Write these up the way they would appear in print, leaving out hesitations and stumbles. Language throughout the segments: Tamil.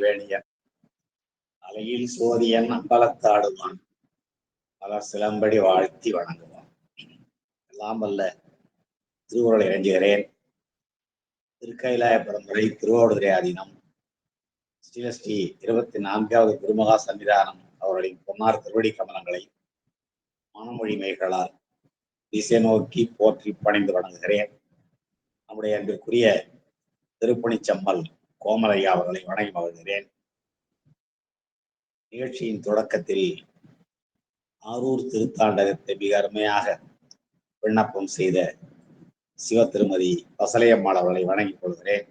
வேணியன் அலையில் சோதியன் அம்பலத்தாடுவான் பலர் சிலம்படி வாழ்த்தி வணங்குவான். எல்லாம் வல்ல திருவுருளை இறங்குகிறேன். திருக்கைலாய பரம்பரை திருவாவடுதுறை ஆதீனம் ஸ்ரீலஸ்ரீ 24வது குருமகா சன்னிதானம் அவர்களின் பொன்னார் திருவடி கமலங்களை மனமொழி மெய்களால் திசை நோக்கி போற்றி பணிந்து வணங்குகிறேன். நம்முடைய அன்பிற்குரிய திருப்பணிச்சம்மல் கோமலையா அவர்களை வணங்கி மகிழ்கிறேன். நிகழ்ச்சியின் தொடக்கத்தில் ஆரூர் திருத்தாண்டகத்தை மிக அருமையாக விண்ணப்பம் செய்த சிவ திருமதி பசலையம்மாள் அவர்களை வணங்கிக் கொள்கிறேன்.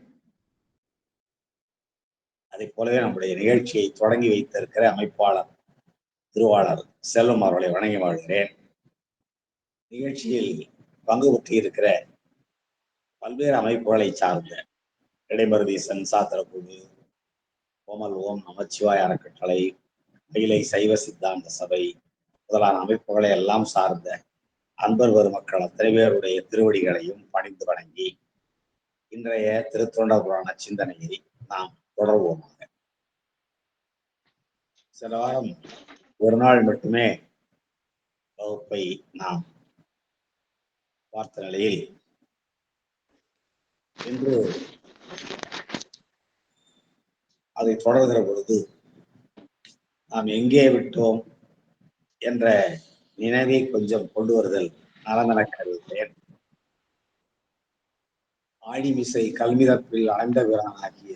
அதை போலவே நம்முடைய நிகழ்ச்சியை தொடங்கி வைத்திருக்கிற அமைப்பாளர் திருவாளர் செல்வம் அவர்களை வணங்கி வாழ்கிறேன். நிகழ்ச்சியில் பங்கு பெற்று இருக்கிற பல்வேறு அமைப்புகளை சார்ந்த இடைமருதி சாத்திரக்குழு, கோமல் ஓம் நமச்சிவாய அறக்கட்டளை, அகிலை சைவ சித்தாந்த சபை முதலான அமைப்புகளை எல்லாம் சார்ந்த அன்பர் பெருமக்கள் அத்தனை பேருடைய திருவடிகளையும் பணிந்து வணங்கி இன்றைய திருத்தொண்டர் புராண சிந்தனையை நாம் தொடர்வோமாக. சில வாரம் ஒரு நாள் மட்டுமே வகுப்பை நாம் பார்த்த நிலையில் இன்று அதை தொடர்கிற பொழுது நாம் எங்கே விட்டோம் என்ற நினைவை கொஞ்சம் கொண்டு வருதல் நலமென கருதுகிறேன். ஆழிமிசை கல்மிதப்பில் ஆழ்ந்த வீரனாகிய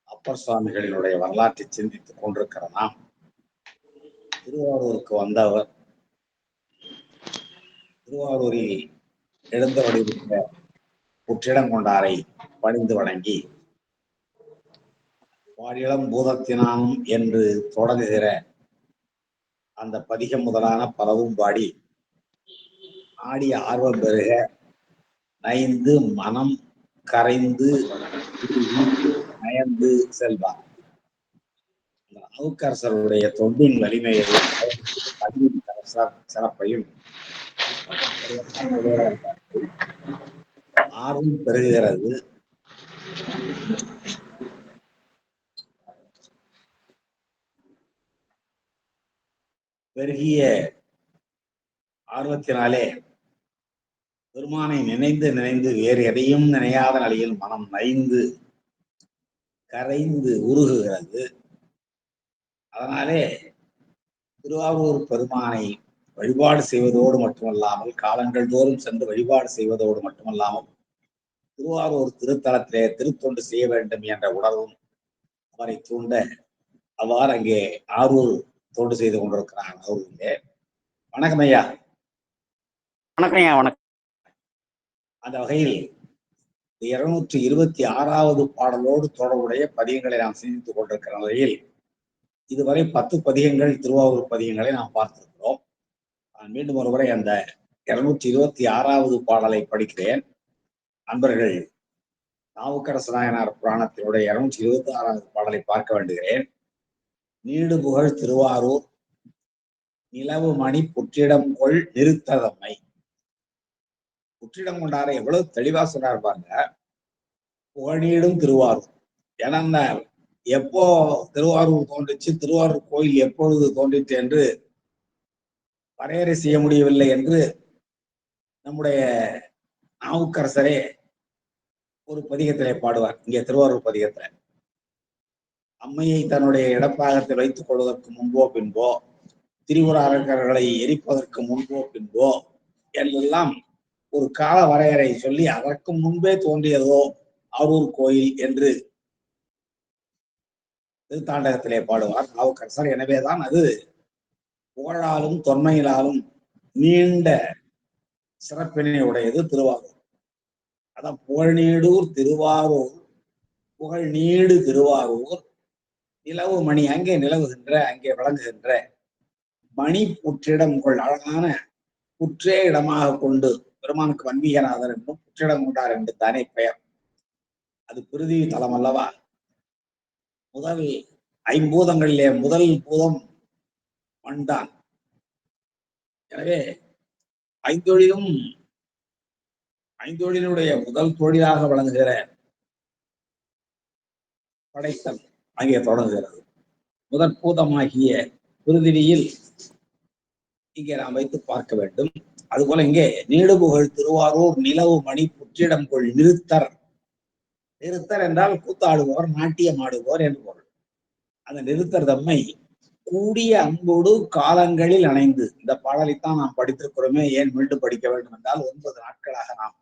அப்பர் சுவாமிகளினுடைய வரலாற்றை சிந்தித்துக் கொண்டிருக்கிற நாம் திருவாரூருக்கு வந்தவர் திருவாரூரில் எழுந்த வடிவிட்ட புற்றிடங்கொண்டாரை பணிந்து வணங்கி வாழிளம் பூதத்தினானும் என்று தொடங்குகிற அந்த பதிகம் முதலான பலவும் பாடி ஆடிய ஆர்வம் பெருக நைந்து மனம் கரைந்து நயந்து செல்வார். நாவுக்கரசருடைய தொண்டின் வலிமையையும் சிறப்பையும் ஆர்வம் பெறுகிறது. பெருகிய ஆர்வத்தினாலே பெருமானை நினைந்து நினைந்து வேறு எதையும் நினையாத நிலையில் மனம் நைந்து கரைந்து உருகுகிறது. அதனாலே திருவாரூர் பெருமானை வழிபாடு செய்வதோடு மட்டுமல்லாமல் காலங்கள் தோறும் சென்று வழிபாடு செய்வதோடு மட்டுமல்லாமல் திருவாரூர் திருத்தலத்திலே திருத்தொண்டு செய்ய வேண்டும் என்ற உணர்வும் அவரை தூண்ட அவ்வாறு அங்கே ஆரூர் தொண்டு செய்து கொண்டிருக்கிறார். அவர்களே வணக்கம் ஐயா. வணக்கம் ஐயா. வணக்கம். அந்த வகையில் 226வது பாடலோடு தொடர்புடைய பதிகங்களை நாம் சிந்தித்துக் கொண்டிருக்கிற நிலையில் இதுவரை 10 பதிகங்கள் திருவாரூர் பதிகங்களை நாம் பார்த்திருக்கிறோம். நான் மீண்டும் ஒருமுறை அந்த 226வது பாடலை படிக்கிறேன். அன்பர்கள் நாவுக்கரசு நாயனார் புராணத்தினுடைய 226வது பாடலை பார்க்க வேண்டுகிறேன். நீடு புகழ் திருவாரூர் நிலவு மணி புற்றிடம் கொள் நிறுத்ததம்மை. புற்றிடம் கொண்டாரை எவ்வளவு தெளிவா சொன்னார் பாருங்க. புகழீடும் திருவாரூர். ஏன்னா எப்போ திருவாரூர் தோன்றிச்சு, திருவாரூர் கோயில் எப்பொழுது தோன்றிச்சு என்று வரையறை செய்ய முடியவில்லை என்று நம்முடைய நாவுக்கரசரே ஒரு பதிகத்திலே பாடுவார். இங்கே திருவாரூர் பதிகத்துல அம்மையை தன்னுடைய இடப்பாகத்தில் வைத்துக் கொள்வதற்கு முன்போ பின்போ, திரிபுர அரக்கர்களை எரிப்பதற்கு முன்போ பின்போ என்றெல்லாம் ஒரு கால வரையறை சொல்லி அதற்கு முன்பே தோன்றியதோ ஆரூர் கோயில் என்று திருத்தாண்டகத்திலே பாடுவார் நாவுக்கரசர். எனவேதான் அது புகழாலும் தொன்மையினாலும் நீண்ட சிறப்பினை உடையது திருவாரூர். அதான் புகழ்நீடூர் திருவாரூர் புகழ் நீடு திருவாரூர் நிலவு மணி. அங்கே நிலவுகின்ற அங்கே விளங்குகின்ற மணி புற்றிடம் கொள். அழகான புற்றே இடமாக கொண்டு பெருமானுக்கு வன்மீகநாதர் என்றும் புற்றிடம் கொண்டார் என்று தானே பெயர். அது பிருதிவி தலம் அல்லவா. முதல் ஐம்பூதங்களிலே முதல் பூதம் மண்தான். எனவே ஐந்தொழிலுடைய முதல் தொழிலாக விளங்குகிற படைத்தல் அங்கே தொடங்குகிறது. முதற் பூதமாகிய பிருதிவியில் இங்கே நாம் வைத்து பார்க்க வேண்டும். அதுபோல இங்கே நீடுபுகழ் திருவாரூர் நிலவு மணி புற்றிடம் கொள் நிறுத்தர். நிறுத்தர் என்றால் கூத்தாடுவோர், நாட்டியம் ஆடுவோர் என்று பொருள். அந்த நிறுத்தர் தம்மை கூடிய அன்போடு காலங்களில் அணைந்து, இந்த பாடலைத்தான் நாம் படித்திருக்கிறோமே, ஏன் மீண்டும் படிக்க வேண்டும் என்றால் 9 நாட்களாக நாம்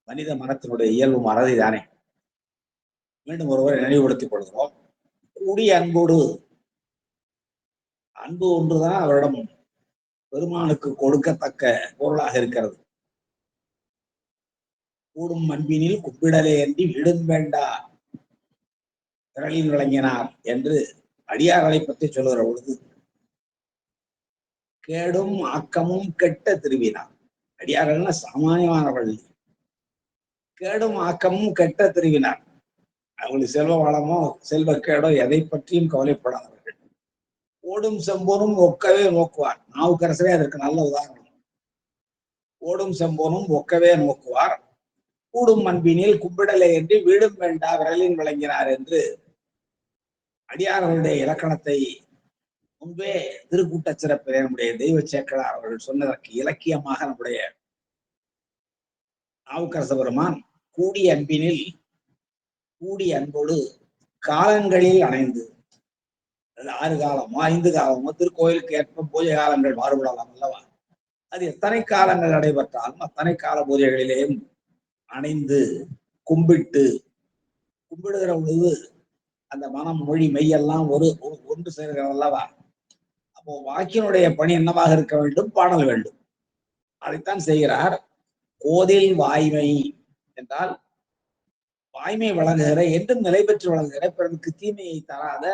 மனித மனத்தினுடைய இயல்பு மறதிதானே. மீண்டும் ஒருவரை நினைவுபடுத்திக் கொள்கிறோம். கூடிய அன்போடு, அன்பு ஒன்றுதான் அவரிடம் பெருமானுக்கு கொடுக்கத்தக்க பொருளாக இருக்கிறது. கூடும் அன்பினில் கும்பிடலே அன்றி வீடும் வேண்டா விரலில் விளங்கினார் என்று அடியார்களை பற்றி சொல்லுகிற பொழுது, கேடும் ஆக்கமும் கெட்ட திருவினார். அடியார்கள்னா சாமானியமானவர்கள். கேடும் ஆக்கமும் கெட்ட திருவினார். அவங்களுக்கு செல்வ வளமோ செல்வக்கேடோ எதை பற்றியும் கவலைப்படாதவர்கள். ஓடும் செம்போனும் ஒக்கவே நோக்குவார். நாவுக்கரசரே அதற்கு நல்ல உதாரணம். ஓடும் செம்போனும் ஒக்கவே நோக்குவார். கூடும் அன்பினில் கும்பிடலை என்று வீடும் வேண்டா விரலின் விளங்கினார் என்று அடியார்களுடைய இலக்கணத்தை முன்பே திருக்கூட்ட சிறப்பிலே நம்முடைய தெய்வ சேக்கலார் அவர்கள் சொன்னதற்கு இலக்கியமாக நம்முடைய நாவுக்கரச பெருமான் கூடிய அன்பினில், கூடிய அன்போடு காலங்களில் அணைந்து, 6 காலமோ 5 காலமோ திருக்கோயிலுக்கு ஏற்ப பூஜை காலங்கள் மாறுபடலாம் அல்லவா. அது எத்தனை காலங்கள் நடைபெற்றாலும் அத்தனை கால பூஜைகளிலேயும் அணைந்து கும்பிட்டு, கும்பிடுகிற பொழுது அந்த மனம் மொழி மெய்யெல்லாம் ஒன்று சேர்கிறது அல்லவா. அப்போ வாக்கினுடைய பணி என்னவாக இருக்க வேண்டும்? பாடல் வேண்டும். அதைத்தான் செய்கிறார். கோதில் வாய்மை என்றால் வாய்மை வழங்குகிற, என்றும் நிலை பெற்று வழங்குகிற, பிறருக்கு தீமையை தராத,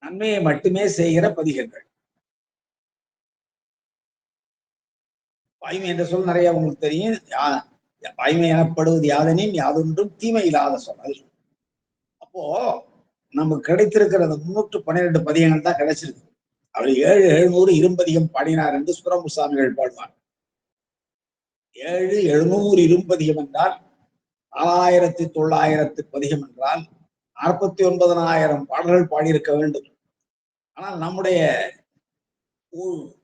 நன்மையை மட்டுமே செய்கிற பதிகங்கள். வாய்மை என்ற சொல் நிறைய உங்களுக்கு தெரியும். வாய்மை எனப்படுவது யாதெனின் யாதொன்றும் தீமை இல்லாத சொல். அப்போ நமக்கு கிடைத்திருக்கிற 312 பதிகங்கள் தான் கிடைச்சிருக்கு. அவர் 700 இரும்பதிகம் பாடினார் என்று சுப்பிரமணிய பாடுவார். 700 இரும்பதிகம் என்றால் 4900 பதிகம் என்றால் 49,000 பாடல்கள் பாடியிருக்க வேண்டும். ஆனால் நம்முடைய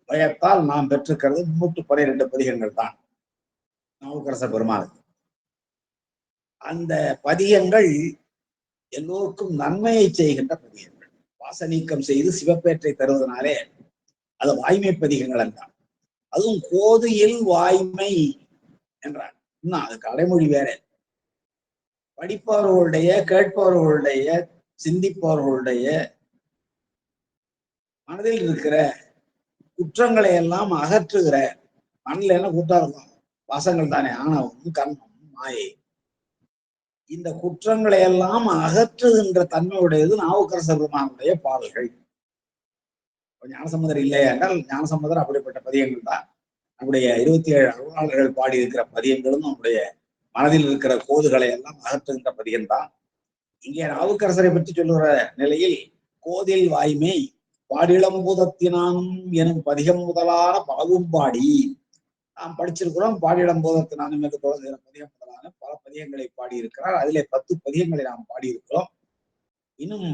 பயத்தால் நாம் பெற்றிருக்கிறது 312 பதிகங்கள் தான் நாவுக்கரச பெருமானுக்கு. அந்த பதிகங்கள் எல்லோருக்கும் நன்மையை செய்கின்ற பதிகங்கள். வாச நீக்கம் செய்து சிவப்பேற்றை தருவதனாலே அது வாய்மை பதிகங்கள் என்றார். அதுவும் கோதியில் வாய்மை என்றார். இன்னும் அதுக்கு அடைமொழி வேற. படிப்பவர்களுடைய, கேட்பவர்களுடைய, சிந்திப்பவர்களுடைய மனதில் இருக்கிற குற்றங்களை எல்லாம் அகற்றுகிற, மனதில் என்ன குற்றம் இருக்கும்? வாசங்கள் தானே, ஆணவம், கர்மம், மாயை. இந்த குற்றங்களை எல்லாம் அகற்றுகின்ற தன்மையுடையது நாவுக்கரச பெருமானுடைய பாடல்கள். ஞானசம்பந்தர் இல்லை என்றால் ஞானசம்பந்தர் அப்படிப்பட்ட பதியங்கள் தான். நம்முடைய 27 அருளாளர்கள் பாடியிருக்கிற பதியங்களும் நம்முடைய மனதில் இருக்கிற கோதுகளை எல்லாம் அகற்றுகின்ற பதியம்தான். இங்கே நாவுக்கரசரை பற்றி சொல்லுகிற நிலையில் கோதில் வாய்மை பாடிளம்பூதத்தினானும் எனும் பதிகம் முதலான பாவும் பாடி நாம் படிச்சிருக்கிறோம். பாடிளம்பூதத்தினானும் என்று தொடங்குகிற பதிகம் முதலான பல பதியங்களை பாடியிருக்கிறார். அதிலே 10 பதியங்களை நாம் பாடியிருக்கிறோம். இன்னும்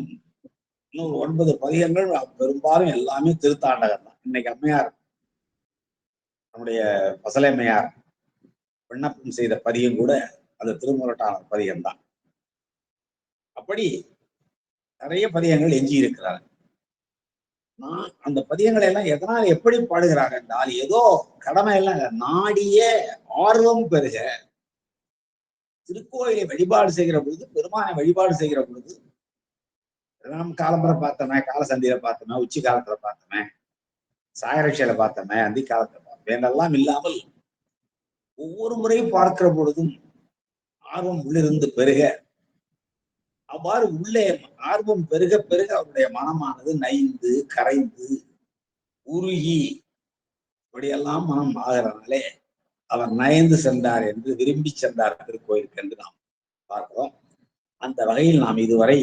9 பதிகங்கள் பெரும்பாலும் எல்லாமே திருத்தாண்டகம் தான். இன்னைக்கு அம்மையார், நம்முடைய பசலை அம்மையார் விண்ணப்பம் செய்த பதியம் கூட அது திருமுரட்டான பதியம் தான். அப்படி நிறைய பதியங்கள் எஞ்சி இருக்கிறார். நான் அந்த பதியங்களை எல்லாம் எதனால் எப்படி பாடுகிறார் என்றால், ஏதோ கடமை எல்லாம் நாடிய ஆர்வம் பெறுக. திருக்கோயிலை வழிபாடு செய்கிற பொழுது, பெருமானை வழிபாடு செய்கிற பொழுது, நம்ம காலம்பரை பார்த்தோமே, கால சந்தியில பார்த்தோமே, உச்சி காலத்துல பார்த்தோமே, சாயரட்சியில பார்த்தோமே, அந்தி காலத்துல பார்த்தோமே என்றெல்லாம் இல்லாமல் ஒவ்வொரு முறையும் பார்க்கிற பொழுதும் ஆர்வம் உள்ளிருந்து பெருக. அவ்வாறு உள்ளே ஆர்வம் பெருக பெருக அவருடைய மனமானது நைந்து கரைந்து உருகி இப்படியெல்லாம் மனம் ஆகிறனாலே அவர் நயந்து சென்றார் என்று, விரும்பி சென்றார் திருக்கோயிலுக்கு என்று நாம் பார்க்கிறோம். அந்த வகையில் நாம் இதுவரை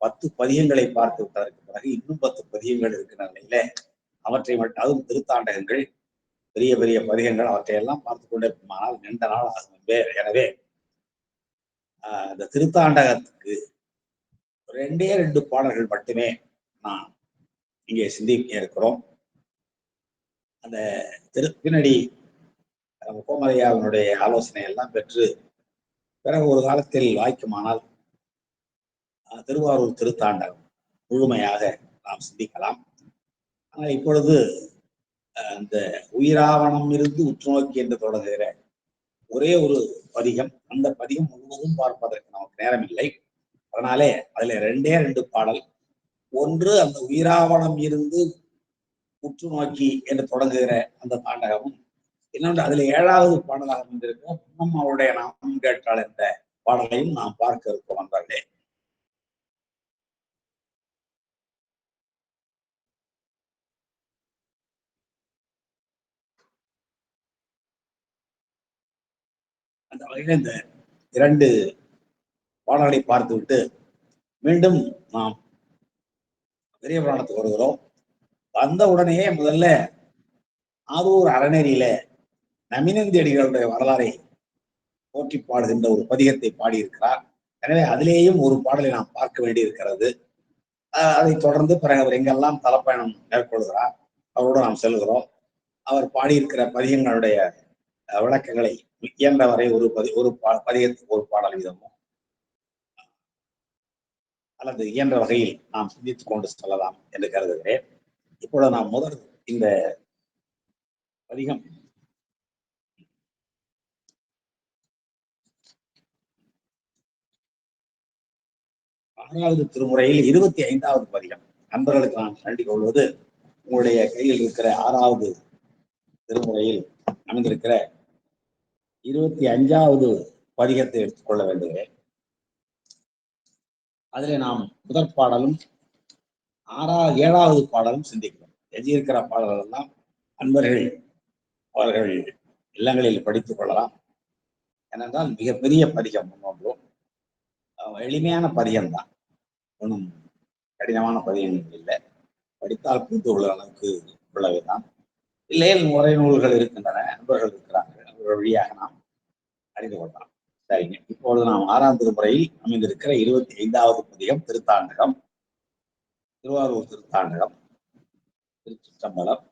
10 பதியங்களை பார்த்து விட்டதற்கு பிறகு இன்னும் 10 பதியங்கள் இருக்கிற நிலையில அவற்றை மட்டும், அதுவும் திருத்தாண்டகங்கள், பெரிய பெரிய பதிகங்கள், அவற்றை எல்லாம் பார்த்து கொண்டே போனால் நீண்ட நாள் ஆகும். எனவே இந்த திருத்தாண்டகத்துக்கு ரெண்டே ரெண்டு பாடல்கள் மட்டுமே நான் இங்கே சிந்திக்க இருக்கிறோம். அந்த பின்னாடி கோமலையாவினுடைய ஆலோசனை எல்லாம் பெற்று பிறகு ஒரு காலத்தில் வாய்க்குமானால் திருவாரூர் திருத்தாண்டகம் முழுமையாக நாம் சிந்திக்கலாம். ஆனால் இப்பொழுது அந்த உயிராவணம் இருந்து உற்று நோக்கி என்று தொடங்குகிற ஒரே ஒரு பதிகம், அந்த பதிகம் முழுவதும் பார்ப்பதற்கு நமக்கு நேரம் இல்லை. அதனாலே அதுல ரெண்டே ரெண்டு பாடல். ஒன்று அந்த உயிராவணம் இருந்து உற்று நோக்கி என்று தொடங்குகிற அந்த தாண்டகமும், இன்னொன்று அதுல 7வது பாடலாக வந்திருக்கிற பொன்னம் அவருடைய நாமம் கேட்டால் என்ற பாடலையும் நாம் பார்க்க இருக்கோம். நண்பர்களே, அந்த வகையில் இந்த 2 பாடல்களை பார்த்துவிட்டு மீண்டும் நாம் பெரிய புராணத்துக்கு வருகிறோம். வந்த உடனேயே முதல்ல ஆரூர் அறநெறியில நமினந்தியடிகளுடைய வரலாறை போற்றி பாடுகின்ற ஒரு பதிகத்தை பாடியிருக்கிறார். எனவே அதிலேயும் ஒரு பாடலை நாம் பார்க்க வேண்டியிருக்கிறது. அதை தொடர்ந்து பிறகு அவர் எங்கெல்லாம் தலப்பயணம் மேற்கொள்கிறார் அவரோடு நாம் செல்கிறோம். அவர் பாடியிருக்கிற பதிகங்களுடைய விளக்கங்களை இயன்றவரை ஒரு பதிகத்துக்கு ஒரு பாடல் வீதமோ அல்லது இயன்ற வகையில் நாம் சிந்தித்துக் கொண்டு செல்லலாம் என்று கருதுகிறேன். இப்பொழுது நாம் முதல் இந்த பதிகம் 6வது திருமுறையில் 25வது பதிகம். நண்பர்களுக்கு நான் வேண்டிக் கொள்வது, உங்களுடைய கையில் இருக்கிற 6வது திருமுறையில் அமைந்திருக்கிற 25வது பதிகத்தை எடுத்துக்கொள்ள வேண்டுகிறேன். அதிலே நாம் முதற் பாடலும் 7வது பாடலும் சிந்திக்கிறோம். எழுதியிருக்கிற பாடல்கள் எல்லாம் அன்பர்கள் அவர்கள் இல்லங்களில் படித்துக் கொள்ளலாம். ஏனென்றால் மிகப்பெரிய பதிகம் ஒன்றும் எளிமையான பதிகம் தான், ஒன்றும் கடினமான பதிகம் இல்லை. படித்தால் புரிந்து கொள்ள அளவுக்கு உள்ளவைதான். இல்லையில் முறை நூல்கள் இருக்கின்றன, அன்பர்கள் இருக்கிறார்கள், அவர்கள் வழியாக நாம் அறிந்து கொள்ளலாம். சரிங்க, இப்பொழுது நாம் 6ஆம் திருமுறையில் அமைந்திருக்கிற 25வது பதிகம் திருத்தாண்டகம், திருவாரூர் திருத்தாண்டகம். திருச்சிற்றம்பலம்.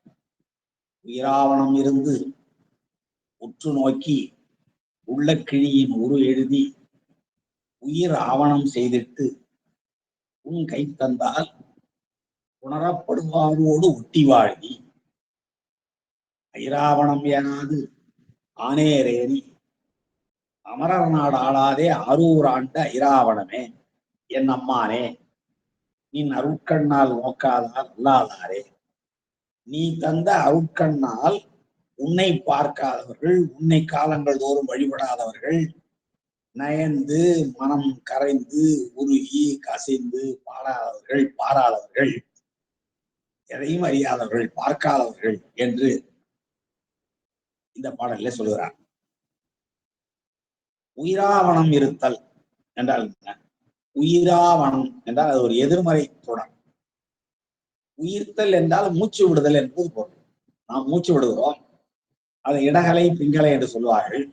உயிராவணம் இருந்து உற்று நோக்கி உள்ள கிழியின் உரு எழுதி உயிர் ஆவணம் செய்திட்டு உன் கை தந்தால் உணரப்படுவாரோடு ஒட்டி வாழ்வி ஐராவணம் ஏனாது ஆனேரேறி அமரர் நாடு ஆளாதே ஆரூர் ஆண்ட ஐராவணமே என் அம்மானே, நீ அருட்கண்ணால் நோக்காதால் அல்லாதாரே, நீ தந்த அருட்கண்ணால் உன்னை பார்க்காதவர்கள், உன்னை காலங்கள் தோறும் வழிபடாதவர்கள், நயந்து மனம் கரைந்து உருகி கசிந்து பாடாதவர்கள், பாராதவர்கள், எதையும் அறியாதவர்கள், பார்க்காதவர்கள் என்று இந்த பாடலில் சொல்கிறார். உயிராவணம் இருத்தல் என்றால் என்ன? உயிராவணம் என்றால் அது ஒரு எதிர்மறை தொடர். உயிர்த்தல் என்றால் மூச்சு விடுதல் என்பது பொருள். நாம் மூச்சு விடுகிறோம், அது இடகலை பிங்கலை என்று சொல்வார்கள்.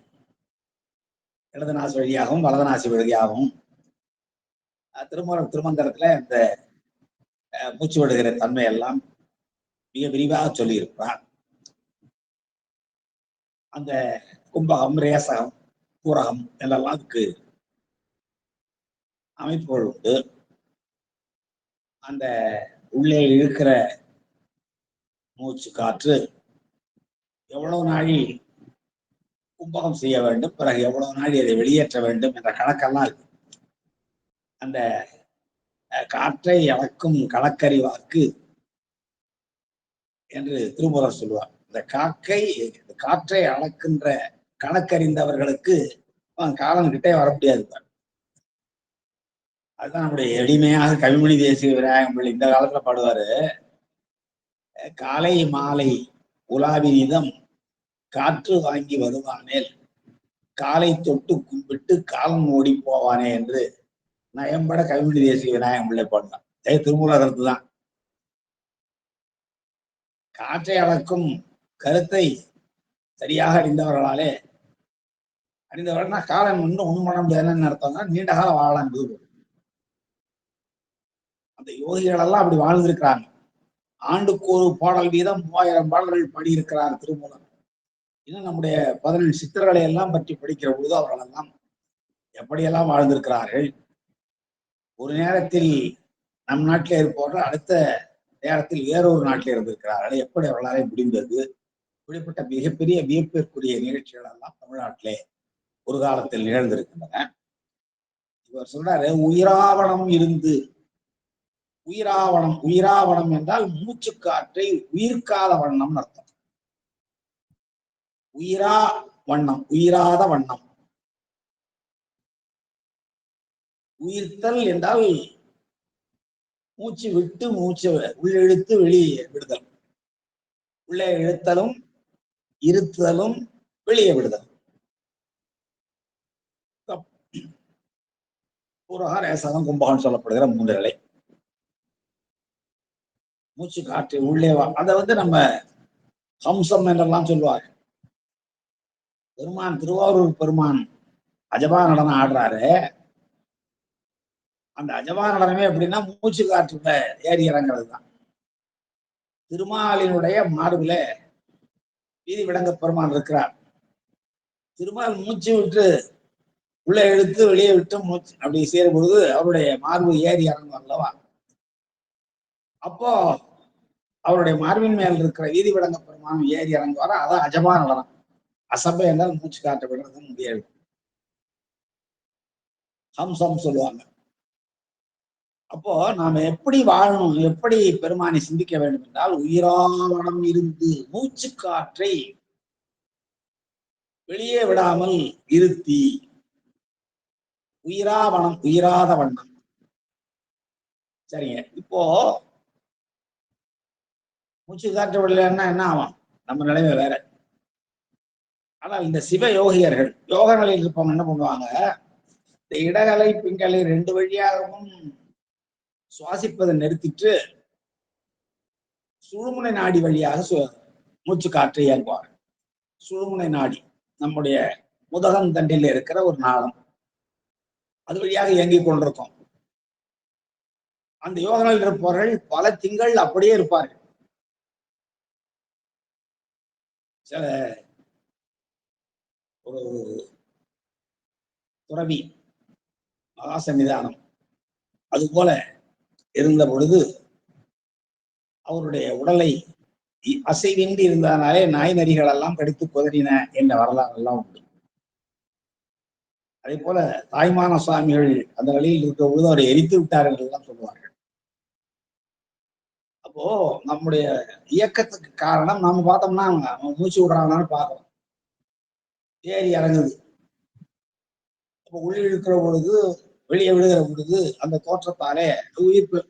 இடது நாசி வழியாகவும் வலது நாசி வழியாகவும் திருமந்திரத்துல இந்த மூச்சு விடுகிற தன்மை எல்லாம் மிக விரிவாக சொல்லியிருக்கிறார். அந்த கும்பகம், ரேசகம், பூரகம் என்றெல்லாம் அதுக்கு அமைப்புகள் உண்டு. அந்த உள்ளே இருக்கிற மூச்சு காற்று எவ்வளவு நாழி கும்பகம் செய்ய வேண்டும், பிறகு எவ்வளவு நாழி அதை வெளியேற்ற வேண்டும் என்ற கணக்கெல்லாம் இருக்கு. அந்த காற்றை அளக்கும் கணக்கறிவாக்கு என்று திருமூலர் சொல்லுவார். இந்த காற்றை அளக்கின்ற கணக்கறிந்தவர்களுக்கு காலம் கிட்டே வர முடியாது. அதுதான் நம்முடைய எளிமையாக கவிமணி தேசிய விநாயகம் பிள்ளை இந்த காலத்துல பாடுவாரு. காலை மாலை உலாவினிதம் காற்று வாங்கி வருவானேல் காலை தொட்டு கும்பிட்டு காலம் ஓடி போவானே என்று நயம்பட கவிமணி தேசிய விநாயகம் பிள்ளை பாடுவான். திருமூலகத்து தான். காற்றை அளக்கும் கருத்தை சரியாக அறிந்தவர்களாலே, அறிந்தவர்கள்னா காலம் இன்னும் ஒண்ணு பண்ண முடியாதுன்னு அர்த்தம்னா நீண்ட காலம் வாழலாம் என்பது. அந்த யோகிகள் எல்லாம் அப்படி வாழ்ந்திருக்கிறாங்க. ஆண்டுக்கு ஒரு பாடல் வீதம் 3000 பாடல்கள் பாடியிருக்கிறார் திருமூலர். இன்னும் நம்முடைய 17 சித்தர்களை எல்லாம் பற்றி படிக்கிற பொழுது அவர்கள் எல்லாம் எப்படியெல்லாம் வாழ்ந்திருக்கிறார்கள். ஒரு நேரத்தில் நம் நாட்டிலே இருப்பவர்கள் அடுத்த நேரத்தில் வேறொரு நாட்டில் இருந்திருக்கிறார்கள். எப்படி அவர்களாலே முடிந்தது? இப்படிப்பட்ட மிகப்பெரிய வியப்பிற்குரிய நிகழ்ச்சிகள் எல்லாம் தமிழ்நாட்டிலே ஒரு காலத்தில் நிகழ்ந்திருக்கின்றன. இவர் சொல்றாரு, உயிராவணம் இருந்து. உயிராவணம், உயிராவணம் என்றால் மூச்சு காற்றை உயிர்க்காத வண்ணம் அர்த்தம். உயிரா வண்ணம், உயிராத வண்ணம். உயிர்த்தல் என்றால் மூச்சு விட்டு மூச்சு உள்ளிழுத்து வெளியே விடுதல். உள்ளே இழுத்தலும் இருத்தலும் வெளியே விடுதல். பூரகா ரேசகம் கும்பகம் சொல்லப்படுகிற 3 நிலை. மூச்சு காற்று உள்ளே அதை நம்ம ஹம்சம் என்றெல்லாம் சொல்லுவாங்க. பெருமான், திருவாரூர் பெருமான் அஜபா நடனம் ஆடுறாரு. அந்த அஜபா நடனமே எப்படின்னா மூச்சு காற்றுல ஏறி இறங்கிறது தான். திருமாலினுடைய மார்பில வீதி விளங்க பெருமான் இருக்கிறார். திருமால் மூச்சு விட்டு உள்ளே இழுத்து வெளியே விட்டு மூச்சு அப்படி சேரும் பொழுது அவருடைய மார்பு ஏறி இறங்கும் அல்லவா. அப்போ அவருடைய மார்பின் மேல் இருக்கிற வீதி விளங்க பெருமான் ஏறி இறங்குவாரா. அதான் அஜபா நடனம். அசபை என்றால் மூச்சு காற்ற விடுறது முடியாது. ஹம்சம் சொல்லுவாங்க. அப்போ நாம எப்படி வாழணும், எப்படி பெருமானை சிந்திக்க வேண்டும் என்றால், உயிராவணம் இருந்து மூச்சு காற்றை வெளியே விடாமல் இருத்தி. உயிராவணம், உயிராத வண்ணம். சரிங்க. இப்போ மூச்சு காற்று விடலன்னா என்ன ஆகும்? நம்ம நிலைமை வேற. ஆனால் இந்த சிவ யோகியர்கள், யோக நிலையில் இருப்பவங்க என்ன பண்ணுவாங்க, இந்த இடகலை பிங்கலை 2 வழியாகவும் சுவாசிப்பதை நிறுத்திட்டு சுழுமுனை நாடி வழியாக மூச்சு காற்றை இயங்குவாங்க. சுழுமுனை நாடி நம்முடைய முதகம் தண்டில் இருக்கிற ஒரு நாளம், அது வழியாக இயங்கிக் கொண்டிருக்கும். அந்த யோகங்கள் இருப்பவர்கள் பல திங்கள் அப்படியே இருப்பார்கள். சில ஒரு துறவி மகாசன்னிதானம் அது போல இருந்த பொழுது அவருடைய உடலை அசைவின்றி இருந்ததனாலே நாய் நரிகள் எல்லாம் கடித்து குதறின என்ற வரலாறு எல்லாம் உண்டு. அதே போல தாய்மான சுவாமிகள் அந்த நிலையில் இருக்கிற பொழுது அவரை எரித்து விட்டார்கள் எல்லாம் சொல்லுவார்கள். அப்போ நம்முடைய இயக்கத்துக்கு காரணம் நம்ம பார்த்தோம்னா மூச்சு விடுறாங்கன்னு பார்க்கணும். ஏறி இறங்குது. அப்போ உள்ளே இருக்கிற பொழுது வெளியே விடுகிற பொழுது அந்த தோற்றத்தாலே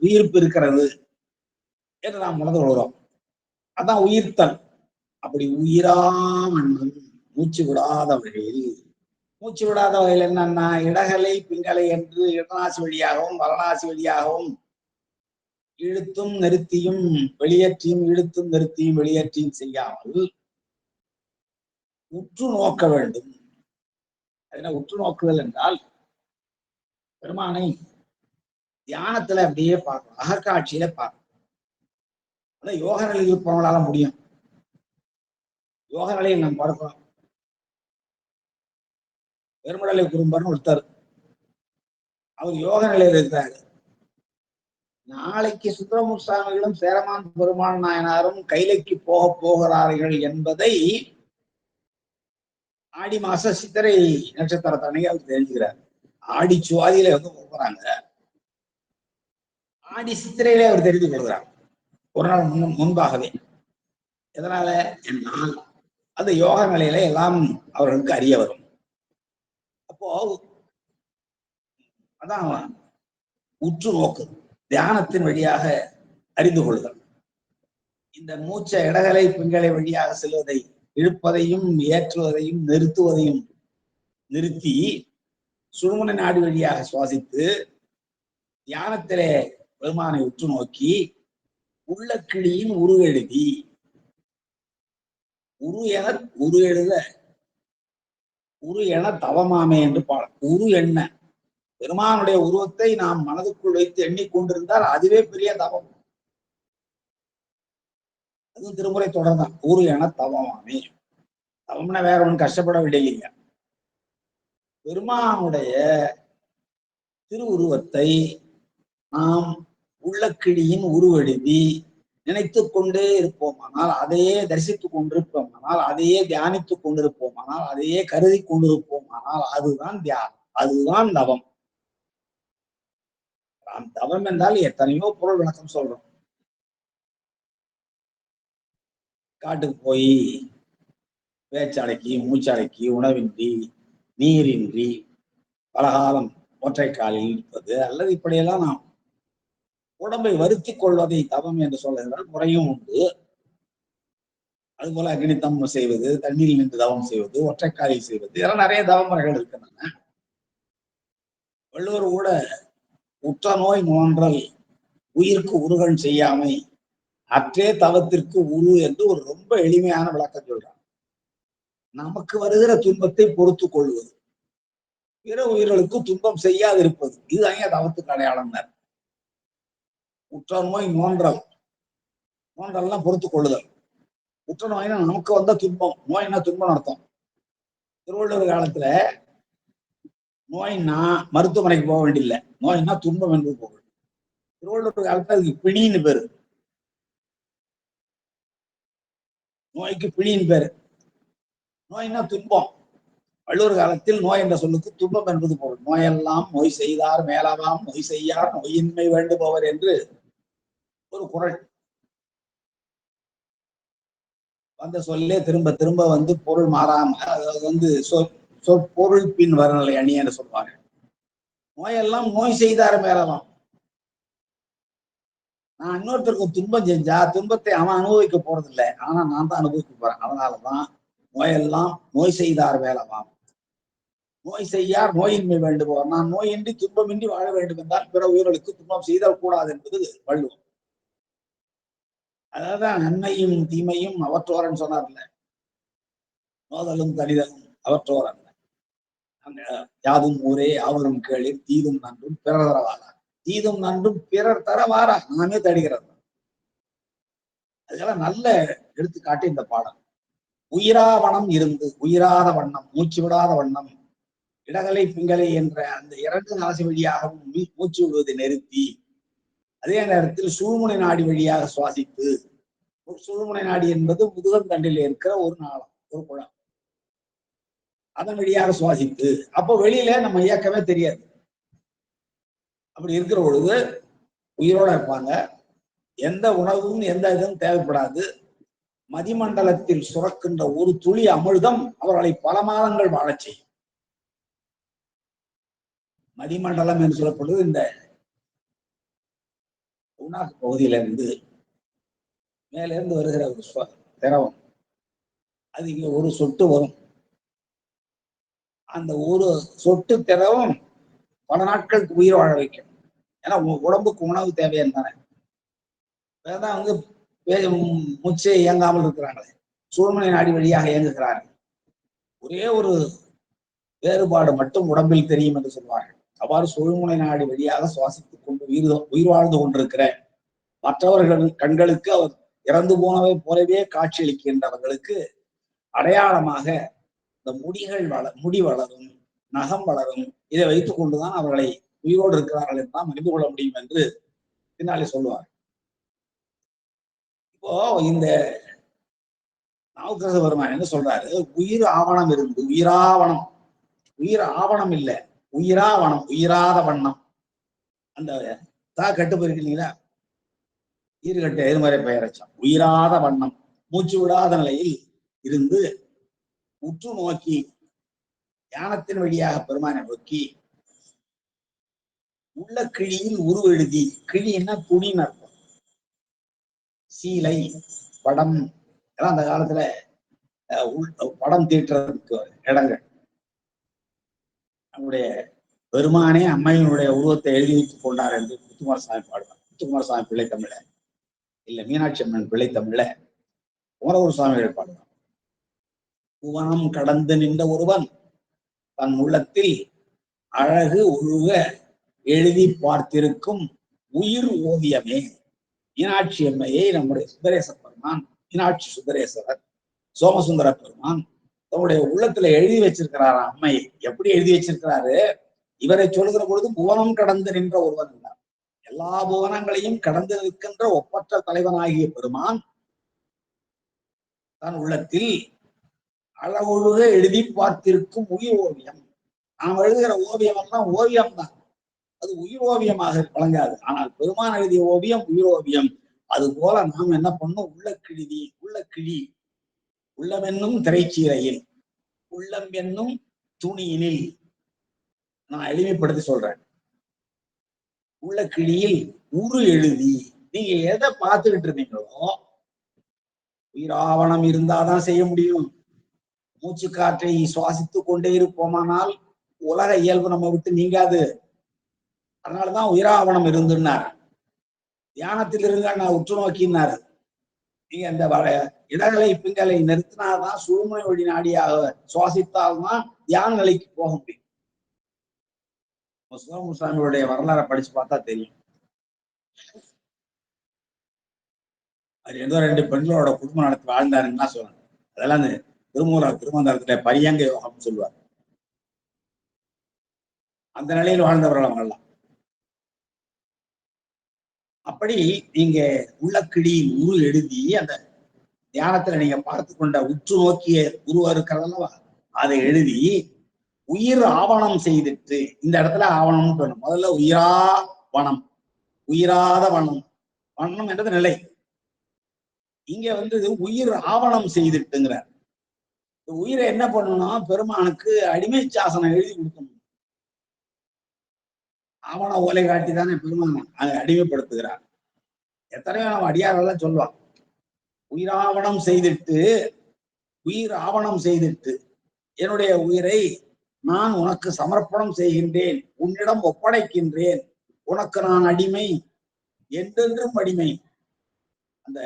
உயிர்ப்பு இருக்கிறது என்று நாம் உணர்ந்து கொள்கிறோம். அதான் உயிர்த்தல். அப்படி உயிராமண்ணும் மூச்சு விடாத வகையில். மூச்சு விடாத வகையில் என்னன்னா, இடகலை பிங்கலை என்று இடநாசி வழியாகவும் வலநாசி வழியாகவும் இழுத்தும் நிறுத்தியும் வெளியேற்றியும் இழுத்தும் நிறுத்தியும் வெளியேற்றியும் செய்யாமல் உற்று நோக்க வேண்டும். அதனால உற்று நோக்குதல் என்றால் பெருமானை தியானத்துல அப்படியே பார்க்கணும், அகக்காட்சியில பார்க்கணும். அதான் யோக நிலையில் இருப்பவங்களால முடியும். யோக நிலையில் நாம் பார்க்கிறோம். பெருமடலை குறும்பர்னு ஒருத்தர், அவர் யோக நிலையில் இருக்கிறாரு. நாளைக்கு சுந்தரமூர் சாமிகளும் சேரமான் பெருமான் நாயனாரும் கைலைக்கு போகிறார்கள் என்பதை ஆடி மாச சித்திரை நட்சத்திரத்தன்னைக்கு அவர் தெரிஞ்சுக்கிறார். ஆடி சுவாதியில போகிறாங்க, ஆடி சித்திரையிலே அவர் தெரிந்து கொள்கிறார் ஒரு நாள் முன்பாகவே. எதனால என்னால் அந்த யோக நிலையில எல்லாம் அவர்களுக்கு அறிய வரும். அப்போ அதான் உற்று நோக்கு, தியானத்தின் வழியாக அறிந்து கொள்ளுதல். இந்த மூச்சை இடகலை பிங்களை வழியாக செல்வதை, இழுப்பதையும் ஏற்றுவதையும் நிறுத்துவதையும் நிறுத்தி சுழுமுனை நாடி வழியாக சுவாசித்து தியானத்திலே பெருமானை உற்று நோக்கி உள்ள கிளியின் உரு எழுதி, உரு என தவமாமே என்று பாடம். உரு என்ன? பெருமானுடைய உருவத்தை நாம் மனதுக்குள் வைத்து எண்ணிக்கொண்டிருந்தால் அதுவே பெரிய தவம். அதுவும் திருமுறை தொடர்தான். ஊரு என தவமாமே. தவம்னா வேற ஒன்றும் கஷ்டப்பட விடலைங்க. பெருமானுடைய திருவுருவத்தை நாம் உள்ளக்கிழியின் உருவெழுதி நினைத்துக் கொண்டே இருப்போமானால், அதையே தரிசித்துக் கொண்டிருப்போமானால், அதையே தியானித்துக் கொண்டிருப்போமானால், அதையே கருதி கொண்டிருப்போமானால் அதுதான் தியானம், அதுதான் தவம். நாம் தவம் என்றால் எத்தனையோ பொருள் விளக்கம் சொல்றோம். காட்டுக்கு போய் பேச்சடக்கி, மூச்சடக்கி, உணவின்றி, நீரின்றி பலகாலம் ஒற்றை காலில் இருப்பது, அல்லது இப்படியெல்லாம் நாம் உடம்பை வருத்திக் கொள்வதை தவம் என்று சொல்லுகிற முறையும் உண்டு. அதுபோல அக்னித்தம் செய்வது, தண்ணீரில் நின்று தவம் செய்வது, ஒற்றைக்காலில் செய்வது, இதெல்லாம் நிறைய தவ முறைகள் இருக்கின்றன. வள்ளுவர் கூட உற்ற நோய் நோன்றல் உயிருக்கு உருகல் செய்யாமை அற்றே தவத்திற்கு உரு என்று ஒரு ரொம்ப எளிமையான விளக்கம் சொல்றார். நமக்கு வருகிற துன்பத்தை பொறுத்து கொள்வது, பிற உயிர்களுக்கு துன்பம் செய்யாது இருப்பது, இதுதான் தவத்துக்கு அடையாளம். உற்ற நோய் நோன்றல், நோன்றல்லாம் பொறுத்து கொள்ளுதல். உற்ற நோய்னா நமக்கு வந்த துன்பம், நோய்னா துன்பம் அர்த்தம். திருவள்ளுவர் காலத்துல நோய்னா மருத்துவமனைக்கு போக வேண்டியதில்லை, நோய்னா துன்பம் என்று போகும். திருவள்ளுவர் காலத்துல அதுக்கு பிணின்னு பேரு, நோய்க்கு பிணின்னு பேரு. நோய்னா துன்பம். வள்ளுவர் காலத்தில் நோய் என்ற சொல்லுக்கு துன்பம் என்பது பொருள். நோயெல்லாம் நோய் செய்தார் மேலவாம் நோய் செய்யார் நோயின்மை வேண்டுபவர் என்று ஒரு குறள். வந்த சொல்லே திரும்ப திரும்ப வந்து பொருள் மாறாம, அதாவது வந்து பொருள் பின் வரநிலை அணி என்று சொல்வாங்க. நோயெல்லாம் நோய் செய்தார் மேலவாம். நான் இன்னொருத்தருக்கு துன்பம் செஞ்சா துன்பத்தை அவன் அனுபவிக்க போறது இல்லை, ஆனா நான் தான் அனுபவிக்க போறேன். அதனாலதான் நோயெல்லாம் நோய் செய்தார் மேலவாம் நோய் செய்யார் நோயின்மை வேண்டுபவர். நான் நோயின்றி துன்பமின்றி வாழ வேண்டும் என்றால் பிற உயிர்களுக்கு துன்பம் செய்தல் கூடாது என்பது வள்ளுவம். அதான் நன்மையும் தீமையும் அவற்றோரன் சொன்னார்ல, நோதலும் தனிதலும் அவற்றோரன் யாதும் ஊரே யாவரும் கேளிர் தீதும் நன்றும் பிறர் தரவாரா. தீதும் நன்றும் பிறர் தரவாரா, நாமே தடுகிறது. அதெல்லாம் நல்ல எடுத்துக்காட்டு இந்த பாடம். உயிராவணம் இருந்து உயிராத வண்ணம், மூச்சு விடாத வண்ணம், இடகலை பிங்கலை என்ற அந்த இரண்டு நாசி வழியாகவும் மூச்சு விடுவதை நிறுத்தி, அதே நேரத்தில் சூழ்முனை நாடி வழியாக சுவாசித்து, சூழ்முனை நாடி என்பது முதுகந்தண்டில் இருக்கிற ஒரு நாளம், ஒரு குழாம், அதன் வழியாக சுவாசித்து, அப்போ வெளியில நம்ம இயக்கமே தெரியாது. அப்படி இருக்கிற பொழுது உயிரோட இருப்பாங்க. எந்த உணவும் எந்த இதுவும் தேவைப்படாது. மதிமண்டலத்தில் சுரக்கின்ற ஒரு துளி அமிர்தம் அவர்களை பல மாதங்கள் வாழச் செய்யும். மதிமண்டலம் என்று சொல்லப்படுவது இந்த உணாக்கு பகுதியிலிருந்து மேலிருந்து வருகிற ஒரு திரவம். அது இங்க ஒரு சொட்டு வரும். அந்த ஒரு சொட்டு திரவம் பல நாட்களுக்கு உயிர் வாழ வைக்கும். ஏன்னா உடம்புக்கு உணவு தேவையான தானே. வேதான் வந்து மூச்சே இயங்காமல் இருக்கிறாங்களே, சூழ்நிலை நாடி வழியாக இயங்குகிறார்கள். ஒரே ஒரு வேறுபாடு மட்டும் உடம்பில் தெரியும் என்று சொல்வார்கள். அவ்வாறு சூழ்நிலை நாடி வழியாக சுவாசித்துக் கொண்டு உயிர் வாழ்ந்து கொண்டிருக்கிற மற்றவர்கள் கண்களுக்கு அவர் இறந்து போனவை போலவே காட்சியளிக்கின்றவர்களுக்கு அடையாளமாக இந்த முடி வளரும், நகம் வளரும். இதை வைத்துக் கொண்டுதான் அவர்களை உயிரோடு இருக்கிறார்கள் என்றுதான் அறிந்து கொள்ள முடியும் என்று பின்னாலே சொல்லுவார். இப்போ இந்த நாவுக்கரசு பெருமான் என்ன சொல்றாரு, உயிர் ஆவணம் இருந்து உயிராவணம், உயிர் ஆவணம் இல்லை உயிராவணம், உயிராத வண்ணம். அந்த கட்டு போயிருக்கீங்களா, ஈறுகட்ட எதிர்மறை பெயரச்சம். உயிராத வண்ணம், மூச்சு விடாத நிலையில் இருந்து உற்று நோக்கி ஞானத்தின் வழியாக பெருமானை நோக்கி உள்ள கிழியில் உருவெழுதி, கிழின்னா துணின்னு அர்த்தம். சீலை, படம் எல்லாம் அந்த காலத்துல படம் தீட்டுறதுக்கு இடங்கள். நம்முடைய பெருமானே அம்மையினுடைய உருவத்தை எழுதி வைத்துக் கொண்டார் என்று முத்துக்குமாரசாமி பாடுவார். முத்துக்குமாரசாமி பிள்ளை தமிழ இல்ல மீனாட்சி அம்மன் பிள்ளை தமிழ குமரகுரு சுவாமிகள் பாடுவார். புவனம் கடந்து நின்ற ஒருவன் தன் உள்ளத்தில் அழகு ஒழுக எழுதி பார்த்திருக்கும் உயிர் ஓவியமே. மீனாட்சி அம்மையை நம்முடைய சுந்தரேச பெருமான், மீனாட்சி சுந்தரேஸ்வரர், சோமசுந்தர பெருமான் தன்னுடைய உள்ளத்துல எழுதி வச்சிருக்கிறார். அம்மை எப்படி எழுதி வச்சிருக்கிறாரு? இவரை சொல்கிற பொழுது புவனம் கடந்து நின்ற ஒருவன் என்றார். எல்லா புவனங்களையும் கடந்து நிற்கின்ற ஒப்பற்ற தலைவனாகிய பெருமான் தன் உள்ளத்தில் அழகொழுக எழுதி பார்த்திருக்கும் உயிர் ஓவியம். நாம் எழுதுகிற ஓவியம் எல்லாம் ஓவியம் தான், அது உயிர் ஓவியமாக வழங்காது. ஆனால் பெருமான் எழுதிய ஓவியம் உயிர் ஓவியம். அது போல நாம் என்ன பண்ணோம்? உள்ளக்கிழி உள்ளம் என்னும் திரைச்சீலையில், உள்ளம் என்னும் துணியினில், நான் எளிமைப்படுத்தி சொல்றேன், உள்ள கிளியில் உரு எழுதி. நீங்க எதை பார்த்துக்கிட்டு இருந்தீங்களோ, உயிராவணம் இருந்தாதான் செய்ய முடியும். மூச்சு காற்றை சுவாசித்துக் கொண்டே இருப்போமானால் உலக இயல்பு நம்ம விட்டு நீங்காது. அதனாலதான் உயிராவணம் இருந்துன்னார். தியானத்தில் இருங்க நான் உற்று நோக்கினாரு. நீங்க இந்த இடங்களை பிங்களை நிறுத்தினாதான் சுழுமை வழி நாடியாக சுவாசித்தால்தான் தியான நிலைக்கு போக முடியும். சுவாமியுடைய வரலாறை படிச்சு பார்த்தா தெரியும். அது ஏதோ 2 பெண்களோட குடும்பம் நடத்தி வாழ்ந்தாருன்னு தான் சொல்றாங்க. அதெல்லாம் அந்த திருமந்திரத்துல பரியங்க யோகம் சொல்லுவார். அந்த நிலையில் வாழ்ந்தவர்கள் அவங்கெல்லாம். அப்படி நீங்க உள்ளக்கிடியில் உரு எழுதி அந்த தியானத்துல நீங்க பார்த்து கொண்ட உற்று நோக்கிய உருவம் இருக்கிறதல்லவா, அதை எழுதி உயிர் ஆவணம் செய்துட்டு, இந்த இடத்துல ஆவணம்னு சொல்லணும். முதல்ல வனம், உயிராத வனம், வண்ணம் என்றது நிலை. இங்க உயிர் ஆவணம் செய்துட்டுங்கிறார். உயிரை என்ன பண்ணணும்? பெருமானுக்கு அடிமை சாசனம் எழுதி கொடுக்கணும். ஆவண ஓலை காட்டி தானே பெருமான் அதை அடிமைப்படுத்துகிறார். எத்தனையோ நம்ம அடியாரெல்லாம் சொல்லுவான், உயிராவணம் செய்துட்டு, உயிர் ஆவணம் செய்துட்டு, என்னுடைய உயிரை நான் உனக்கு சமர்ப்பணம் செய்கின்றேன், உன்னிடம் ஒப்படைக்கின்றேன், உனக்கு நான் அடிமை, என்றென்றும் அடிமை. அந்த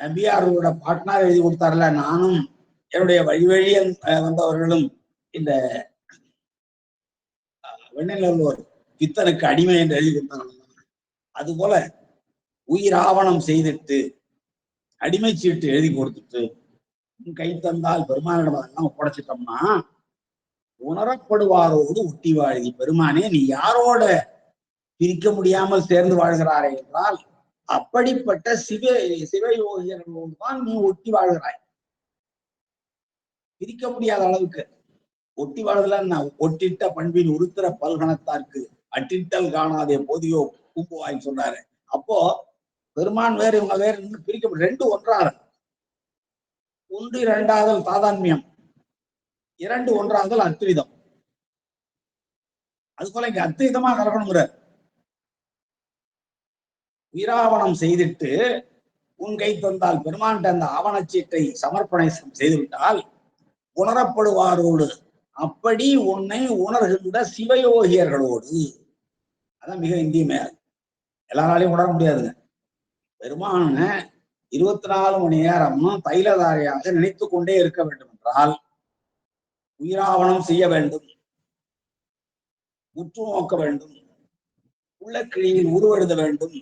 நம்பியாரோட பாட்னார் எழுதி கொடுத்தார்ல, நானும் என்னுடைய வழி வந்தவர்களும் இந்த வெண்ணிலூர் பித்தனுக்கு அடிமை என்று எழுதி கொடுத்தாங்க. அதுபோல உயிர் ஆவணம் செய்துட்டு, அடிமை சீட்டு எழுதி கொடுத்துட்டு, கை தந்தால் பெருமானிடம் அதெல்லாம் ஒப்படைச்சிட்டோம்னா உணரப்படுவாரோடு ஒட்டி வாழ்கி. பெருமானே, நீ யாரோட பிரிக்க முடியாமல் சேர்ந்து வாழ்கிறாரே என்றால் அப்படிப்பட்ட சிவயோகியர்களோடு தான் நீ ஒட்டி வாழ்கிறாய். பிரிக்க முடியாத அளவுக்கு ஒட்டி வாழ்தல. ஒட்டிட்ட பண்பின் உருத்திர பல்கணத்தார்க்கு அட்டிட்டல் காணாதே போதியோ பூம்புவாய் சொல்றாரு. அப்போ பெருமான் வேறு இவங்க வேறு பிரிக்க முடியும். 2 ஒன்றாக. 1 2ஆதல் தாதான்மியம், 2 ஒன்றாதல் அத்விதம். அது போல இங்க அத்விதமா கலக்கணுங்கிறார். உயிராவணம் செய்துட்டு உன் கை தந்தால், பெருமான்கிட்ட அந்த ஆவணச்சீட்டை சமர்ப்பணம் செய்துவிட்டால் உணரப்படுவாரோடு, அப்படி உன்னை உணர்கின்ற சிவயோகியர்களோடு. அதான் மிக இந்தியமையாது. எல்லாராலையும் உணர முடியாதுங்க. பெருமான 24 மணி நேரமும் தைலதாரையாக நினைத்து கொண்டே இருக்க வேண்டும் என்றால் உயிராவணம் செய்ய வேண்டும், உற்று நோக்க வேண்டும், உள்ள கிழியில் உருவெழுத வேண்டும்,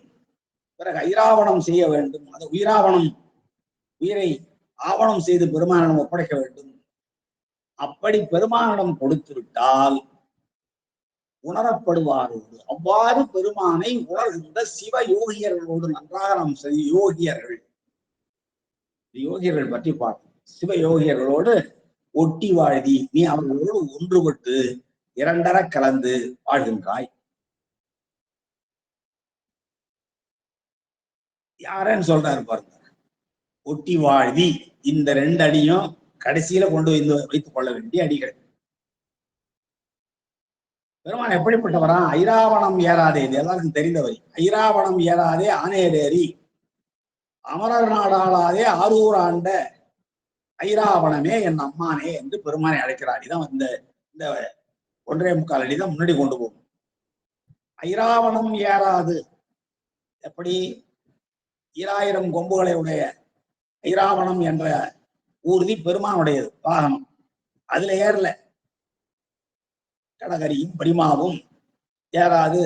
பிறகு ஐராவணம் செய்ய வேண்டும். அந்த உயிரை ஆவணம் செய்து பெருமானிடம் ஒப்படைக்க வேண்டும். அப்படி பெருமானிடம் கொடுத்து விட்டால் உணரப்படுவாரோடு, அவ்வாறு பெருமானை உணர்கின்ற சிவ யோகியர்களோடு நன்றாக நாம் யோகியர்கள் பற்றி பார்ப்போம். சிவ யோகியர்களோடு ஒட்டி வாழ்தி, நீ அவர்களோடு ஒன்றுபட்டு 2 கலந்து வாழ்கின்றாய். யாரன்னு சொல்றாரு பாருங்க. ஒட்டி வாழ்தி, இந்த 2 அடியும் கடைசியில கொண்டு வைத்துக் கொள்ள வேண்டிய அடிகள். பெருமான் எப்படிப்பட்டவரா? ஐராவணம் ஏறாதே, இது எல்லாருக்கும் தெரிந்தவை. ஐராவணம் ஏறாதே ஆனேரேறி அமரர் நாடாளாதே ஆரூர் ஆண்ட ஐராவணமே என் அம்மானே என்று பெருமானை அழைக்கிறார். இதான் இந்த 1.25 அடிதான் முன்னாடி கொண்டு போகும். ஐராவணம் ஏறாது. எப்படி? 2000 கொம்புகளை உடைய ஐராவணம் என்ற ஊர்தி பெருமானுடையது வாகனம். அதுல ஏறல. கடகரியும் பரிமாவும் ஏறாது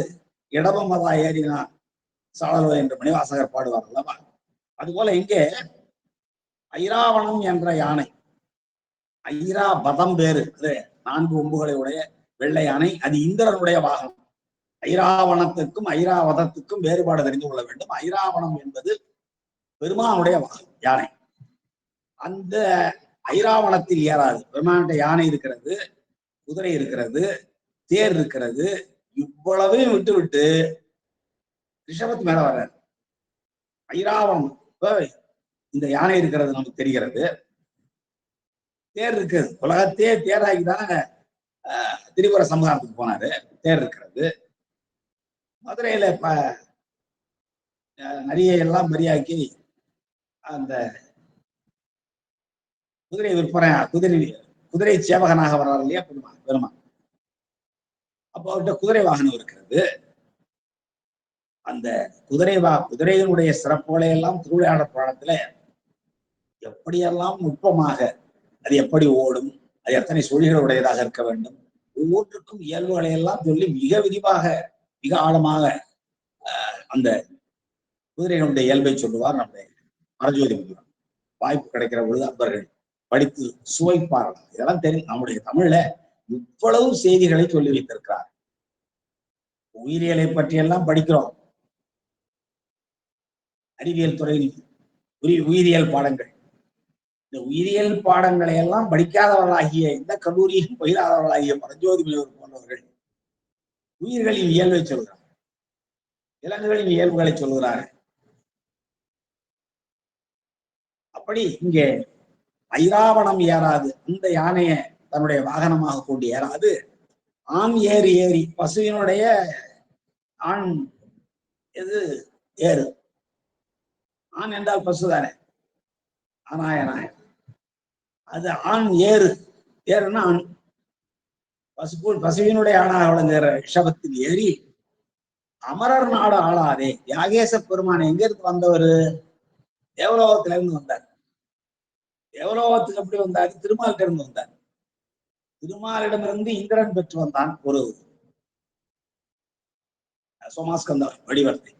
இடபமதா ஏறினான் சாளலோ என்று மணிவாசகர் பாடுவார் அல்லவா. அதுபோல இங்கே ஐராவணம் என்ற யானை, ஐராபதம் வேறு, அது 4 கொம்புகளை உடைய வெள்ளை யானை, அது இந்திரனுடைய வாகனம். ஐராவணத்துக்கும் ஐராவதத்துக்கும் வேறுபாடு தெரிந்து கொள்ள வேண்டும். ஐராவணம் என்பது பெருமானுடைய வாகனம், யானை. அந்த ஐராவணத்தில் ஏறாது. பெருமானுடைய யானை இருக்கிறது, குதிரை இருக்கிறது, தேர் இருக்கிறது. இவ்வளவையும் விட்டு விட்டு ரிஷபத்து மேல வர்றாரு. ஐராவணம் இந்த யானை இருக்கிறது நமக்கு தெரிகிறது, தேர் இருக்கிறது. உலகத்தையே தேராகிதானே திரிபுர சமூகத்துக்கு போனாரு. தேர் இருக்கிறது. மதுரையில நிறைய எல்லாம் மரியாக்கி அந்த குதிரை விற்பனை, குதிரை சேவகனாக வர்றாரு இல்லையா பெருமான். அப்போ அவர்கிட்ட குதிரை வாகனம் இருக்கிறது. அந்த குதிரையினுடைய சிறப்புகளை எல்லாம் திருவிளையாடல் புராணத்துல எப்படியெல்லாம் நுட்பமாக அது எப்படி ஓடும், அது எத்தனை சுழிகள் உடையதாக இருக்க வேண்டும், ஒவ்வொன்றுக்கும் இயல்புகளை எல்லாம் சொல்லி மிக விரிவாக மிக ஆழமாக அந்த குதிரையினுடைய இயல்பை சொல்லுவார் நம்முடைய மரஜோதி முனிவர். வாய்ப்பு கிடைக்கிற பொழுது அன்பர்கள் படித்து சுவைப்பார்கள். இதெல்லாம் தெரியும். நம்முடைய தமிழ்ல இவ்வளவு செய்திகளை சொல்லி வைத்திருக்கிறார். உயிரியலை பற்றி எல்லாம் படிக்கிறோம். அறிவியல் துறையில் உயிரியல் பாடங்கள். இந்த உயிரியல் பாடங்களை எல்லாம் படிக்காதவர்களாகிய, இந்த கல்லூரியில் பயிராதவர்களாகிய பரஞ்சோதி முனிவர் போன்றவர்கள் உயிர்களின் இயல்பை சொல்கிறார், விலங்குகளின் இயல்புகளை சொல்கிறார்கள். அப்படி இங்கே ஐராவணம் ஏறாது, இந்த யானையை தன்னுடைய வாகனமாக கொண்டு ஏறாது. ஆண் ஏறி பசுவினுடைய ஆண் எது ஏறு. ஆண் என்றால் பசுதானே, ஆனாயனாய. அது ஆண் ஏறுன்னா ஆண். பசுவினுடைய ஆணாக விளங்குகிற ரிஷபத்தில் ஏறி அமரர் நாடு ஆளாதே. யாகேச பெருமான் எங்க இருந்து வந்தவர்? தேவலோகத்தில இருந்து வந்தார். தேவலோகத்துக்கு எப்படி வந்தார்? திருமாலிட்ட இருந்து வந்தார். திருமாலிடமிருந்து இந்திரன் பெற்று வந்தான் ஒரு சோமாஸ்கந்த வடிவத்தை.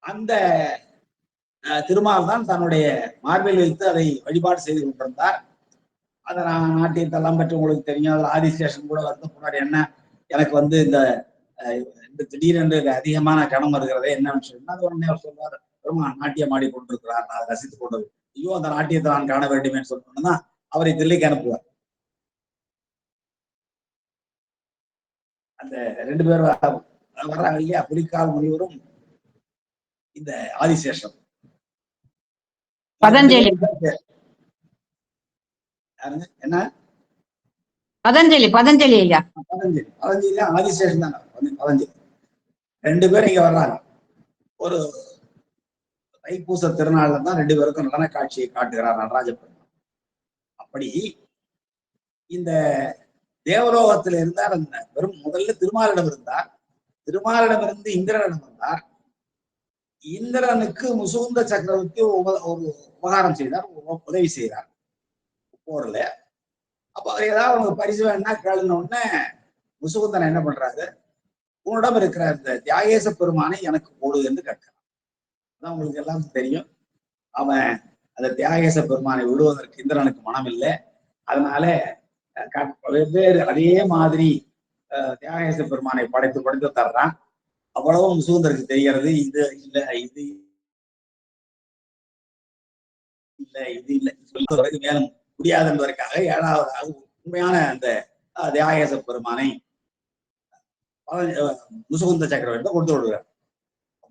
அந்த திருமால் தான் தன்னுடைய மார்பில் வைத்து அதை வழிபாடு செய்து கொண்டிருந்தார். அதை நாட்டியத்தெல்லாம் பற்றி உங்களுக்கு தெரியும். அதில் ஆதிசேஷன் கூட வந்து முன்னாடி என்ன எனக்கு வந்து இந்த திடீரென்று அதிகமான கணம் வருகிறதே என்னன்னு சொன்னா, அது உடனே அவர் சொல்வார், பெருமான் நாட்டியம் ஆடி கொண்டிருக்கிறார், நான் அதை ரசித்துக் கொண்டது. ஐயோ, அந்த நாட்டியத்தை நான் காண வேண்டுமே சொல்லணும்னா அவரை தில்லைக்கு அனுப்புவார். அந்த 2 பேர் வர்றாங்க இல்லையா, புலிக்கால் முனிவரும் இந்த ஆதிசேஷன். பதஞ்சலி என்ன? பதஞ்சலி ஐயா. பதஞ்சலி ஆதிசேஷன் தானே. பதஞ்சலி 2 பேரும் இங்க வர்றாங்க. ஒரு தைப்பூச திருநாள்ல தான் 2 பேருக்கும் நடன காட்சியை காட்டுகிறார் நடராஜ பெருமான். அப்படி இந்த தேவலோகத்தில் இருந்தார். அந்த வெறும் முதல்ல திருமாலிடம் இருந்தார். திருமாலிடமிருந்து இந்திரனிடம் வந்தார். இந்திரனுக்கு முசுகுந்த சக்கரவர்த்தி ஒரு உபகாரம் செய்தார், உதவி செய்தார் போர்ல. அப்ப அவர் ஏதாவது ஒரு பரிசு வேணா கேளுன உடனே முசுகுந்தன் என்ன பண்றாரு, உன்னிடம் இருக்கிற இந்த தியாகேச பெருமானை எனக்கு போடு என்று கேட்கிறான். அதான் உங்களுக்கு எல்லாம் தெரியும். அவன் அந்த தியாகேச பெருமானை விடுவதற்கு இந்திரனுக்கு மனம் இல்லை. அதனால வெவ்வேறு அதே மாதிரி தியாகேச பெருமானை படைத்து தர்றான். அவ்வளவும் முசுகுந்தருக்கு தெரிகிறது. இது இல்லை, இது இல்லை, இது இல்லை சொல்வதற்கு மேலும் முடியாது என்பதற்காக 7வது உண்மையான அந்த தியாகேச பெருமானை முசுகுந்த சக்கரவர்த்தி கொடுத்து விடுவார்.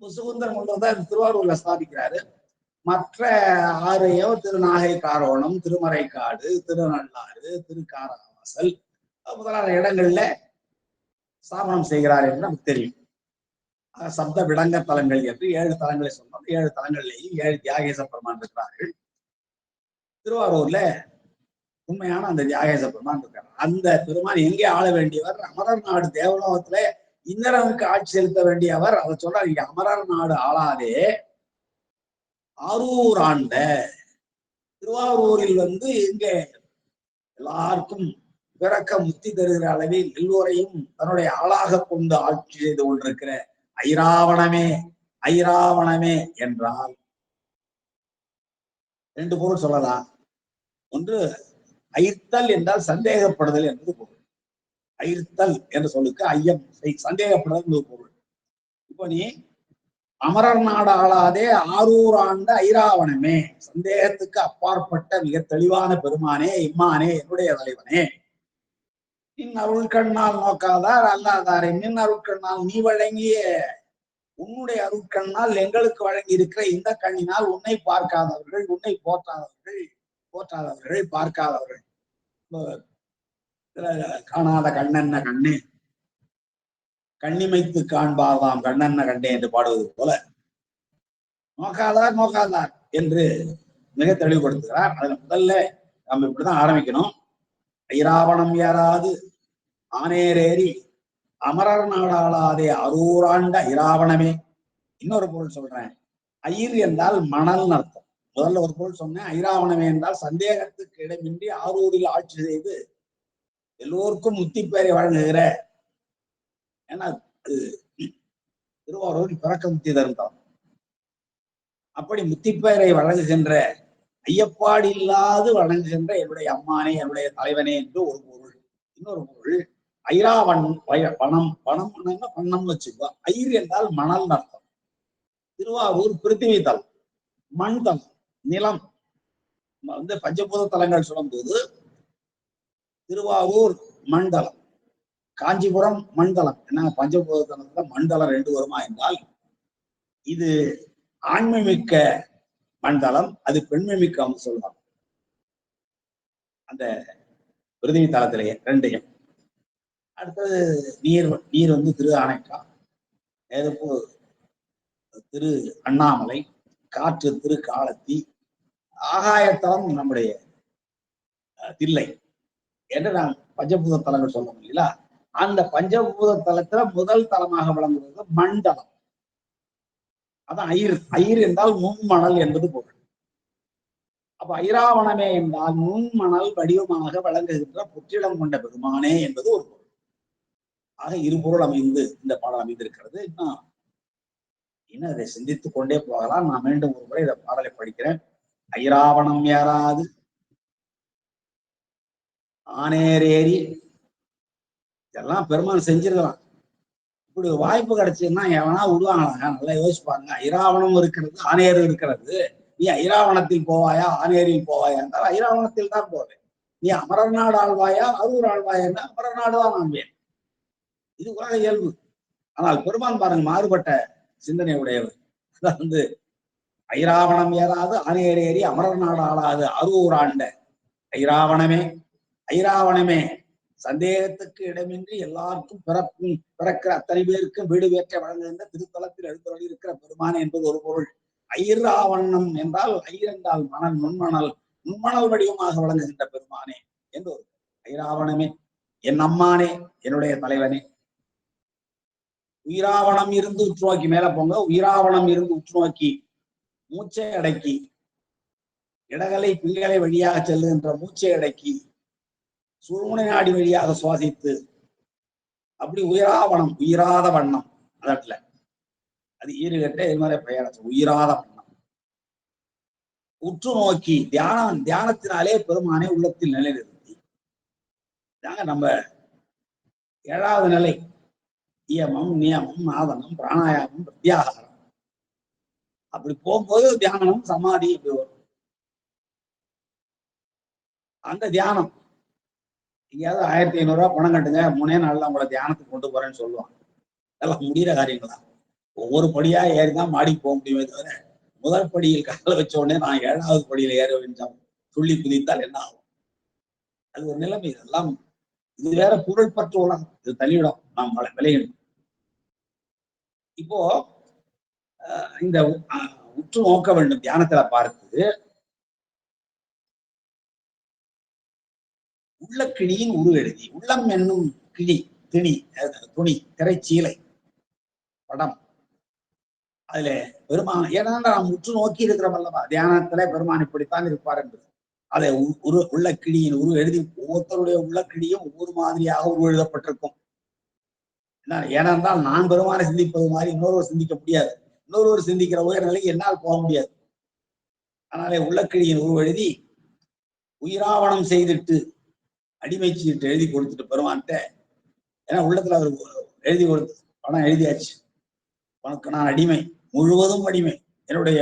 முசுகுந்தன் கொண்டு வந்தா திருவாரூர்ல ஸ்தாபிக்கிறாரு. மற்ற 6 திருநாகை காரோணம், திருமறைக்காடு, திருநள்ளாறு, திருக்காரவாசல் முதலான இடங்கள்ல ஸ்தாபனம் செய்கிறார் என்று நமக்கு தெரியும். சப்த விடங்க தலங்கள் என்று 7 தலங்களை சொன்னோம். 7 தலங்கள்லேயும் 7 தியாகேச பெருமான் இருக்கிறார்கள். திருவாரூர்ல உண்மையான அந்த தியாகேச பெருமான் இருக்கார். அந்த பெருமான் எங்கே ஆள வேண்டியவர்? அமரர் நாடு தேவலோகத்துல இந்திரனுக்கு ஆட்சி செலுத்த வேண்டியவர். அதை சொல்றாரு, இங்க அமரர் நாடு ஆளாதே ஆரூர் ஆண்ட. திருவாரூரில் வந்து இங்க எல்லாருக்கும் பிறக்க முத்தி தருகிற அளவில் எல்லோரையும் தன்னுடைய ஆளாக கொண்டு ஆட்சி செய்து கொண்டிருக்கிற ஐராவணமே. ஐராவணமே என்றால் ரெண்டு பொருள் சொல்லலாம். ஒன்று, ஐர்த்தல் என்றால் சந்தேகப்படுதல் என்பது பொருள். ஐர்த்தல் என்ற சொல்லுக்கு ஐயம், சந்தேகப்படுதல் என்பது பொருள். இப்போ நீ அமரர் நாடு ஆளாதே ஆரூர் ஆண்ட ஐராவணமே, சந்தேகத்துக்கு அப்பாற்பட்ட மிக தெளிவான பெருமானே, இம்மானே, என்னுடைய தலைவனே, நின் அருள்கண்ணால் நோக்காதார் அல்லாதாரே, நின் அருள்கண்ணால் நீ வழங்கிய உன்னுடைய அருட்கண்ணால் எங்களுக்கு வழங்கி இருக்கிற இந்த கண்ணினால் உன்னை பார்க்காதவர்கள், உன்னை போற்றாதவர்கள், பார்க்காதவர்கள், காணாத கண்ணென்ன கண்ணே கண்ணிமைத்து காண்பாதாம் கண்ணென்ன கண்ணே என்று பாடுவது போல நோக்காதார் என்று மிக தெளிவுபடுத்துகிறார். அதுல முதல்ல நம்ம இப்படிதான் ஆரம்பிக்கணும். ஐராவணம் ஏறாது ஆனேரேறி அமரர் நாடாளாதே அரூராண்ட ஐராவணமே. இன்னொரு பொருள் சொல்றேன். ஐர் என்றால் மணல் அர்த்தம். முதல்ல ஒரு பொருள் சொன்னேன். ஐராவணமே என்றால் சந்தேகத்துக்கு இடமின்றி ஆரூரில் ஆட்சி செய்து எல்லோருக்கும் முத்திப்பேரை வழங்குகிற, ஏன்னா திருவாரூரில் பிறக்க முத்தி தருந்தான். அப்படி முத்திப்பேரை வழங்குகின்ற, ஐயப்பாடு இல்லாது வழங்குகின்ற என்னுடைய அம்மானே, என்னுடைய தலைவனே என்று ஒரு பொருள். இன்னொரு பொருள், ஐராவணம் பணம், பணம் பண்ணம் வச்சுக்கோ. ஐர் என்றால் மணல் அர்த்தம். திருவாரூர் பிருத்திவி தலம், மண் தலம், நிலம். பஞ்சபூத தலங்கள் சொல்லும் போது திருவாரூர் மண்டலம், காஞ்சிபுரம் மண்டலம். என்ன பஞ்சபூத தலத்துல மண்டலம் ரெண்டு வருமா என்றால், இது ஆண்மை மிக்க மண்டலம், அது பெண்மை மிக்க சொல்லுவாங்க. அந்த பிருத்திவி தலத்திலேயே ரெண்டையும். அடுத்தது நீர் திரு ஆனைக்கா, நெருப்பு திரு அண்ணாமலை, காற்று திரு காலத்தி, ஆகாயத்தலம் நம்முடைய தில்லை என்று நாம் பஞ்சபூத தலங்கள் சொல்ல முடியல. அந்த பஞ்சபூத தலத்துல முதல் தலமாக விளங்குவது மண்டலம். அதான் ஐர் என்றால் நுண்மணல் என்பது பொருள். அப்ப ஐராவணமே என்றால் நுண்மணல் வடிவமாக விளங்குகின்ற புற்றிடம் கொண்ட பெருமானே என்பது ஒரு பொருள். ஆக இரு பொருள் அமைந்து இந்த பாடல் அமைந்திருக்கிறது. இன்னும் இதை சிந்தித்துக் கொண்டே போகலாம். நான் மீண்டும் ஒரு முறை இந்த பாடலை படிக்கிறேன். ஐராவணம் ஏறாது ஆனேரேறி, இதெல்லாம் பெருமான் செஞ்சிருக்கலாம். இப்படி ஒரு வாய்ப்பு கிடைச்சுன்னா எவனா விடுவாங்களாங்க? நல்லா யோசிப்பாங்க. ஐராவணம் இருக்கிறது, ஆனேறு இருக்கிறது. நீ ஐராவணத்தில் போவாயா, ஆனேரியில் போவாயா என்றால் ஐராவணத்தில் தான் போவேன். நீ அமரர் நாடு ஆழ்வாயா, அரூர் ஆழ்வாயா என்றால் அமரர் நாடுதான் ஆழ்வேன். இது உலக இயல்பு. ஆனால் பெருமான் பாருங்க மாறுபட்ட சிந்தனை உடையவர். ஐராவணம் ஏறாது ஆனேரேறி அமரர் நாடு ஆளாது அரூர் ஆண்ட ஐராவணமே. ஐராவணமே சந்தேகத்துக்கு இடமின்றி எல்லாருக்கும் பிறக்கிற அத்தனை பேருக்கும் வீடு வேற்ற வழங்குகின்ற திருத்தலத்தில் எழுந்தருளி இருக்கிற பெருமான் என்பது ஒரு பொருள். ஐராவணம் என்றால் ஐர் என்றால் மணல், நுண்மணல் வடிவமாக வழங்குகின்ற பெருமானே என்று ஒரு ஐராவணமே. என் அம்மானே, என்னுடைய தலைவனே. உயிராவணம் இருந்து உற்று நோக்கி, மேல போங்க. உயிராவணம் இருந்து உற்று நோக்கி மூச்சை அடக்கி, இடகலை பிள்ளைகளை வழியாக செல்லுகின்ற மூச்சை அடக்கி சுழுமுனை நாடி வழியாக சுவாசித்து, அப்படி உயிராவணம், உயிராத வண்ணம். அதற்குல அது ஈறுகட்ட இது மாதிரி பெயர் உயிராத வண்ணம். உற்று நோக்கி தியானத்தினாலே பெருமானை உள்ளத்தில் நிலைநிறுத்தி, நம்ம 7வது நிலை இயமம், நியமம், நாதனம், பிராணாயாமம், பிரத்யாகாரம். அப்படி போகும்போது தியானம், சமாதி இப்படி வரும். அந்த தியானம் எங்கேயாவது 1500 ரூபாய் பணம் கட்டுங்க, 3 நாள்ல உங்களை தியானத்துக்கு கொண்டு போறேன்னு சொல்லுவாங்க. அதெல்லாம் முடிகிற காரியங்களா? ஒவ்வொரு படியா ஏறிதான் மாடிக்கு போக முடியுமே தவிர, முதல் படியில் கால வச்ச உடனே நான் 7வது படியில ஏற வேண்டாம் துள்ளி குதித்தால் என்ன ஆகும்? அது ஒரு நிலைமை. இதெல்லாம் இது வேற பொருள் பற்று உலகம். இது தள்ளிவிடும், நாம் விளையிடும். இப்போ இந்த உற்று நோக்க வேண்டும் தியானத்துல பார்த்து, உள்ள கிளியின் உருவெழுதி, உள்ளம் என்னும் கிளி, துணி, திரைச்சீலை, படம். அதுல பெருமான், ஏன்னா நாம் உற்று நோக்கி இருக்கிறோம் அல்லவா, தியானத்துல பெருமான் இப்படித்தான் இருப்பார் என்று. அதை உள்ள கிளியின் உரு எழுதி ஒவ்வொருத்தருடைய உள்ள கிளியும் ஒவ்வொரு மாதிரியாக உரு எழுதப்பட்டிருக்கும். ஏனென்றால் நான் பெருமானை சிந்திப்பது மாதிரி இன்னொருவர் சிந்திக்க முடியாது. இன்னொருவர் சிந்திக்கிற உயர்நிலைக்கு என்னால் போக முடியாது. அதனாலே உள்ளக்கிழியின் உருவ எழுதி உயிராவணம் செய்துட்டு அடிமை சீட்டு எழுதி கொடுத்துட்டு பெருமான்ட்ட, ஏன்னா உள்ளத்துல அவர் எழுதி கொடுத்து பணம் எழுதியாச்சு, உனக்கு நான் அடிமை, முழுவதும் அடிமை, என்னுடைய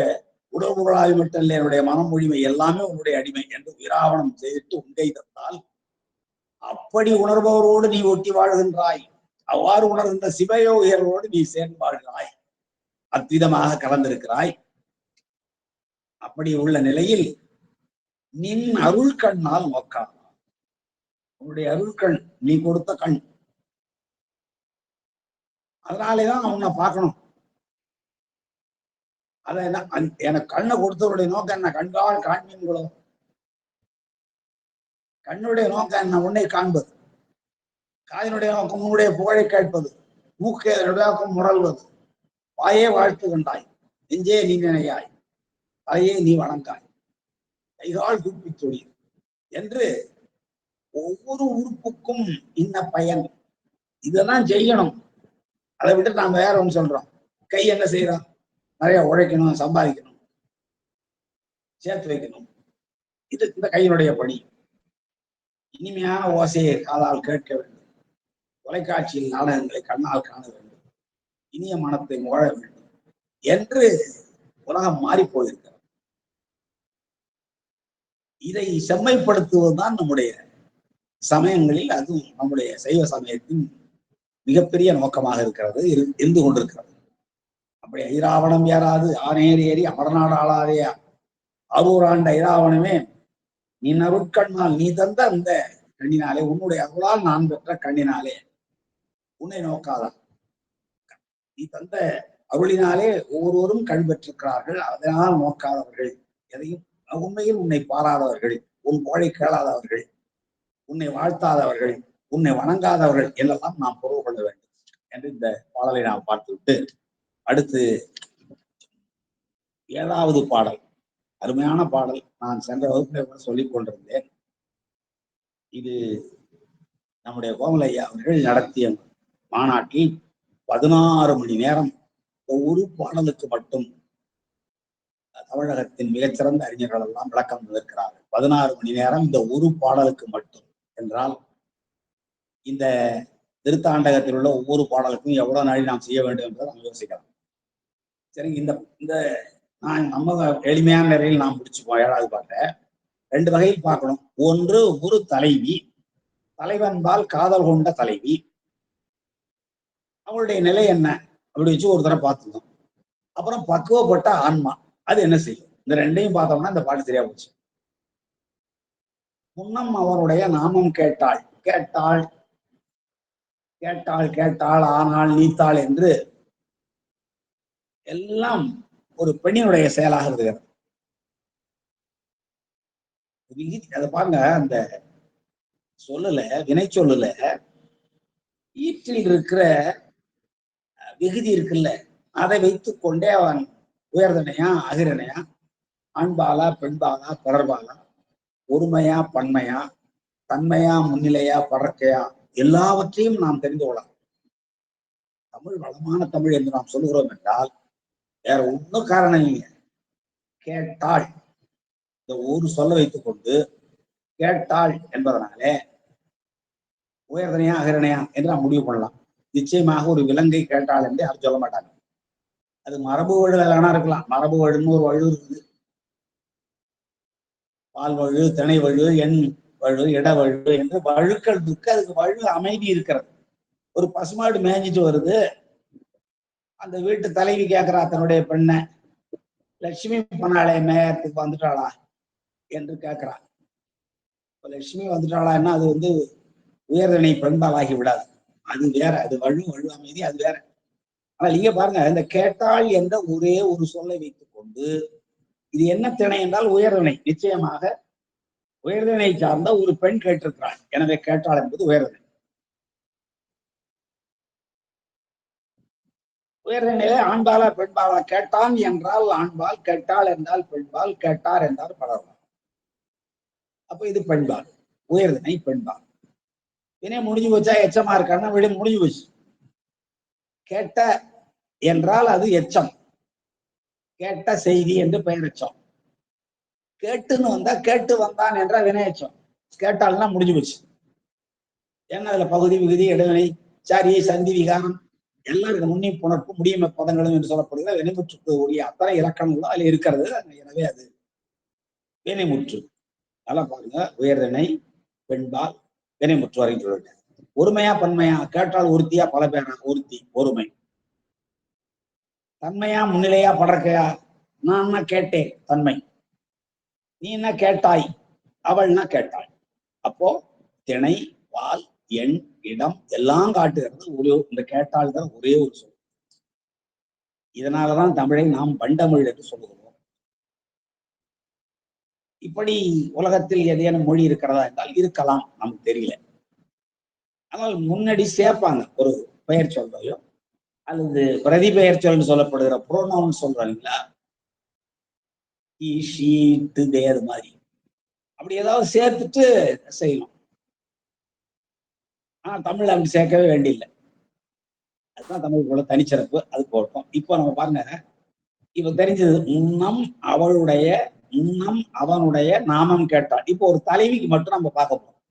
உடல்புகழாய் மட்டும் இல்லை, என்னுடைய மனம் மொழிமை எல்லாமே உன்னுடைய அடிமை என்று உயிராவணம் செய்துட்டு உண்டை தந்தால் அப்படி உணர்பவரோடு நீ ஒட்டி வாழ்கின்றாய். அவ்வாறு உணர்கின்ற சிவயோகியர்களோடு நீ சேர்ந்து வாழ்கிறாய், அத்விதமாக கலந்திருக்கிறாய். அப்படி உள்ள நிலையில் நின் அருள் கண்ணால் நோக்காத, உன்னுடைய அருள் கண், நீ கொடுத்த கண், அதனாலேதான் அவனை பார்க்கணும். அத எனக்கு கண்ணை கொடுத்தவருடைய நோக்கம் என்ன? கண்கால் காண்மீன்களோ, கண்ணுடைய நோக்கம் என்ன? உன்னை காண்பது. காதினுடைய நோக்கம் உன்னுடைய புகழை கேட்பது. மூக்கே நோக்கம் முரல்வது. வாயே வாழ்த்து கண்டாய், நெஞ்சே நீ நினையாய், தலையே நீ வணங்காய், கைகால் கூப்பி தொழில் என்று ஒவ்வொரு உறுப்புக்கும் இன்ன பயன், இதெல்லாம் செய்யணும். அதை விட்டு நாம் வேற ஒன்று சொல்றோம். கை என்ன செய்யறோம்? நிறைய உழைக்கணும், சம்பாதிக்கணும், சேர்த்து வைக்கணும். இது இந்த கையினுடைய பணி. இனிமையான ஓசையை காதால் கேட்க வேண்டும், தொலைக்காட்சியில் நாடகங்களை கண்ணால் காண வேண்டும், இனிய மனத்தை முழ வேண்டும் என்று உலகம் மாறி போயிருக்கிறது. இதை செம்மைப்படுத்துவதுதான் நம்முடைய சமயங்களில், அதுவும் நம்முடைய சைவ சமயத்தின் மிகப்பெரிய நோக்கமாக இருக்கிறது, இருந்து கொண்டிருக்கிறது. அப்படி ஐராவணம் ஏறாது ஆனேர் ஏறி அமரநாடு ஆளாதேயா, அரூராண்ட ஐராவணமே நீ நருட்கண்ணால், நீ தந்த அந்த கண்ணினாலே, உன்னுடைய அருளால் நான் பெற்ற கண்ணினாலே உன்னை நோக்காதான். நீ தந்த அருளினாலே ஒவ்வொருவரும் கண் பெற்றிருக்கிறார்கள், அதனால் நோக்காதவர்கள் எதையும், உண்மையில் உன்னை பாராதவர்கள், உன் புகழை கேளாதவர்கள், உன்னை வாழ்த்தாதவர்கள், உன்னை வணங்காதவர்கள் என்றெல்லாம் நாம் பொருள் கொள்ள வேண்டும் என்று இந்த பாடலை நாம் பார்த்துவிட்டு, அடுத்து 7வது பாடல், அருமையான பாடல். நான் சென்ற வகுப்பில் சொல்லிக் கொண்டிருந்தேன். இது நம்முடைய கோமலையா அவர்கள் நடத்திய மாநாட்டில் 16 மணி நேரம் ஒவ்வொரு பாடலுக்கு மட்டும் தமிழகத்தின் மிகச்சிறந்த அறிஞர்கள் எல்லாம் விளக்கம் இருக்கிறார்கள். 16 மணி நேரம் இந்த ஒரு பாடலுக்கு மட்டும் என்றால், இந்த திருத்தாண்டகத்தில் உள்ள ஒவ்வொரு பாடலுக்கும் எவ்வளவு நாளை நாம் செய்ய வேண்டும் என்பதை நாம் யோசிக்கலாம். சரி, இந்த நான் நம்ம எளிமையான நிறையில் நாம் முடிச்சுப்போம். 7வது பாட்டை 2 வகையில் பார்க்கணும். ஒன்று, ஒரு தலைவி, தலைவன்பால் காதல் கொண்ட தலைவி, அவளுடைய நிலை என்ன அப்படி வச்சு ஒரு தடவை பார்த்துக்கணும். அப்புறம் பக்குவப்பட்ட ஆன்மா, அது என்ன செய்யும்? இந்த 2ஐயும் பார்த்தோம்னா இந்த பாட்டு சரியா போச்சு. முன்னம் அவனுடைய நாமம் கேட்டாள், கேட்டாள் கேட்டாள் கேட்டாள் ஆனால் நீத்தாள் என்று எல்லாம் ஒரு பெண்ணினுடைய செயலாக இருக்கிறது. அதை பாருங்க, அந்த சொல்லல, வினை சொல்லல, ஈற்றில் இருக்கிற விகுதி இருக்குல்ல, அதை வைத்துக் கொண்டே அவன் உயர்தனையா அகிரனையா, ஆண்பாலா பெண்பாலா தொடர்பாலா, ஒருமையா பன்மையா, தன்மையா முன்னிலையா பறக்கையா, எல்லாவற்றையும் நாம் தெரிந்து கொள்ளலாம். தமிழ் வளமான தமிழ் என்று நாம் சொல்லுகிறோம் என்றால் வேற ஒன்றும் காரணம் இல்லைங்க. கேட்டாள், இந்த ஒரு சொல்ல வைத்துக் கொண்டு கேட்டாள் என்பதனாலே உயர்தனையா அகிரணையா என்று நாம் முடிவு பண்ணலாம். நிச்சயமாக ஒரு விலங்கை கேட்டாள் என்று யாரும் சொல்ல மாட்டாங்க. அது மரபு வழுதலானா இருக்கலாம். மரபு வழுன்னு ஒரு வழு இருக்குது. பால் வழு, திணை வழு, எண் வழு, இட வழு என்று வழுக்கள் இருக்கு. அதுக்கு வழு அமைதி இருக்கிறது. ஒரு பசுமாடு மேய்ஞ்சிட்டு வருது, அந்த வீட்டு தலைவி கேட்கிறா தன்னுடைய பெண்ணை, லட்சுமி போனாலே மேயத்துக்கு வந்துட்டாளா என்று கேட்கிறா. இப்ப லட்சுமி வந்துட்டாளான்னா அது உயர்தனை பெண்பால் ஆகி விடாது. அது வேற, அது வழு அமைதி, அது வேற. ஆனா இங்க பாருங்க, இந்த கேட்டாள் என்ற ஒரே ஒரு சொல்லை வைத்துக் கொண்டு, இது என்ன திணை என்றால் உயர்தனை. நிச்சயமாக உயர்தனை சார்ந்த ஒரு பெண் கேட்டிருக்கிறாள், எனவே கேட்டாள் என்பது உயர்தனை. உயர்தனையிலே ஆண்பாலா பெண்பாலா, கேட்டான் என்றால் ஆண்பால், கேட்டாள் என்றால் பெண்பால், கேட்டார் என்றால் பலர்பால். அப்ப இது பெண்பால், உயர்திணை பெண்பால். வினை முடிஞ்சு போச்சா, எச்சமா இருக்கான்னா விட முடிஞ்சு போச்சு. கேட்ட என்றால் அது எச்சம், கேட்ட செய்தி என்று பெயரெச்சம். கேட்டுன்னு வந்தா கேட்டு வந்தான் என்ற வினையச்சம். கேட்டால்னா முடிஞ்சு போச்சு. ஏன்னா அதுல பகுதி, விகுதி, இடைவினை, சாரியை, சந்தி, விகாரம் எல்லாம் இருக்கு. முன்னி புணர்ப்பு, முடியுமை பதங்களும் என்று சொல்லப்படுகிற வினைமுற்றுக்கு உரிய அத்தனை இலக்கணங்களும் அதுல இருக்கிறது. எனவே அது வினைமுற்று. அதெல்லாம் பாருங்க, உயர்திணை பெண்பால் வினைமுற்று வரைக்கும் சொல்லிட்டேன். ஒருமையா பன்மையா, கேட்டால் ஒருத்தியா பல பேரா, ஒருத்தி ஒருமை. தன்மையா முன்னிலையா படற்கையா, நான் கேட்டேன் தன்மை, நீ என்ன கேட்டாய், அவள்னா கேட்டாள். அப்போ திணை, பால், எண், இடம் எல்லாம் காட்டுகிறது ஒரே இந்த கேட்டாள் தான் ஒரே ஒரு சொல். இதனாலதான் தமிழை நாம் பண்டமிழ் என்று சொல்லுகிறோம். இப்படி உலகத்தில் ஏதேனும் மொழி இருக்கிறதா என்றால் இருக்கலாம், நமக்கு தெரியல. ஆனால் முன்னாடி சேர்ப்பாங்க ஒரு பெயர் சொல்றையோ அல்லது பிரதி பெயர் சொல் சொல்லப்படுகிற புரோனவுன் சொல்றோம் இல்லைங்களா, அது மாதிரி அப்படி ஏதாவது சேர்த்துட்டு செய்யணும். ஆனா தமிழ் அப்படி சேர்க்கவே வேண்டியில்லை. அதுதான் தமிழ் போல தனிச்சிறப்பு. அது போட்டோம். இப்போ நம்ம பாருங்க, இப்ப தெரிஞ்சது முன்னம் அவளுடைய, முன்னம் அவனுடைய நாமம் கேட்டாள். இப்போ ஒரு தலைவிக்கு மட்டும் நம்ம பார்க்க போறோம்.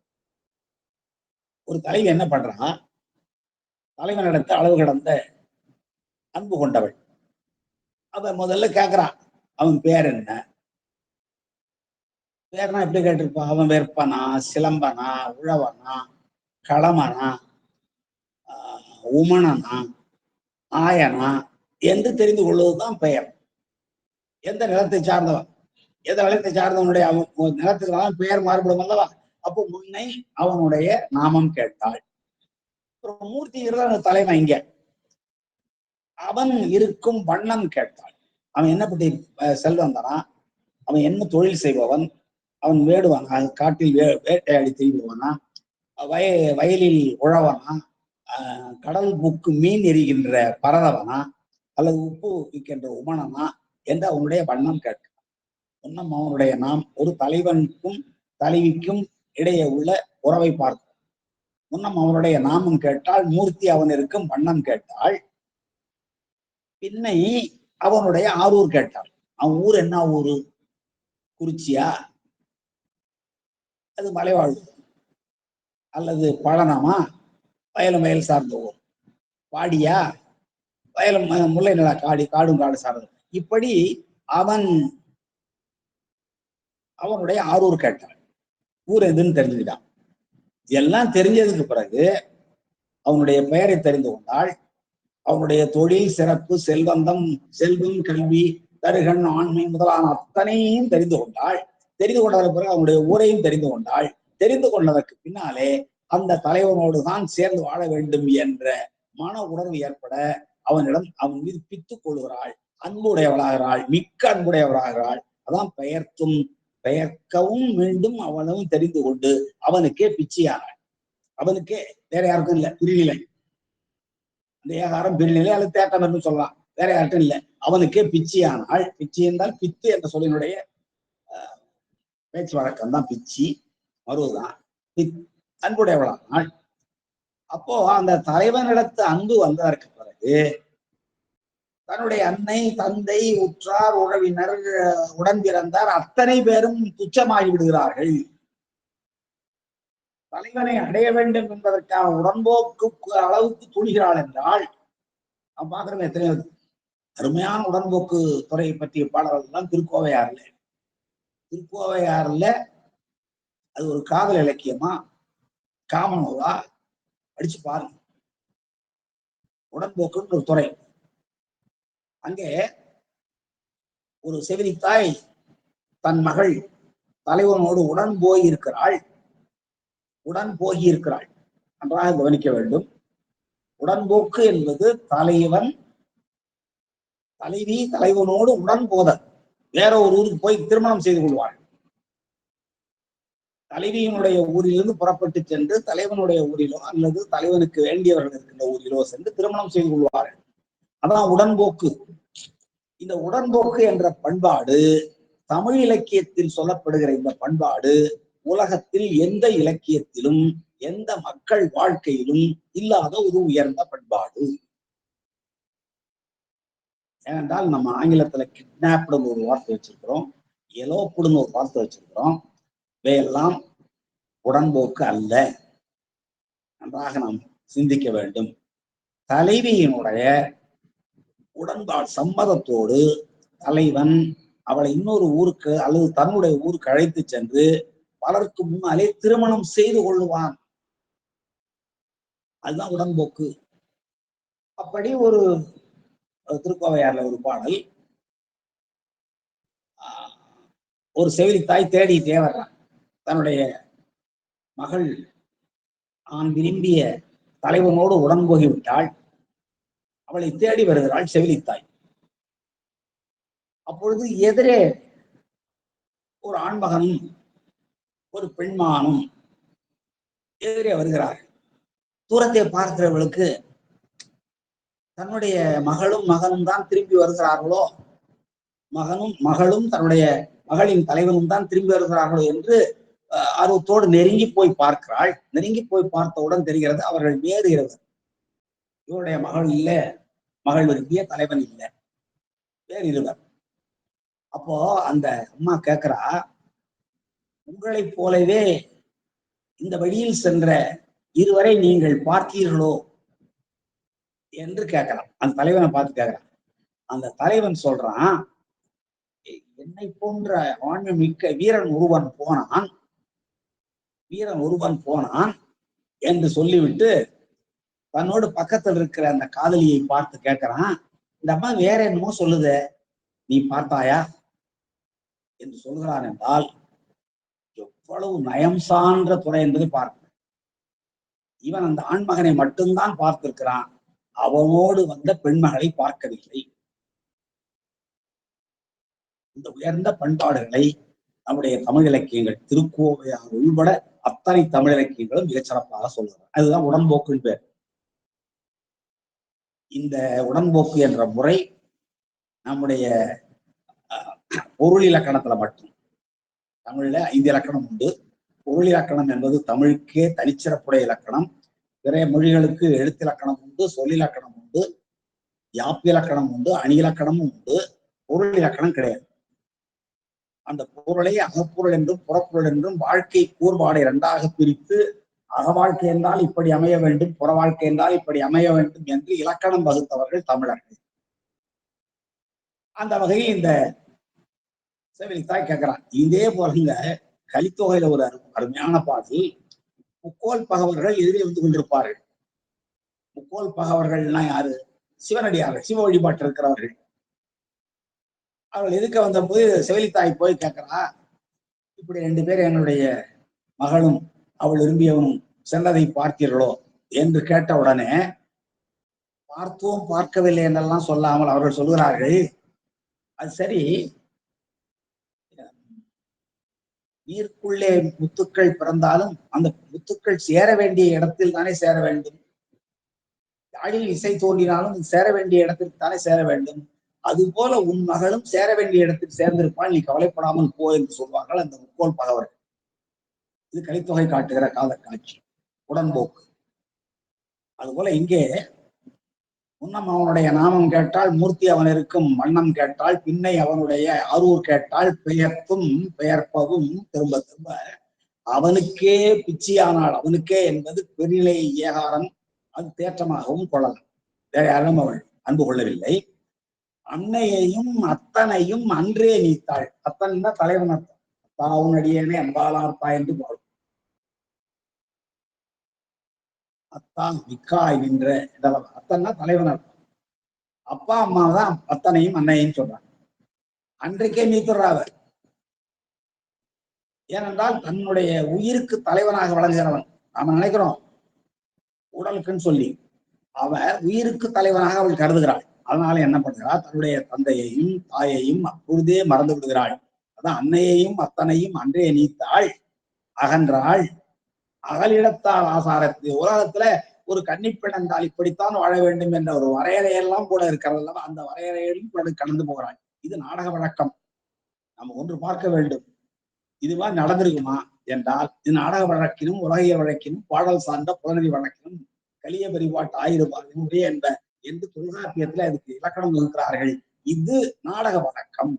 ஒரு தலைவி என்ன பண்றான், தலைவனிடத்து அளவு கடந்த அன்பு கொண்டவள். அவன் முதல்ல கேட்கிறான், அவன் பேர் என்ன? பேர்னா எப்படி கேட்டிருப்பான்? அவன் வெற்பனா, சிலம்பனா, உழவனா, களமனா, உமணனா, ஆயனா என்று தெரிந்து கொள்வதுதான் பெயர். எந்த நிலத்தை சார்ந்தவன், எந்த நிலத்தை சார்ந்தவனுடைய அவன் நிலத்துக்கு பெயர் மாறுபடும் அல்லவா? அப்போ முன்னை அவனுடைய நாமம் கேட்டாள். மூர்த்திங்கிறது அந்த தலைவன். இங்க அவன் இருக்கும் வண்ணம் கேட்டாள். அவன் என்ன பற்றி செல்வம் தானா, அவன் என்ன தொழில் செய்பவன், அவன் வேடுவானா, காட்டில் வேட்டையாடி திரிபவனா, வயலில் உழவனா, கடல் புக்கு மீன் எரிகின்ற பரதவனா, அல்லது உப்பு விற்கின்ற உமணனா என்று அவனுடைய வண்ணம் கேட்டான். இன்னும் அவனுடைய நாம் ஒரு தலைவனுக்கும் தலைவிக்கும் இடையே உள்ள உறவை பார்க்கும். முன்னம் அவனுடைய நாமம் கேட்டால், மூர்த்தி அவன் இருக்கும் வண்ணம் கேட்டாள். பின்னை அவனுடைய ஆரூர் கேட்டாள். அவன் ஊர் என்ன ஊரு? குறிச்சியா, அது மலைவாழ் அல்லது பழனமா, வயலும் வயல் சார்ந்த ஊர், பாடியா, வயலும் முல்லை நிலா, காடும் காடு சார்ந்தது. இப்படி அவன் அவனுடைய ஆரூர் கேட்டான். ஊர் எதுன்னு தெரிஞ்சுக்கிட்டான். எல்லாம் தெரிஞ்சதுக்கு பிறகு அவனுடைய பெயரை தெரிந்து கொண்டாள். அவனுடைய தொழில், சிறப்பு, செல்வந்தம், செல்வம், கல்வி, தருகன், ஆண்மை முதலான அத்தனையும் தெரிந்து கொண்டாள். தெரிந்து கொண்டதற்கு பிறகு அவனுடைய ஊரையும் தெரிந்து கொண்டாள். தெரிந்து கொண்டதற்கு பின்னாலே அந்த தலைவனோடு தான் சேர்ந்து வாழ வேண்டும் என்ற மன உணர்வு ஏற்பட அவனிடம் அவன் மீது பித்துக் கொள்கிறாள். அன்புடையவளாகிறாள், மிக்க அன்புடையவளாகிறாள். அதான் பெயர்த்தும் பெயர்க்கவும் மீண்டும் அவனும் தெரிந்து கொண்டு அவனுக்கே பிச்சையானாள். அவனுக்கே, வேற யாருக்கும் இல்லை, பிரிநிலை. அந்த ஏகாரம் பிரிநிலை அல்லது தேட்டம் என்று சொல்லலாம், வேற யாருக்கும் இல்லை. அவனுக்கே பிச்சையானாள். பிச்சை என்றால் பித்து என்ற சொல்லினுடைய பேச்சு வழக்கம் தான் பிச்சி, மருவதான். அன்புடையவளானாள். அப்போ அந்த தலைவனிடத்து அன்பு வந்ததற்கு பிறகு தன்னுடைய அன்னை, தந்தை, உற்றார், உறவினர், உடன் பிறந்தார் அத்தனை பேரும் துச்சமாகி விடுகிறார்கள். தலைவனை அடைய வேண்டும் என்பதற்கான உடன்போக்கு அளவுக்கு துணிகிறாள் என்றால், நாம் பார்க்கிறோம் எத்தனையோ அருமையான உடன்போக்கு துறையை பற்றிய பாடல்கள் தான் திருக்கோவையாறுல. திருக்கோவையாறுல அது ஒரு காதல் இலக்கியமா, காமனூரா, அடிச்சு பாருங்க. உடன்போக்குன்ற ஒரு துறை. அங்கே ஒரு செவிலித்தாய் தன் மகள் தலைவனோடு உடன் போயிருக்கிறாள். நன்றாக கவனிக்க வேண்டும். உடன்போக்கு என்பது தலைவன் தலைவி தலைவனோடு உடன் போதல். வேற ஒரு ஊருக்கு போய் திருமணம் செய்து கொள்வாள். தலைவியினுடைய ஊரிலிருந்து புறப்பட்டு சென்று தலைவனுடைய ஊரிலோ அல்லது தலைவனுக்கு வேண்டியவர்கள் இருக்கின்ற ஊரிலோ சென்று திருமணம் செய்து கொள்வார்கள். அதான் உடன்போக்கு. இந்த உடன்போக்கு என்ற பண்பாடு தமிழ் இலக்கியத்தில் சொல்லப்படுகிற இந்த பண்பாடு உலகத்தில் எந்த இலக்கியத்திலும் எந்த மக்கள் வாழ்க்கையிலும் இல்லாத ஒரு உயர்ந்த பண்பாடு. ஏனென்றால் நம்ம ஆங்கிலத்துல கிட்னாப்டுன்னு ஒரு வார்த்தை வச்சிருக்கிறோம், எலோப்புடுன்னு ஒரு வார்த்தை வச்சிருக்கிறோம். இவையெல்லாம் உடன்போக்கு அல்ல. நன்றாக நாம் சிந்திக்க வேண்டும். தலைவியினுடைய உடன்பாடு சம்மதத்தோடு தலைவன் அவளை இன்னொரு ஊருக்கு அல்லது தன்னுடைய ஊருக்கு அழைத்து சென்று பலருக்கு முன்னாலே திருமணம் செய்து கொள்ளுவான். அதுதான் உடன்போக்கு. அப்படி ஒரு திருக்கோவையார்ல ஒரு பாடல், ஒரு செவிலித்தாய் தேடிட்டே வர்றான். தன்னுடைய மகள் தான் விரும்பிய தலைவனோடு உடன் போகிவிட்டாள். அவளை தேடி வருகிறாள் செவிலித்தாய். அப்பொழுது எதிரே ஒரு ஆண்மகனும் ஒரு பெண்மானும் எதிரே வருகிறார்கள். தூரத்தை பார்க்கிறவர்களுக்கு தன்னுடைய மகளும் மகனும் தான் திரும்பி வருகிறார்களோ, மகளும் தன்னுடைய மகளின் தலைவனும் தான் திரும்பி வருகிறார்களோ என்று ஆர்வத்தோடு நெருங்கி போய் பார்க்கிறாள். நெருங்கி போய் பார்த்தவுடன் தெரிகிறது அவர்கள் வேறு இருவர். இவருடைய மகள் இல்ல, மகள் விரும்பிய தலைவன் இல்லை, வேறு இருவர். அப்போ அந்த அம்மா கேட்கிறா, உங்களைப் போலவே இந்த வழியில் சென்ற இருவரை நீங்கள் பார்த்தீர்களோ என்று கேட்கலாம். அந்த தலைவனை பார்த்து கேட்கிறான். அந்த தலைவன் சொல்றான், என்னை போன்ற ஆண்மை மிக்க வீரன் ஒருவன் போனான் என்று சொல்லிவிட்டு தன்னோடு பக்கத்தில் இருக்கிற அந்த காதலியை பார்த்து கேட்கிறான், இந்த அம்மா வேற என்னமோ சொல்லுது, நீ பார்த்தாயா என்று சொல்கிறான் என்றால் எவ்வளவு நயம் சான்ற துறை என்பதை பார்க்க. இவன் அந்த ஆண்மகனை மட்டும்தான் பார்த்திருக்கிறான், அவனோடு வந்த பெண்மகளை பார்க்கவில்லை. இந்த உயர்ந்த பண்பாடுகளை நம்முடைய தமிழ் இலக்கியங்கள், திருக்கோவையார் உள்பட அத்தனை தமிழ் இலக்கியங்களும் மிகச் சிறப்பாக சொல்கிறார். அதுதான் உடன்போக்குன்னு பேர். இந்த உடன்போக்கு என்ற முறை நம்முடைய பொருள் இலக்கணத்துல மட்டும், தமிழ்ல 5 இலக்கணம் உண்டு. பொருள் இலக்கணம் என்பது தமிழுக்கே தனிச்சிறப்புடைய இலக்கணம். பிற மொழிகளுக்கு எழுத்திலக்கணம் உண்டு, சொல்லிலக்கணம் உண்டு, யாப்பிலக்கணம் உண்டு, அணி இலக்கணமும் உண்டு. பொருள் இலக்கணம் கிடையாது. அந்த பொருளை அகப்பொருள் என்றும் புறப்பொருள் என்றும் வாழ்க்கை கூறுபாடு 2ஆக பிரித்து, அக வாழ்க்கை என்றால் இப்படி அமைய வேண்டும், புற வாழ்க்கை என்றால் இப்படி அமைய வேண்டும் என்று இலக்கணம் வகுத்தவர்கள் தமிழர்கள். அந்த வகையில் இந்த செவிலித்தாய் கேட்கிறான். இதே போல கலித்தொகையில ஒரு அருமையான பாடல், முக்கோல் பகவர்கள் எதிரே வந்து கொண்டிருப்பார்கள். முக்கோல் பகவர்கள்னா யாரு? சிவனடியார்கள், சிவ வழிபாட்டு இருக்கிறவர்கள். அவர்கள் எதுக்க வந்த போது செவிலித்தாய் போய் கேட்கிறா, இப்படி 2 பேர் என்னுடைய மகளும் அவள் விரும்பியவனும் சென்றதை பார்த்தீர்களோ என்று கேட்ட உடனே, பார்த்தோம் பார்க்கவில்லை என்றெல்லாம் சொல்லாமல் அவர்கள் சொல்கிறார்கள், அது சரி, நீருக்குள்ளே முத்துக்கள் பிறந்தாலும் அந்த முத்துக்கள் சேர வேண்டிய இடத்தில் தானே சேர வேண்டும். யாழில் இசை தோன்றினாலும் சேர வேண்டிய இடத்திற்கு தானே சேர வேண்டும். அதுபோல உன் மகளும் சேர வேண்டிய இடத்தில் சேர்ந்திருப்பால், நீ கவலைப்படாமல் போ என்று சொல்வார்கள் அந்த முக்கோல் பகவர்கள். இது கலித்தொகை காட்டுகிற கால காட்சி, உடன்போக்கு. அதுபோல இங்கே முன்னம் அவனுடைய நாமம் கேட்டால் மூர்த்தி அவன் இருக்கும் வண்ணம் கேட்டால், பின்னை அவனுடைய அரூர் கேட்டால் பெயர்த்தும் பெயர்ப்பவும் திரும்ப திரும்ப அவனுக்கே பிச்சியானாள், அவனுக்கே என்பது பெருநிலை ஏகாரம், அது தேற்றமாகவும் கொள்ளலாம். வேற யாரும் அவள் அன்பு கொள்ளவில்லை. அன்னையையும் அத்தனையும் அன்றே நீத்தாள். அத்தன் தான் தலைவன் அர்த்தம். அத்தாவும் அடியேனே அன்பாளார்த்தா என்று பாடும். அத்தான் மிக்காய் நின்ற இதெல்லாம் அத்தன்னா தலைவன் அர்த்தம். அப்பா அம்மா தான் அத்தனையும் அன்னையும் சொல்றாங்க. அன்றைக்கே நீத்துறாவ. ஏனென்றால் தன்னுடைய உயிருக்கு தலைவனாக வழங்குகிறவன். நாம நினைக்கிறோம் உடலுக்குன்னு சொல்லி, அவர் உயிருக்கு தலைவனாக அவள் கருதுகிறாள். அதனால என்ன பண்ணுகிறாள், தன்னுடைய தந்தையையும் தாயையும் அப்பொழுதே மறந்து விடுகிறாள். அதான் அன்னையையும் அத்தனையும் அன்றே நீத்தாள், அகன்றாள், அகலிடத்தால் ஆசாரத்து. உலகத்துல ஒரு கன்னிப்பெண் என்றால் இப்படித்தான் வாழ வேண்டும் என்ற ஒரு வரையறையெல்லாம் கூட இருக்கிறது அல்லவா, அந்த வரையறையிலும் கூட கடந்து போகிறாள். இது நாடக வழக்கம். நம்ம ஒன்று பார்க்க வேண்டும். இதுவா நடந்திருக்குமா என்றால் இது நாடக வழக்கினும் உலகிய வழக்கினும் பாடல் சார்ந்த புலனறி வழக்கினும் கலிய பரிபாட்டு ஆயிரபாவினும் உரிய என்ப என்று தொல்காப்பியத்துல அதுக்கு இலக்கணம் இருக்கிறார்கள். இது நாடக வழக்கம்.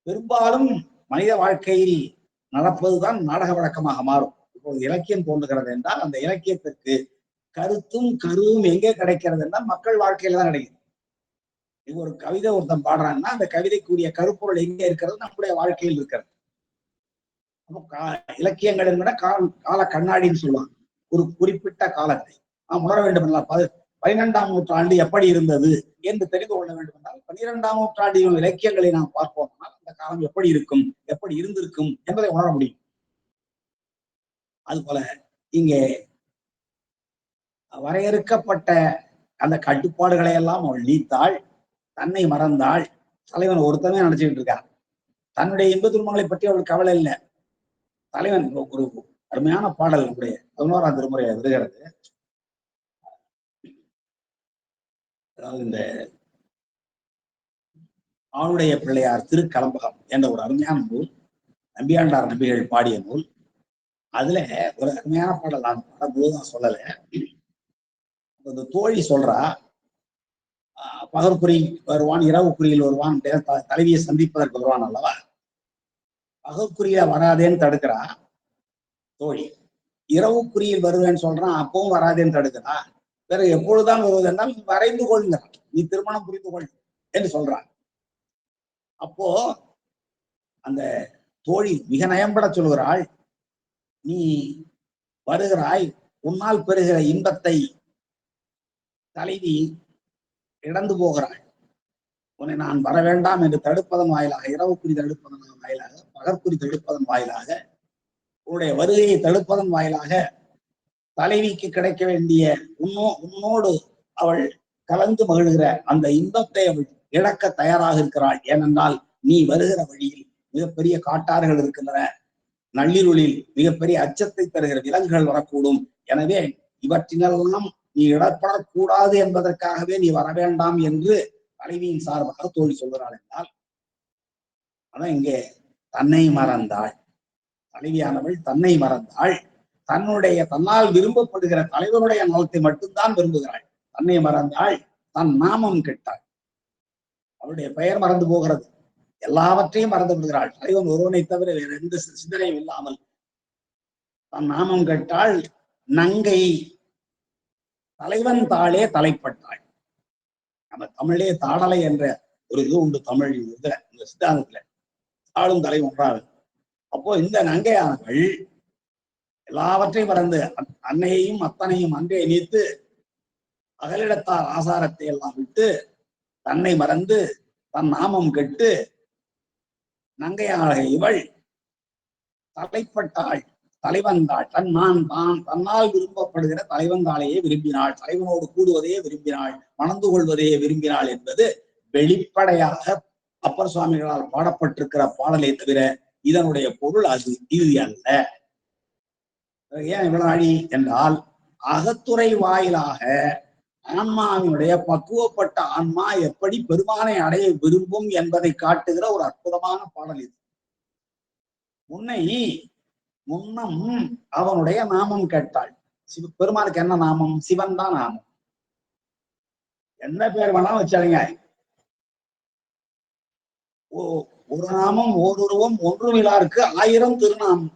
பெரும்பாலும் மனித வாழ்க்கையில் நடப்பதுதான் நாடக வழக்கமாக மாறும். இப்போது இலக்கியம் தோன்றுகிறது என்றால் அந்த இலக்கியத்திற்கு கருத்தும் கருவும் எங்கே கிடைக்கிறது என்றால் மக்கள் வாழ்க்கையில தான் கிடைக்குது. இது ஒரு கவிதை ஒருத்தன் பாடுறான்னா அந்த கவிதைக்குரிய கருப்பொருள் எங்கே இருக்கிறது? நம்முடைய வாழ்க்கையில் இருக்கிறது. இலக்கியங்கள் என்பன கால கண்ணாடின்னு சொல்லுவாங்க. ஒரு குறிப்பிட்ட காலத்தை நாம் உணர வேண்டும் என்றால் 12ஆம் நூற்றாண்டு எப்படி இருந்தது என்று தெரிந்து கொள்ள வேண்டும் என்றால் 12ஆம் நூற்றாண்டின் இலக்கியங்களை நாம் பார்ப்போம்னால் அந்த காலம் எப்படி இருக்கும், எப்படி இருந்திருக்கும் என்பதை உணர முடியும். அதுபோல இங்கே வரையறுக்கப்பட்ட அந்த கட்டுப்பாடுகளை எல்லாம் அவள் நீத்தாள், தன்னை மறந்தாள். தலைவன் ஒருத்தமே நினைச்சுக்கிட்டு இருக்கான். தன்னுடைய இன்ப துன்பங்களை பற்றி அவளுக்கு கவலை இல்லை. தலைவன் ஒரு அருமையான பாடல் நம்முடைய 11ஆம் திருமுறை வருகிறது. அதாவது இந்த ஆளுடைய பிள்ளையார் திருக்கலம்பகம் என்ற ஒரு அருமையான நூல், நம்பியாண்டார் நம்பிகள் பாடிய நூல். அதுல ஒரு அருமையான பாடல் நான் பாடும்போது நான் சொல்லல. அந்த தோழி சொல்றா, பகற்குறி வருவான், இரவு குறியில் வருவான், தலைவியை சந்திப்பதற்கு வருவான் அல்லவா. பகற்குறியில வராதேன்னு தடுக்கிறா தோழி. இரவு குறியில் வருவேன்னு சொல்றான், அப்பவும் வராதேன்னு தடுக்கிறா. வேற எப்பொழுதுதான் வருவது என்றால் வரைந்து கொள்கிறான், நீ திருமணம் புரிந்து கொள் என்று சொல்றான். அப்போ அந்த தோழி மிக நயம்பட சொல்கிறாள், நீ வருகிறாய், உன்னால் பெறுகிற இன்பத்தை தலைவி இழந்து போகிறாள். உன்னை நான் வர வேண்டாம் என்று தடுப்பதன் வாயிலாக, இரவு குறி தடுப்பதன் வாயிலாக, பகற்குறி தடுப்பதன் வாயிலாக, உன்னுடைய வருகையை தடுப்பதன் வாயிலாக தலைவிக்கு கிடைக்க வேண்டிய உன்னோடு அவள் கலந்து மகிழ்கிற அந்த இன்பத்தை அவள் இழக்க தயாராக இருக்கிறாள். ஏனென்றால் நீ வருகிற வழியில் மிகப்பெரிய காட்டாறுகள் இருக்கின்றன, நள்ளிருளில் மிகப்பெரிய அச்சத்தை தருகிற விலங்குகள் வரக்கூடும். எனவே இவற்றினெல்லாம் நீ இடப்படக்கூடாது என்பதற்காகவே நீ வர வேண்டாம் என்று தலைவியின் சார்பாக தோழி சொல்கிறாள் என்றால், அதான் இங்கே தன்னை மறந்தாள். தலைவியானவள் தன்னை மறந்தாள். தன்னால் விரும்பப்படுகிற தலைவனுடைய நலத்தை மட்டும்தான் விரும்புகிறாள். தன்னை மறந்தாள், தன் நாமம் கெட்டாள். அவளுடைய பெயர் மறந்து போகிறது, எல்லாவற்றையும் மறந்து விடுகிறாள். தலைவன் ஒருவனை தவிர வேற எந்த சிந்தனையும் இல்லாமல் தன் நாமம் கெட்டாள். நங்கை தலைவன் தாளே தலைப்பட்டாள். நம்ம தமிழே தாடலை என்ற ஒரு இது உண்டு தமிழ் இதுல, இந்த சித்தாந்தத்துல தாளும் தலை ஒன்றாக. அப்போ இந்த நங்கையானவள் எல்லாவற்றையும் மறந்து அன்னையையும் அத்தனையும் அன்றே நீத்து அகலிடத்தார் ஆசாரத்தை எல்லாம் விட்டு தன்னை மறந்து தன் நாமம் கெட்டு நங்கையாக இவள் தலைப்பட்டாள், தலைவந்தாள். தன்னால் விரும்பப்படுகிற தலைவந்தாளையே விரும்பினாள், தலைவனோடு கூடுவதையே விரும்பினாள், மணந்து கொள்வதையே விரும்பினாள் என்பது வெளிப்படையாக அப்பர் சுவாமிகளால் பாடப்பட்டிருக்கிற பாடலை தவிர இதனுடைய பொருள் இது அல்ல. ஏன் இவ்வளவு அழி என்றால், அகத்துறை வாயிலாக ஆன்மாவினுடைய பக்குவப்பட்ட ஆன்மா எப்படி பெருமானை அடைய விரும்பும் என்பதை காட்டுகிற ஒரு அற்புதமான பாடல் இது. முன்னம் அவனுடைய நாமம் கேட்டாள். பெருமானுக்கு என்ன நாமம்? சிவன் தான் நாமம். என்ன பேர் வேணாலும் வச்சாலுங்க, ஒரு நாமம் ஓருருவம் ஒன்றுமிலாருக்கு 1000 திருநாமம்.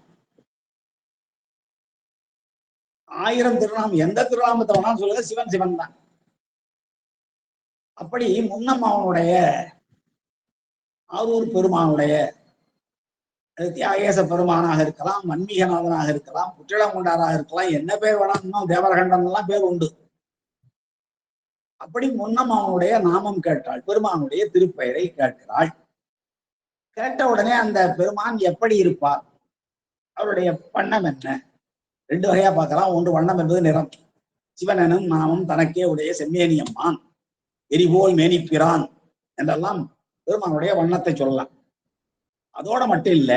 1000 திருநாமம், எந்த திருநாமத்தை வேணாலும் சொல்லுங்க, சிவன் சிவன் தான். அப்படி முன்னம் அவனுடைய ஆரூர் பெருமானுடைய தியாகேச பெருமானாக இருக்கலாம், மன்மீகநாதனாக இருக்கலாம், புற்றிளங்குண்டாராக இருக்கலாம், என்ன பேர் வேணாலும், இன்னும் தேவரகண்டன் எல்லாம் பேர் உண்டு. அப்படி முன்னம் அவனுடைய நாமம் கேட்டாள், பெருமானுடைய திருப்பெயரை கேட்கிறாள். கேட்ட உடனே அந்த பெருமான் எப்படி இருப்பார், அவருடைய வண்ணம் என்ன? 2 வகையா பார்க்கலாம். ஒன்று வண்ணம் என்பது நிறம். சிவன் எனும் நாமம் தனக்கே உடைய செம்மேனியம்மான் எரிபோல் மேனிப்பிரான் என்றெல்லாம் பெருமானுடைய வண்ணத்தை சொல்லலாம். அதோட மட்டும் இல்ல,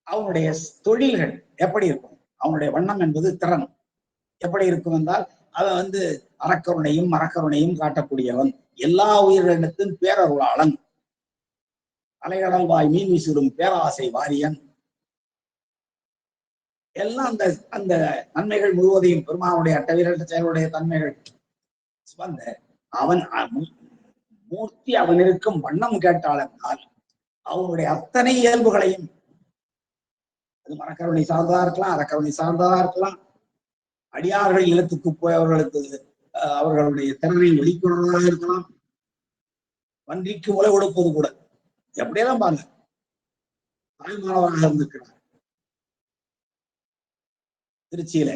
அவனுடைய தொழில்கள் எப்படி இருக்கும், அவனுடைய வண்ணம் என்பது திறன் எப்படி இருக்கும் என்றால், அவன் அறக்கருணையும் மரக்கருணையும் காட்டக்கூடியவன், எல்லா உயிரினத்தின் பேரருளாளன். அலைகடல்வாய் மீன் விசிடும் பேராசை வாரியன் எல்லாம் அந்த அந்த நன்மைகள் முழுவதையும் பெருமானுடைய அட்டவீரட்ட செயலுடைய தன்மைகள் வந்த அவன் மூர்த்தி அவன் இருக்கும் வண்ணம் கேட்டாளென்றால் அவனுடைய அத்தனை இயல்புகளையும், அது மரக்கருணை சார்ந்ததா இருக்கலாம், அறக்கருணை சார்ந்ததா இருக்கலாம், அடியார்கள் இல்லத்துக்கு போய் அவர்களுக்கு அவர்களுடைய திறனை வெளிக்கொள்வதாக இருக்கலாம், வன்றிக்கு உலை கொடுப்பது கூட எப்படியெல்லாம் பாருங்க. தாய்மானவராக இருந்திருக்கிறார். திருச்சியில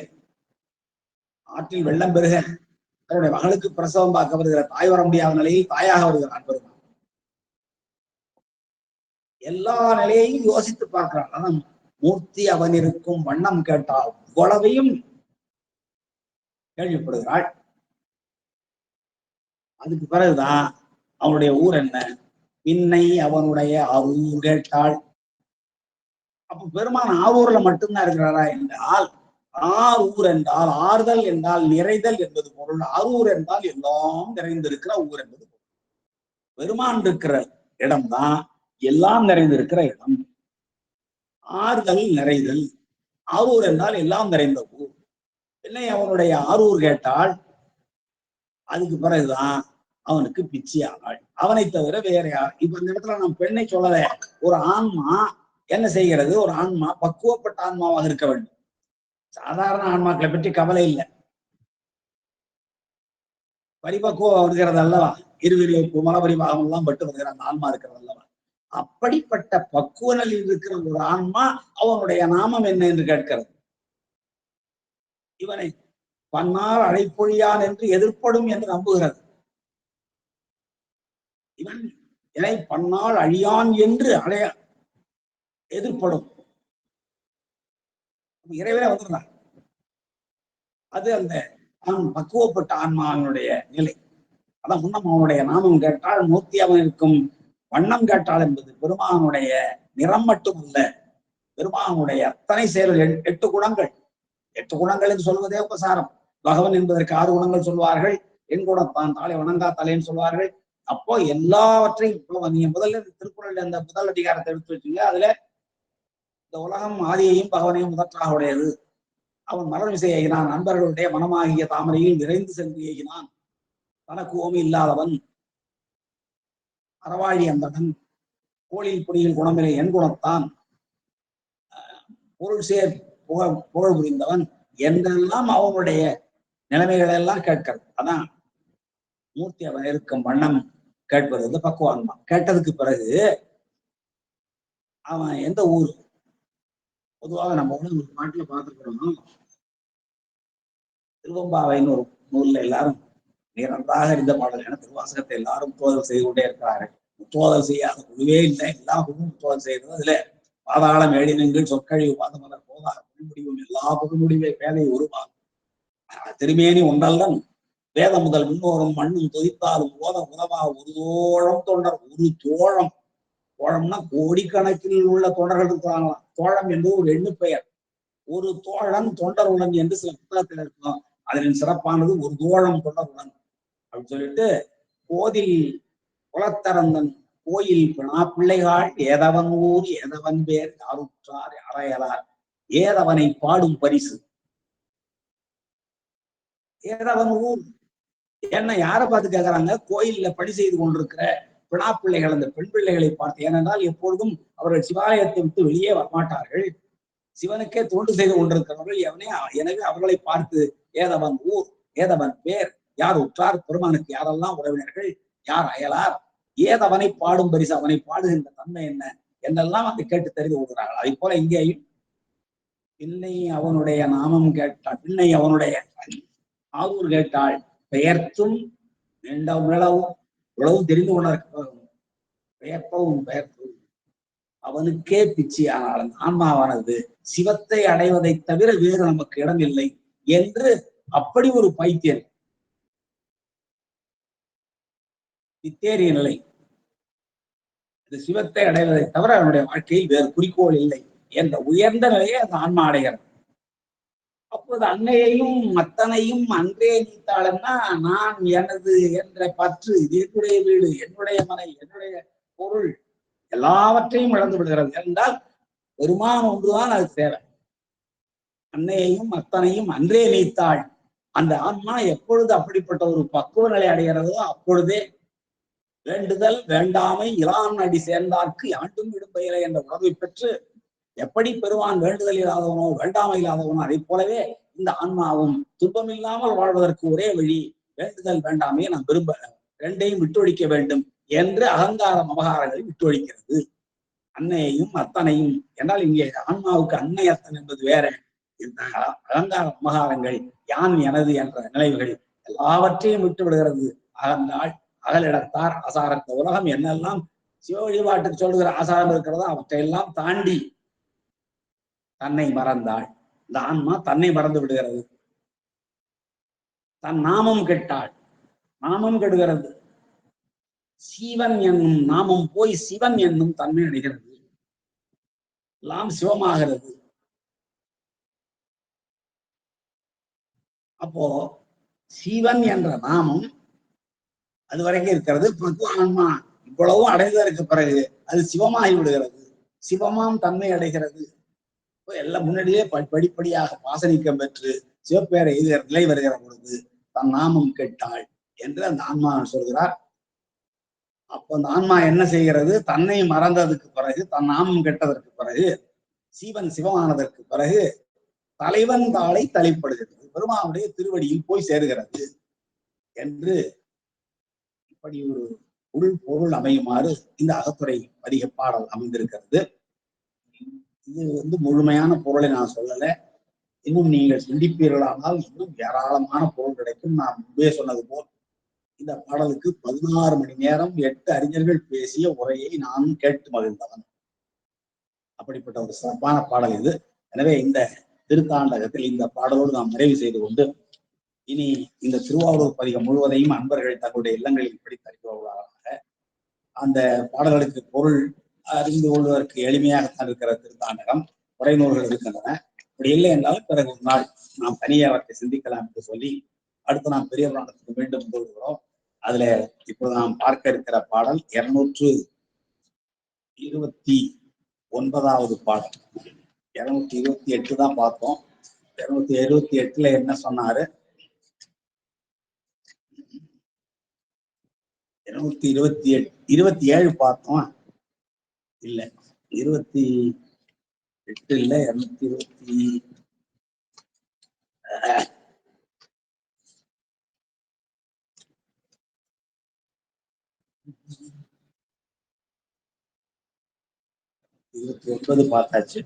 ஆற்றில் வெள்ளம் பெருக தன்னுடைய மகளுக்கு பிரசவம் பார்க்க வருகிற தாய் வர முடியாத நிலையில் தாயாக வருகிறான் பெருமான். எல்லா நிலையையும் யோசித்து பார்க்கிறான். ஆனா மூர்த்தி அவன் இருக்கும் வண்ணம் கேட்டால் இவ்வளவையும் கேள்விப்படுகிறாள். அதுக்கு பிறகுதான் அவனுடைய ஊர் என்ன, பின்னை அவனுடைய ஆரூர் கேட்டாள். அப்ப பெருமான் ஆரூர்ல மட்டும்தான் இருக்கிறாரா என்றால், ஆரூர் என்றால் ஆறுதல் என்றால் நிறைதல் என்பது பொருள். ஆரூர் என்றால் எல்லாம் நிறைந்திருக்கிற ஊர் என்பது பொருள். பெருமான் இருக்கிற இடம்தான் எல்லாம் நிறைந்திருக்கிற இடம். ஆறுதல் நிறைதல். ஆரூர் என்றால் எல்லாம் நிறைந்த ஊர். என்னை அவனுடைய ஆரூர் கேட்டால் அதுக்கு பிறகுதான் அவனுக்கு பிச்சியாள். அவனை தவிர வேற யார்? இப்ப இந்த இடத்துல நாம் பெண்ணை சொல்லல. ஒரு ஆன்மா என்ன செய்கிறது? ஒரு ஆன்மா பக்குவப்பட்ட ஆன்மாவாக இருக்க வேண்டும். சாதாரண ஆன்மாக்களை பற்றி கவலை இல்லை. பரிபக்குவம் வருகிறது அல்லவா, இருவிரிப்பு மனபரிபாகம் எல்லாம் பட்டு வருகிற அந்த ஆன்மா இருக்கிறது அல்லவா, அப்படிப்பட்ட பக்குவ நிலையில் இருக்கிற ஒரு ஆன்மா அவனுடைய நாமம் என்ன என்று கேட்கிறது. இவனை பன்னார் அழைப்பொழியான் என்று எதிர்ப்படும் என்று நம்புகிறது. இவன் இதை பன்னாள் அழியான் என்று எதிர்ப்படும். இறைவனே வந்துடுறான். அது அந்த பக்குவப்பட்ட ஆன்மாவினுடைய நிலை. அதான் முன்னம் அவனுடைய நாமம் கேட்டால் மூர்த்தி அவன் இருக்கும் வண்ணம் கேட்டால் என்பது பெருமானுடைய நிறம் மட்டும் அல்ல, பெருமானுடைய அத்தனை செயல்கள். 8 குணங்கள். 8 குணங்கள் என்று சொல்வதே உபசாரம். பகவன் என்பதற்கு 6 குணங்கள் சொல்வார்கள். என் குணத்தான் தாளை வணங்கா தலைன்னு சொல்வார்கள். அப்போ எல்லாவற்றையும் நீங்க முதல்ல திருக்குறள் அந்த முதல் அதிகாரத்தை எடுத்து வச்சுங்க. அதுல இந்த உலகம் ஆதியையும் பகவனையும் முதற்றாக உடையது. அவன் மலர் விசை ஏகினான், நண்பர்களுடைய மனமாகிய தாமரையில் விரைந்து சென்று ஏகினான், தனக்கு ஓமி இல்லாதவன், அறவாழி அந்தவன், கோளில் பொடியில் குணமில்லை என் குணத்தான், பொருள் சேர் புகழ் புரிந்தவன் என்றெல்லாம் அவனுடைய நிலைமைகளை எல்லாம் கேட்கிறது. அதான் மூர்த்தி அவன் இருக்கும் வண்ணம் கேட்பது பக்குவான்மா. கேட்டதுக்கு பிறகு அவன் எந்த ஊர்? பொதுவாக நம்ம ஒரு பாட்டுல பார்த்துக்கிறோம். திருவம்பாவைன்னு ஒரு நூல்ல எல்லாரும் நன்றாக இருந்த பாடல். என திருவாசகத்தை எல்லாரும் முற்றுவதல் செய்து கொண்டே இருக்கிறார்கள். முற்றுவதல் செய்யாத குழுவே இல்லை, எல்லா குழுவும் முற்றுவதல் செய்யறது. அதுல பாதாளம் ஏழினங்கள் சொற்கழிவு பாதமலர் போதார் முடிவும் எல்லா பொருள்முடிவை வேலை உருவாகும் திருமேனி ஒன்றல்லன் வேத முதல் முன்னோரும் மண்ணும் தொதித்தாலும் போத உதவா ஒரு தோழம் தொண்டர். ஒரு தோழம், தோழம்னா கோடிக்கணக்கில் உள்ள தொண்டர்கள் இருக்கிறாங்களாம். தோழம் என்று ஒரு எண்ணு பெயர். ஒரு தோழன் தொண்டர் உடன் என்று சில புத்தகத்தில் இருக்கும். அதன் சிறப்பானது ஒரு தோழம் தொண்டர் உடன் அப்படின்னு சொல்லிட்டு, கோதில் குலத்தரந்தன் கோயில் பிணா பிள்ளைகள் ஏதவன் ஊர் ஏதவன் பேர் யாருற்றார் அறையலார் ஏதவனை பாடும் பரிசு. ஏதவன் ஊர் என்ன யாரை பார்த்து கேட்கறாங்க? கோயில்ல பணி செய்து கொண்டிருக்கிற பிணா பிள்ளைகள், அந்த பெண் பிள்ளைகளை பார்த்து. ஏனென்றால் எப்பொழுதும் அவர்கள் சிவாலயத்தை விட்டு வெளியே வரமாட்டார்கள். சிவனுக்கே தொண்டு செய்து கொண்டிருக்கிறவர்கள். எனவே அவர்களை பார்த்து ஏதவன் ஊர் ஏதவன் பேர் யார் உற்றார், பெருமானுக்கு யாரெல்லாம் உறவினர்கள், யார் அயலார், ஏதவனை பாடும் பரிசு, அவனை பாடுகின்ற தன்மை என்ன என்றெல்லாம் வந்து கேட்டு தெரிந்து கொள்கிறார்கள். அதை போல இங்கேயும் பின்னை அவனுடைய நாமம் கேட்டால், பின்னை அவனுடைய ஆவூர் கேட்டாள், பெயர்த்தும் மிளவும் உழவும் தெரிந்து கொண்டிருக்க பெயர்ப்பவும் பெயர்த்தும் அவனுக்கே பிச்சியானால் ஆன்மாவானது சிவத்தை அடைவதை தவிர வேறு நமக்கு இடம் இல்லை என்று அப்படி ஒரு பைத்தியன் இத்தேறிய நிலை. இது சிவத்தை அடைவதை தவிர அவனுடைய வாழ்க்கையில் வேறு குறிக்கோள் இல்லை என்ற உயர்ந்த நிலையை அந்த ஆன்மா அடைகிறது. அப்போது அன்னையையும் மத்தனையும் அன்றே நீத்தாளன்னா, நான் எனது என்ற பற்று, இது என்னுடைய வீடு, என்னுடைய மனை, என்னுடைய பொருள், எல்லாவற்றையும் இழந்து விடுகிறது. என்றால் பெருமான் ஒன்றுதான் அது தேவை. அன்னையையும் அத்தனையும் அன்றே நீத்தாள். அந்த ஆன்மா எப்பொழுது அப்படிப்பட்ட ஒரு பக்குவ நிலை அடைகிறதோ அப்பொழுதே வேண்டுதல் வேண்டாமை இலான் அடி சேர்ந்தார்க்கு யாண்டும் விடும் பெயரை என்ற உணர்வை பெற்று எப்படி பெருமான் வேண்டுதல் இல்லாதவனோ வேண்டாமை இல்லாதவனோ அதை போலவே இந்த ஆன்மாவும் துன்பமில்லாமல் வாழ்வதற்கு ஒரே வழி வேண்டுதல் வேண்டாமையை நான் விரும்ப ரெண்டையும் விட்டொழிக்க வேண்டும் என்று அகங்கார மமகாரங்களை விட்டொழிக்கிறது. அன்னையையும் அத்தனையும் என்றால் இங்கே ஆன்மாவுக்கு அன்னை அத்தன் என்பது வேற. இந்த அகங்கார மமகாரங்கள் யான் எனது என்ற நினைவுகள் எல்லாவற்றையும் விட்டு விடுகிறது. அகந்தாள் அகலிடத்தார் அசாரத்த உலகம் என்னெல்லாம் சிவ வழிபாட்டுக்கு சொல்லுகிற ஆசாரம் இருக்கிறதோ அவற்றையெல்லாம் தாண்டி தன்னை மறந்தாள். இந்த ஆன்மா தன்னை மறந்து விடுகிறது. தன் நாமம் கெட்டாள். நாமம் கெடுகிறது. சீவன் என்னும் நாமம் போய் சிவன் என்னும் தன்மை அடைகிறது. எல்லாம் சிவமாகிறது. அப்போ சிவன் என்ற நாமம் அது வரைக்கும் இருக்கிறது. ஆன்மா இவ்வளவும் அடைந்ததற்கு பிறகு அது சிவமாகி விடுகிறது. சிவமாம் தன்மை அடைகிறது. எல்லாம் முன்னாடியே படிப்படியாக பாசனிக்கம் பெற்று சிவப்பேரை எய்துகிற நிலை வருகிற பொழுது தன் நாமம் கெட்டாள் என்று அந்த ஆன்மா சொல்கிறார். அப்ப அந்த ஆன்மா என்ன செய்கிறது? தன்னை மறந்ததுக்கு பிறகு, தன் நாமம் கெட்டதற்கு பிறகு, சீவன் சிவமானதற்கு பிறகு தலைவன் தாளை தலைப்படுகிறது. பெருமானுடைய திருவடியில் போய் சேருகிறது என்று இப்படி ஒரு உள் பொருள் அமையுமாறு இந்த அகத்துறை பதிக பாடல் அமைந்திருக்கிறது. இது முழுமையான பொருளை நான் சொல்லல. இன்னும் நீங்கள் சிந்திப்பீர்களானால் இன்னும் ஏராளமான பொருள் கிடைக்கும். நான் முன்பே சொன்னது போல் இந்த பாடலுக்கு 16 மணி நேரம் 8 அறிஞர்கள் பேசிய உரையை நானும் கேட்டு மகிழ்ந்தவன். அப்படிப்பட்ட ஒரு சிறப்பான பாடல் இது. எனவே இந்த திருத்தாண்டகத்தில் இந்த பாடலோடு நாம் நிறைவு செய்து கொண்டு இனி இந்த திருவாரூர் பதிகம் முழுவதையும் அன்பர்கள் தங்களுடைய இல்லங்களில் படித்து அறிவாக அந்த பாடல்களுக்கு பொருள் அறிந்து கொள்வதற்கு எளிமையாகத்தான் இருக்கிற திருத்தாண்டகம். உரைநூல்கள் இருக்கின்றன. அப்படி இல்லை என்றால் பிறகு ஒரு நாள் நாம் தனியே அவற்றை சிந்திக்கலாம் என்று சொல்லி அடுத்து நாம் பெரிய புராணத்துக்கு மீண்டும் போகிறோம். அதுல இப்போது நாம் பார்க்க இருக்கிற பாடல் 229வது பாடல். 228 தான் பார்த்தோம். 278 என்ன சொன்னாரு? 227 பார்த்தோம். இல்ல 28 இல்ல 220 29 பார்த்தாச்சு.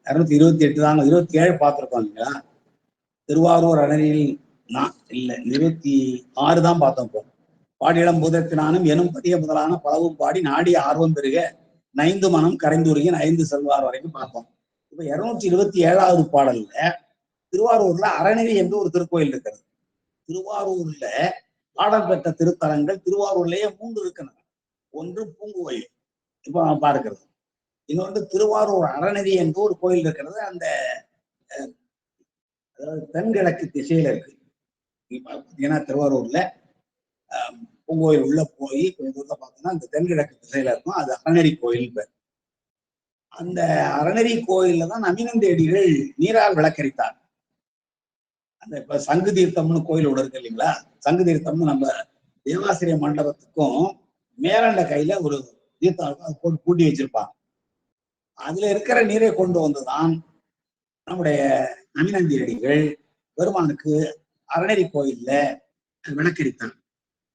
228 தாங்க. 27 பார்த்திருக்கோம் இல்லைங்களா? திருவாரூர் அணரியில் இல்ல 26 தான் பார்த்தோம். இப்போ பாடியிடம் பூதத்தினானும் எனும் பதிய முதலான பலவும் பாடி நாடி ஆர்வம் பெருக நைந்து மனம் கரைந்துருகி 5 செல்வார் வரைக்கும் பார்த்தோம். இப்ப 227வது பாடல்ல திருவாரூர்ல அறநெறி என்று ஒரு திருக்கோயில் இருக்கிறது. திருவாரூர்ல பாடல் பெற்ற திருத்தலங்கள் திருவாரூர்லயே 3 இருக்கின்றன. ஒன்று பூங்குகோயில், இப்ப நான் பார்க்கிறது. இன்னொன்று திருவாரூர் அறநெறி என்று ஒரு கோயில் இருக்கிறது. அந்த அதாவது தென்கிழக்கு திசையில இருக்கு. பார்த்தீங்கன்னா திருவாரூர்ல பூங்கோயில் உள்ள போய் கொஞ்சம் தூரத்தை பார்த்தோம்னா அந்த தென்கிழக்கு திசையில இருக்கும். அது அறநெறி கோயில் பேர். அந்த அறநெறி கோயில்ல தான் நமினந்தேடிகள் நீரால் விளக்கரித்தார். அந்த இப்ப சங்கு தீர்த்தம்னு கோயில் உள்ள இருக்கு இல்லைங்களா? சங்கு தீர்த்தம்னு நம்ம தேவாசிரிய மண்டபத்துக்கும் மேலண்ட கையில ஒரு தீர்த்தம் இருக்கும். அது போட்டு பூட்டி வச்சிருப்பாங்க. அதுல இருக்கிற நீரை கொண்டு வந்துதான் நம்முடைய நமினந்தேடிகள் பெருமானுக்கு அறநெறி கோயில்ல விளக்கரித்தார்.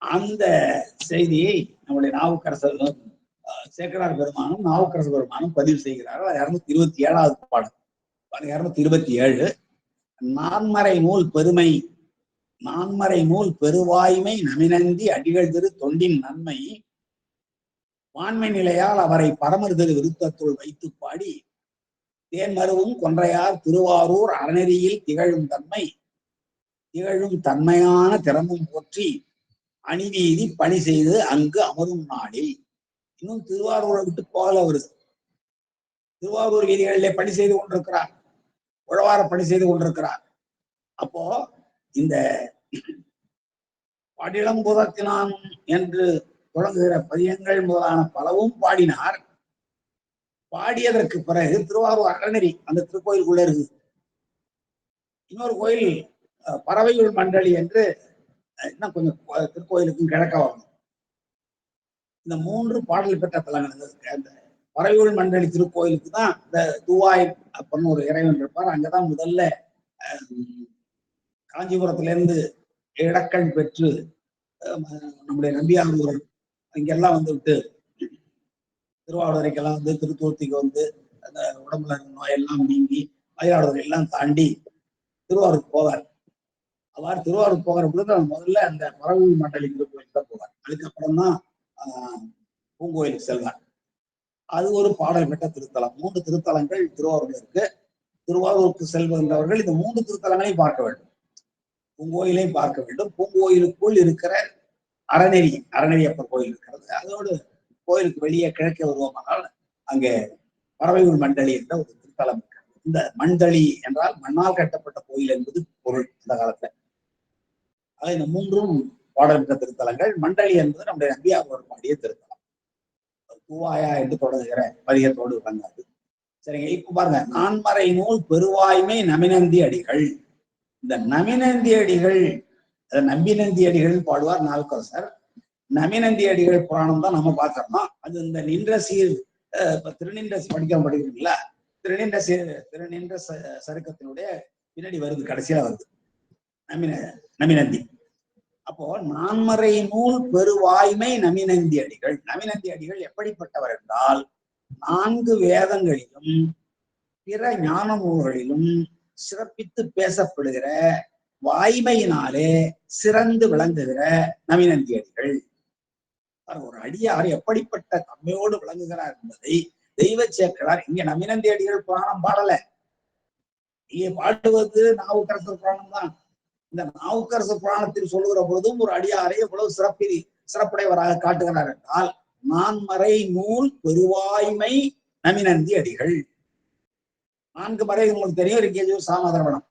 அந்த செய்தியை நம்முடைய நாவுக்கரசர் சேக்கடார் பெருமானும் நாவுக்கரசர் பெருமானும் பதிவு செய்கிறார்கள். 227வது பாடல். 227 நான்மறை நூல் பெருமை நான்மறை நூல் பெருவாய்மை நமினந்தி அடிகள் திரு தொண்டின் நன்மை வான்மை நிலையால் அவரை பரமர் திரு விருத்தத்துள் வைத்து பாடி தேன்மருவும் கொன்றையார் திருவாரூர் அறநெறியில் திகழும் தன்மையான திறமும் போற்றி அணிவீதி பணி செய்து அங்கு அமரும் நாளில். இன்னும் திருவாரூரை விட்டு போகல வருது. திருவாரூர் வீதிகளிலே பணி செய்து கொண்டிருக்கிறார். உழவார பணி செய்து கொண்டிருக்கிறார். அப்போ இந்த படிளம்புதத்தினான் என்று தொடங்குகிற பதியங்கள் முதலான பலவும் பாடினார். பாடியதற்கு பிறகு திருவாரூர் அறநெறி அந்த திருக்கோயிலுக்குள்ள இருக்கு. இன்னொரு கோயில் பறவையுள் மண்டலி என்று இன்னும் கொஞ்சம் திருக்கோயிலுக்கும் கிழக்க வரணும். இந்த 3 பாடல் பெற்ற தலங்கள். அந்த பறவையுள் மண்டலி திருக்கோயிலுக்கு தான் இந்த தூவாய் அப்படின்னு ஒரு இறைவன் இருப்பார். அங்கதான் முதல்ல காஞ்சிபுரத்திலிருந்து இடக்கண் பெற்று நம்முடைய நம்பியாரூர் இங்கெல்லாம் வந்துவிட்டு திருவாவூரைக்கெல்லாம் வந்து திருத்தூர்த்திக்கு வந்து அந்த உடம்புல நோயெல்லாம் நீங்கி மயிலாடுதுறை எல்லாம் தாண்டி திருவாரூருக்கு போவார். அவ்வாறு திருவாரூர் போகிற பொழுது முதல்ல அந்த பறவையுள் மண்டலி திருக்கோயிலுக்கு தான் போவார். அதுக்கப்புறம் தான் பூங்கோயிலுக்கு செல்வார். அது ஒரு பாடல் பெற்ற திருத்தலம். 3 திருத்தலங்கள் திருவாரூர்ல இருக்கு. திருவாரூருக்கு செல்கின்றவர்கள் இந்த 3 திருத்தலங்களையும் பார்க்க வேண்டும். பூங்கோயிலையும் பார்க்க வேண்டும். பூங்கோயிலுக்குள் இருக்கிற அறநெறி அப்பர் கோயில் இருக்கிறது. அதோடு கோயிலுக்கு வெளியே கிழக்கே வருவோமானால் அங்கே பறவையுள் மண்டலி என்ற ஒரு திருத்தலம் இருக்கிறது. இந்த மண்டலி என்றால் மண்ணால் கட்டப்பட்ட கோயில் என்பது பொருள் இந்த காலத்துல. ஆக இந்த 3ம் பாடல் பெற்ற திருத்தலங்கள். மண்டலி என்பது நம்முடைய நம்பியாரூர் பாடிய திருத்தலம். தூவாயா என்று தொடங்குகிற பதிகத்தோடு வந்தாது. சரிங்க, இப்ப பாருங்க, நான்மறை நூல் பெருவாய்மை நமினந்தி அடிகள். இந்த நமினந்தி அடிகள், நம்பினந்தி அடிகள் பாடுவார் நாவுக்கரசர். நமினந்தி அடிகள் புராணம் தான் நம்ம பார்க்கறோம். அது இந்த நின்ற சீர் திருநின்ற படிக்கிறீங்களா? திருநின்ற சருக்கத்தினுடைய பின்னாடி வருது, கடைசியில வருது நமினந்தி. அப்போ நான்மறை நூல் பெருவாய்மை நமினந்தி அடிகள். நமினந்தி அடிகள் எப்படிப்பட்டவர் என்றால் 4 வேதங்களிலும் பிற ஞான நூல்களிலும் சிறப்பித்து பேசப்படுகிற வாய்மையினாலே சிறந்து விளங்குகிற நமினந்தி அடிகள். ஒரு அடியார் எப்படிப்பட்ட தன்மையோடு விளங்குகிறார் என்பதை தெய்வ சேக்கலார் இங்க நமினந்தி அடிகள் புராணம் பாடல. இங்கே பாடுவது நாவுக்கரசர் புராணம் தான். இந்த நாவுக்கரசர் புராணத்தில் சொல்லுகிற பொழுதும் ஒரு அடியாரை எவ்வளவு சிறப்புடையவராக காட்டுகிறார் என்றால், நான்மறை நூல் பெருவாய்மை நமினந்தி அடிகள். 4 மறை உங்களுக்கு தெரியும். இருக்கேஜூர் சாமதரவணம்.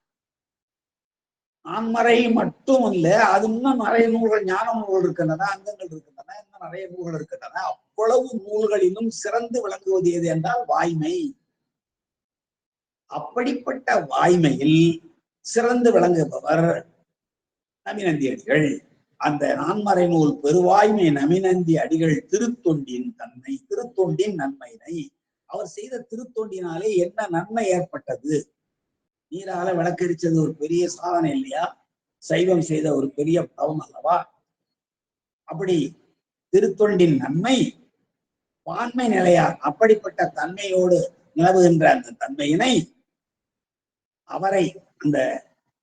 நான்மறை மட்டும் இல்ல, அது இன்னும் நிறைய நூல்கள், ஞான நூல்கள் இருக்கின்றன, அங்கங்கள் இருக்கின்றன, இன்னும் நிறைய நூல்கள் இருக்கின்றன. அவ்வளவு நூல்களிலும் சிறந்து விளங்குவது எது என்றால் வாய்மை. அப்படிப்பட்ட வாய்மையில் சிறந்து விளங்குபவர் நமினந்தி அடிகள். அந்த நான்மறை நூல் பெருவாய்மை நமினந்தி அடிகள் திருத்தொண்டின் தன்மை, திருத்தொண்டின் நன்மையினை, அவர் செய்த திருத்தொண்டினாலே என்ன நன்மை ஏற்பட்டது? நீரால விளக்கரிச்சது ஒரு பெரிய சாதனை இல்லையா? சைவம் செய்த ஒரு பெரிய பவம் அல்லவா? அப்படி திருத்தொண்டின் நன்மை பான்மை நிலையார். அப்படிப்பட்ட தன்மையோடு நிலவுகின்ற அந்த தன்மையினை அவரை, அந்த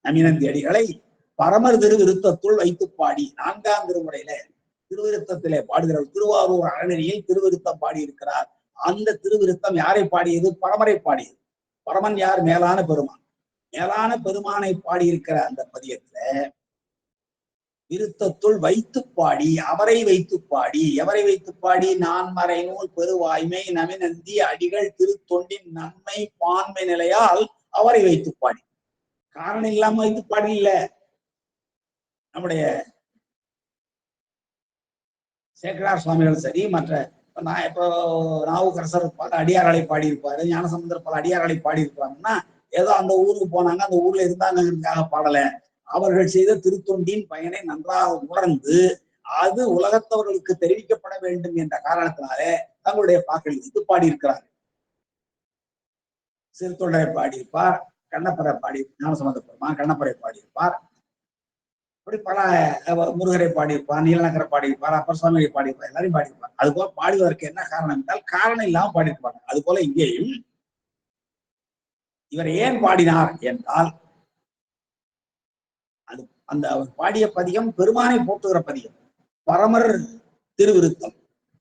நமினந்தி அடிகளை பரமர் திருவிருத்தத்துள் வைத்து பாடி 4ஆம் திருமுறையில திருவிருத்தத்திலே பாடுகிறார். திருவாரூர் அறநெறியில் திருவிருத்தம் பாடி இருக்கிறார். அந்த திருவிருத்தம் யாரை பாடியது? பரமரை பாடியது. பரமன் யார்? மேலான பெருமான். மேலான பெருமானை பாடியிருக்கிற அந்த பதியத்துல விருத்தத்துள் வைத்து பாடி, அவரை வைத்து பாடி. எவரை வைத்து பாடி? நான்மறை நூல் பெருவாய்மை நமினந்தி அடிகள் திருத்தொண்டின் நன்மை பான்மை நிலையால் அவரை வைத்து பாடி. காரணம் இல்லாம வைத்து பாடி இல்ல. நம்முடைய சேக்கரார் சுவாமிகள் சரி, மற்ற இப்போ நாவுக்கரசர் பல அடியார்களை பாடியிருப்பாரு, ஞானசம்பந்தர் பல அடியார்களை பாடியிருப்பாங்கன்னா ஏதோ அந்த ஊருக்கு போனாங்க, அந்த ஊர்ல இருந்தாங்கிறதுக்காக பாடல. அவர்கள் செய்த திருத்தொண்டின் பயனை நன்றாக உணர்ந்து அது உலகத்தவர்களுக்கு தெரிவிக்கப்பட வேண்டும் என்ற காரணத்தினாலே தங்களுடைய பாக்களை வைத்து பாடியிருக்கிறார். சிறுத்தொண்டரை பாடியிருப்பார், கண்ணப்பரை பாடி, ஞானசம்பந்த பெருமான் கண்ணப்பரை பாடியிருப்பார். அப்படி பல முருகரை பாடியிருப்பார், நீலநகரை பாடியிருப்பார், அப்பர் சுவாமியை பாடியிருப்பார், எல்லாரையும் பாடியிருப்பார். அது போல பாடுவதற்கு என்ன காரணம் என்றால் காரணம் இல்லாம பாடியிருப்பாங்க. அது போல இங்கேயும் இவர் ஏன் பாடினார் என்றால், அது அந்த அவர் பாடிய பதிகம் பெருமானை போற்றுகிற பதிகம். பரமர் திருவிருத்தம்.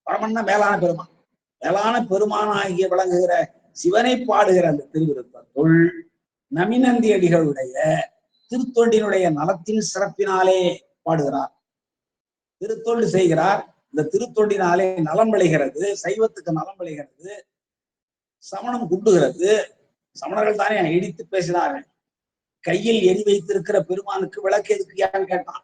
பரமன்னா மேலான பெருமான். மேலான பெருமானாகிய விளங்குகிற சிவனை பாடுகிற அந்த திருவிருத்தத்துள் நமினந்தி அடிகளுடைய திருத்தொண்டினுடைய நலத்தின் சிறப்பினாலே பாடுகிறார். திருத்தொண்டு செய்கிறார். இந்த திருத்தொண்டினாலே நலம் விளைகிறது, சைவத்துக்கு நலம் விளைகிறது, சமணம் குண்டுகிறது, சமணர்கள் தானே இடித்து பேசினார்கள். கையில் எரி வைத்திருக்கிற பெருமானுக்கு விளக்கு எதுக்கு யாருன்னு கேட்டான்.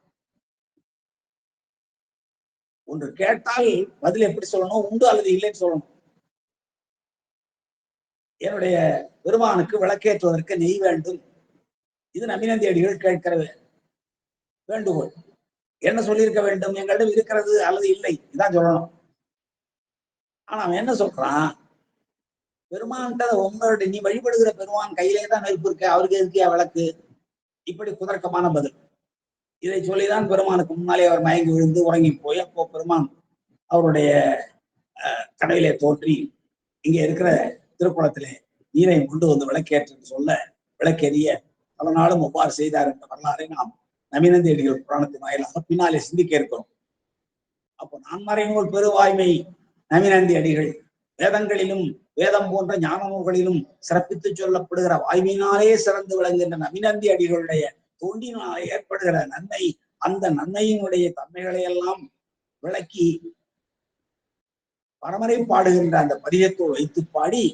ஒன்று கேட்டால் பதில் எப்படி சொல்லணும்? உண்டு அல்லது இல்லைன்னு சொல்லணும். என்னுடைய பெருமானுக்கு விளக்கேற்றுவதற்கு நெய் வேண்டும். இது நம்பினந்தி அடிகள் கேட்கிற வேண்டுகோள். என்ன சொல்லியிருக்க வேண்டும்? எங்களிடம் இருக்கிறது அல்லது இல்லை, இதான் சொல்லணும். ஆனா அவன் என்ன சொல்றான்? பெருமான்கிட்ட உங்களுடைய நீ வழிபடுகிற பெருமான் கையிலே தான் நெருப்பு இருக்கு, அவருக்கு எதுக்கியா விளக்கு? இப்படி குதர்க்கமான பதில். இதை சொல்லிதான் பெருமானுக்கு முன்னாலே அவர் மயங்கி விழுந்து உறங்கி போய், அப்போ பெருமான் அவருடைய கனவிலே தோன்றி இங்கே இருக்கிற திருக்குளத்திலே நீரை கொண்டு வந்து விளக்கேற்று சொல்ல விளக்கெறிய பல நாளும் ஒவ்வாறு செய்தார் என்ற வரலாறை நாம் நவீனந்தி அடிகள் புராணத்தின் வாயிலாக பின்னாலே சிந்திக்க இருக்கிறோம். அப்போ நான்மறை நூல் பெருவாய்மை நவீனந்தி அடிகள் வேதங்களிலும் வேதம் போன்ற ஞான நூல்களிலும் சிறப்பித்து சொல்லப்படுகிற வாய்மையினாலே சிறந்து விளங்குகின்ற நவீனந்தி அடிகளுடைய தோண்டினாலே ஏற்படுகிற நன்மை, அந்த நன்மையினுடைய தன்மைகளை எல்லாம் விளக்கி பரமரை பாடுகின்ற அந்த பதிகத்தோடு வைத்து பாடி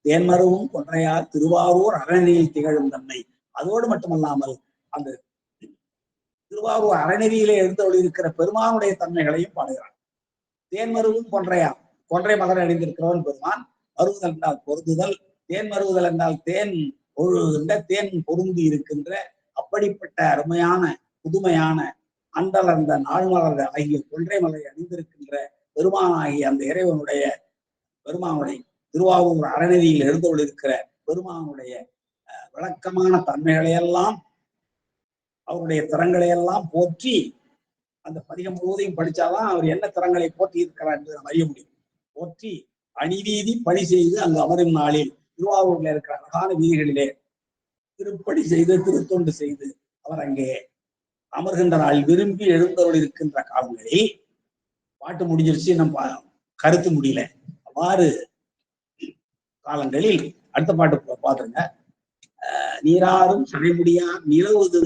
தேன்மருவும் கொன்றையார் திருவாரூர் அறநெறியில் திகழும் தன்மை, அதோடு மட்டுமல்லாமல் அந்த திருவாரூர் அறநெறியிலே எழுந்தொழி இருக்கிற பெருமானுடைய தன்மைகளையும் பாடுகிறார். தேன்மருவும் கொன்றையார், கொன்றை மலர் அணிந்திருக்கிறவன் பெருமான். மருவுதல் என்றால் பொருந்துதல், தேன் மருவுதல் என்றால் தேன் ஒழுகின்ற தேன் பொருந்தி இருக்கின்ற அப்படிப்பட்ட அருமையான புதுமையான அண்டலர்ந்த நாள்மலர் ஆகிய கொன்றை மலரை அணிந்திருக்கின்ற பெருமானாகிய அந்த இறைவனுடைய பெருமானுடைய திருவாரூர் அறநெறியில் எழுந்தோடு இருக்கிற பெருமானுடைய விளக்கமான தன்மைகளை எல்லாம் அவருடைய திறங்களை எல்லாம் போற்றி அந்த பதிகம் முழுவதையும் படிச்சாதான் அவர் என்ன திறங்களை போற்றி இருக்கிறார் என்று அறிய முடியும். போற்றி அணிவீதி பணி செய்து அங்கு அமரும் நாளில் திருவாரூர்ல இருக்கிற அழகான வீதிகளிலே திருப்பணி செய்து திருத்தொண்டு செய்து அவர் அங்கே அமர்கின்ற நாள் விரும்பி எழுந்தவர்கள் இருக்கின்ற காலங்களில் பாட்டு முடிஞ்சிருச்சு, நம்ம கருத்து முடியல. அவ்வாறு காலங்களில் அடுத்த பாட்டு பாத்துருங்க. நீராறும் சடைமுடியார் நிலவுது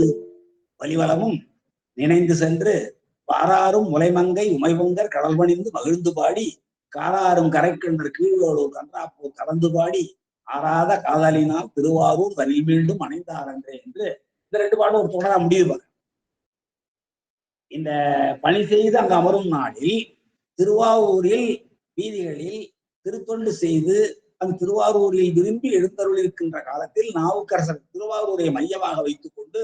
வலிவலமும் நினைந்து சென்று பாராரும் முலைமங்கை உமைபொங்கர் கடல் பணிந்து மகிழ்ந்து பாடி காராரும் கரைக்கின்ற கீழோடு கன்றாப்பூ கலந்து பாடி ஆறாத காதலினால் திருவாரூர் தனில் மீண்டும் அணைந்தாரன்றே என்று இந்த ரெண்டு பாட்டும் ஒரு தொடரா முடியுது. இந்த பணி செய்து அங்கு அமரும் நாளில் திருவாரூரில் வீதிகளில் திருத்தொண்டு செய்து அந்த திருவாரூரில் விரும்பி எழுந்தருள் இருக்கின்ற காலத்தில் நாவுக்கரசர் திருவாரூரை மையமாக வைத்துக் கொண்டு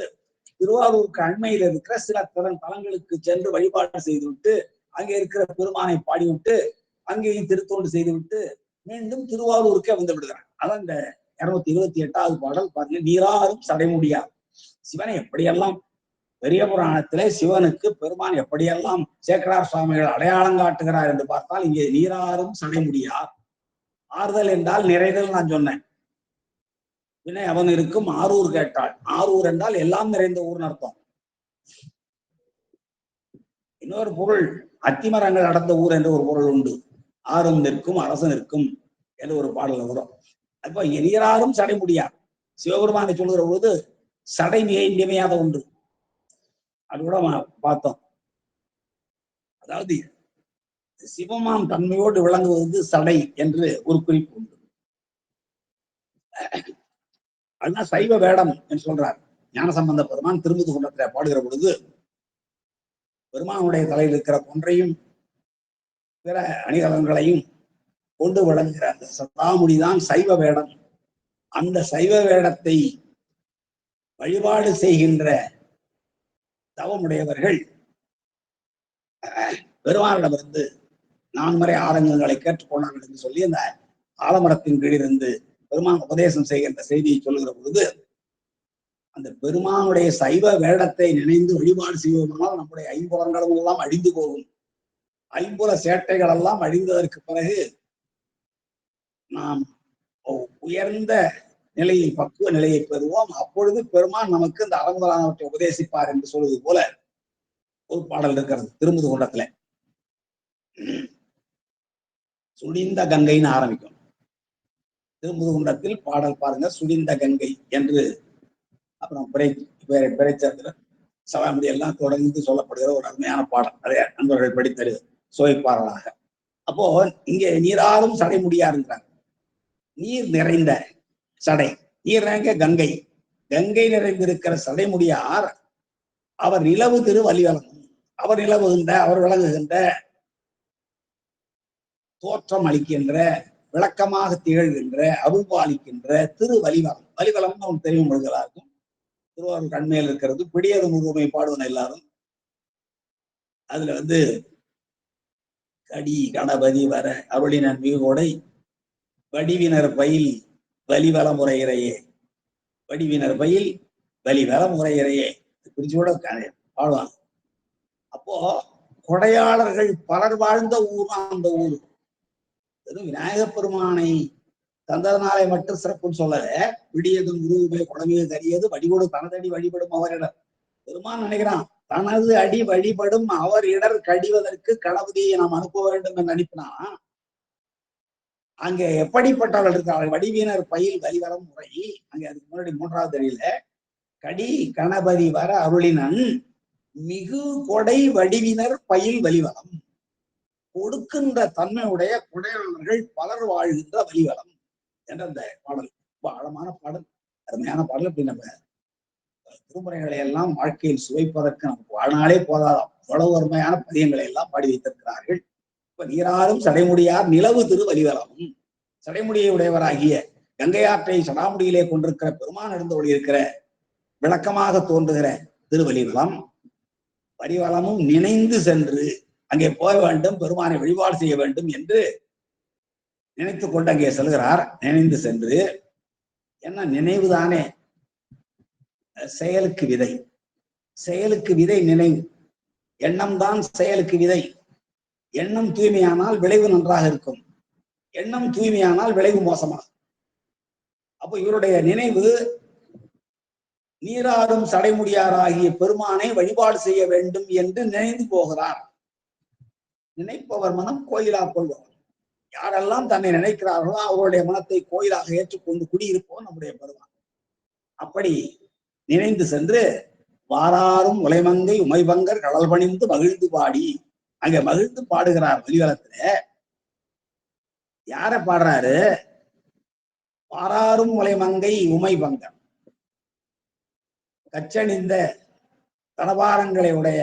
திருவாரூருக்கு அண்மையில் இருக்கிற சில தலங்களுக்கு சென்று வழிபாடு செய்துவிட்டு அங்கே இருக்கிற பெருமானை பாடிவிட்டு அங்கேயும் திருத்தொண்டு செய்துவிட்டு மீண்டும் திருவாரூருக்கே வந்து விடுகிறார். அதான் இந்த 228வது பாடல் பாருங்க. நீராறும் சடைமுடியார். சிவனை எப்படியெல்லாம் பெரிய புராணத்திலே சிவனுக்கு பெருமான் எப்படியெல்லாம் சேக்கரார் சுவாமிகள் அடையாளம் காட்டுகிறார் என்று பார்த்தால் இங்கே நீராறும் சடைமுடியார். ஆறுதல் என்றால் நிறைதல் நான் சொன்னேன். வினை அவன் இருக்கும் ஆரூர் கேட்டாள். ஆரூர் என்றால் எல்லாம் நிறைந்த ஊர்னு அர்த்தம். இன்னொரு பொருள் அத்திமரங்கள் அடர்ந்த ஊர் என்று ஒரு பொருள் உண்டு. ஆறும் நிற்கும் அரசு நிற்கும் என்று ஒரு பாடல் வரும். அப்ப நீராறும் சடை முடியாது. சிவபெருமானை சொல்கிற பொழுது சடை மிக இன்றியமையாத ஒன்று. அது கூட பார்த்தோம். அதாவது சிவமாம் தன்மையோடு விளங்குவது சடை என்று ஒரு குறிப்பு உண்டு. அதுதான் சைவ வேடம் என்று சொல்றார் ஞானசம்பந்த பெருமான் திருமுது குன்றத்திலே பாடுகிற பொழுது. பெருமானுடைய தலையில் இருக்கிற கொன்றையும் பிற அணிகலன்களையும் கொண்டு விளங்குகிற அந்த சதாமுடிதான் சைவ வேடம். அந்த சைவ வேடத்தை வழிபாடு செய்கின்ற தவமுடையவர்கள் பெருமானிடமிருந்து நான்மறை ஆரங்கங்களை கேட்டுக்கொண்டார்கள் என்று சொல்லி அந்த ஆலமரத்தின் கீழிருந்து பெருமான் உபதேசம் செய்கின்ற செய்தியை சொல்லுகிற பொழுது அந்த பெருமானுடைய சைவ வேடத்தை நினைந்து வழிபாடு செய்வதனால் நம்முடைய ஐம்புலங்களும் எல்லாம் அழிந்து போகும். ஐம்புல சேட்டைகள் எல்லாம் அழிந்ததற்கு பிறகு நாம் உயர்ந்த நிலையை பக்குவ நிலையை பெறுவோம். அப்பொழுது பெருமான் நமக்கு இந்த அறமுதலானவற்றை உபதேசிப்பார் என்று சொல்வது போல ஒரு பாடல் இருக்கிறது திருமுது குன்றத்துல. சுடிந்த கங்கைன்னு ஆரம்பிக்கும் திருமுது குன்றத்தில் பாடல் பாருங்க. சுடிந்த கங்கை என்று அப்புறம் பிறைச்சந்திரன் சவாமுடி எல்லாம் தொடர்ந்து சொல்லப்படுகிற ஒரு அருமையான பாடல். அதை நண்பர்கள் படித்தரு சுவைப்பாடலாக. அப்போ இங்கே நீராறும் சடை முடியாருங்கிறாங்க. நீர் நிறைந்த சடை நீர்ங்க கங்கை. கங்கை நிறைந்திருக்கிற சடைமுடியார் அவர் நிலவு திரு வலிவலம். அவர் நிலவுகின்ற, அவர் விளங்குகின்ற, தோற்றம் அளிக்கின்ற, விளக்கமாக திகழ்கின்ற, அருள்பாலிக்கின்ற திரு வலிவலம். வலிவலம்னு அவன் தெரியும் இருக்கும். திருவாரூர் கண்மையில் இருக்கிறது. பிடியது முழுமை பாடுவன எல்லாரும். அதுல கடி கணபதி வர அருளினன் மீகோடை வடிவினர் பயில் வலிவல முறையிறையே, வடிவினர் பயில் வலிவல முறையிறையே பிரிச்சு கூட பாடுவாங்க. அப்போ கொடையாளர்கள் பலர் வாழ்ந்த ஊர் அந்த ஊர். விநாயகப் பெருமானை தந்ததனாலே மட்டும் சிறப்புன்னு சொல்லல. விடியதும் உருவுமே குடமிய கரியது வடிவோடு தனதடி வழிபடும் அவரிடம். பெருமான் நினைக்கிறான், தனது அடி வழிபடும் அவர் இடர் கடிவதற்கு கணபதியை நாம் அனுப்ப வேண்டும் என்று அனுப்பினா, அங்கே எப்படிப்பட்டவர்கள் இருக்கிறார்கள்? வடிவினர் பயில் வலிவரம் முறை. அங்கே அதுக்கு முன்னாடி மூன்றாவது தெரியல. கடி கணபதி வர அருளினன் மிகு கொடை வடிவினர் பயில் வலிவலம். கொடுக்கின்ற தன்மையுடைய கொடையாளர்கள் பலர் வாழ்கின்ற வலிவலம் என்ற அந்த பாடல் ரொம்ப ஆழமான பாடல், அருமையான பாடல். அப்படி நம்ம திருமுறைகளை எல்லாம் வாழ்க்கையில் சுவைப்பதற்கு நமக்கு வாழ்நாளே போதாதாம். அவ்வளவு அருமையான பதியங்களை எல்லாம் பாடி வைத்திருக்கிறார்கள். இப்ப நீராறும் சடைமுடியார் நிலவு திரு வலிவலமும். சடைமுடியை உடையவராகிய கங்கையாற்றை சடாமுடியிலே கொண்டிருக்கிற பெருமான் எழுந்தொழி இருக்கிற விளக்கமாக தோன்றுகிற திருவலிவலம் வலிவலமும் நினைந்து சென்று அங்கே போக வேண்டும், பெருமானை வழிபாடு செய்ய வேண்டும் என்று நினைத்து கொண்டு அங்கே செல்கிறார். நினைந்து சென்று, என்ன நினைவுதானே செயலுக்கு விதை. செயலுக்கு விதை நினைவு. எண்ணம் தான் செயலுக்கு விதை. எண்ணம் தூய்மையானால் விளைவு நன்றாக இருக்கும். எண்ணம் தூய்மையானால் விளைவு மோசமாகும். அப்போ இவருடைய நினைவு நீராறும் சடைமுடியாராகிய பெருமானை வழிபாடு செய்ய வேண்டும் என்று நினைந்து போகிறார். நினைப்பவர் மனம் கோயிலா கொள்வார். யாரெல்லாம் தன்னை நினைக்கிறார்களோ அவருடைய மனத்தை கோயிலாக ஏற்றுக்கொண்டு குடியிருப்போம் நம்முடைய பெருமான். அப்படி நினைந்து சென்று வாராரும் உலைமங்கை உமைபங்கர் கடல் பணிந்து மகிழ்ந்து பாடி அங்க மகிழ்ந்து பாடுகிறார். வலிவலத்துல யார பாடுறாரு? வாராரும் உலைமங்கை உமைபங்கர், கச்சணிந்த தனபாரங்களை உடைய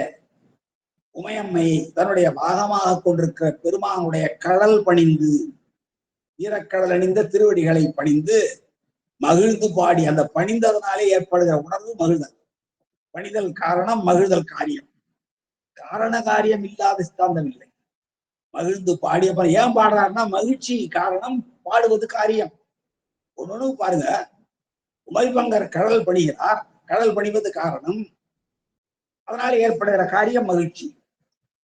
உமையம்மையை தன்னுடைய பாகமாக கொண்டிருக்கிற பெருமானுடைய கடல் பணிந்து, ஈரக்கடல் அணிந்த திருவடிகளை பணிந்து மகிழ்ந்து பாடி, அந்த பணிந்ததனாலே ஏற்படுகிற உணர்வு மகிழ்தல். பணிதல் காரணம், மகிழ்தல் காரியம். காரண காரியம் இல்லாத சித்தாந்தம் இல்லை. மகிழ்ந்து பாடிய ஏன் பாடுறாருன்னா மகிழ்ச்சி காரணம், பாடுவது காரியம். ஒண்ணு பாருங்க, உமைபங்கர் கடல் பணிகிறார். கடல் பணிவது காரணம், அதனால் ஏற்படுகிற காரியம் மகிழ்ச்சி.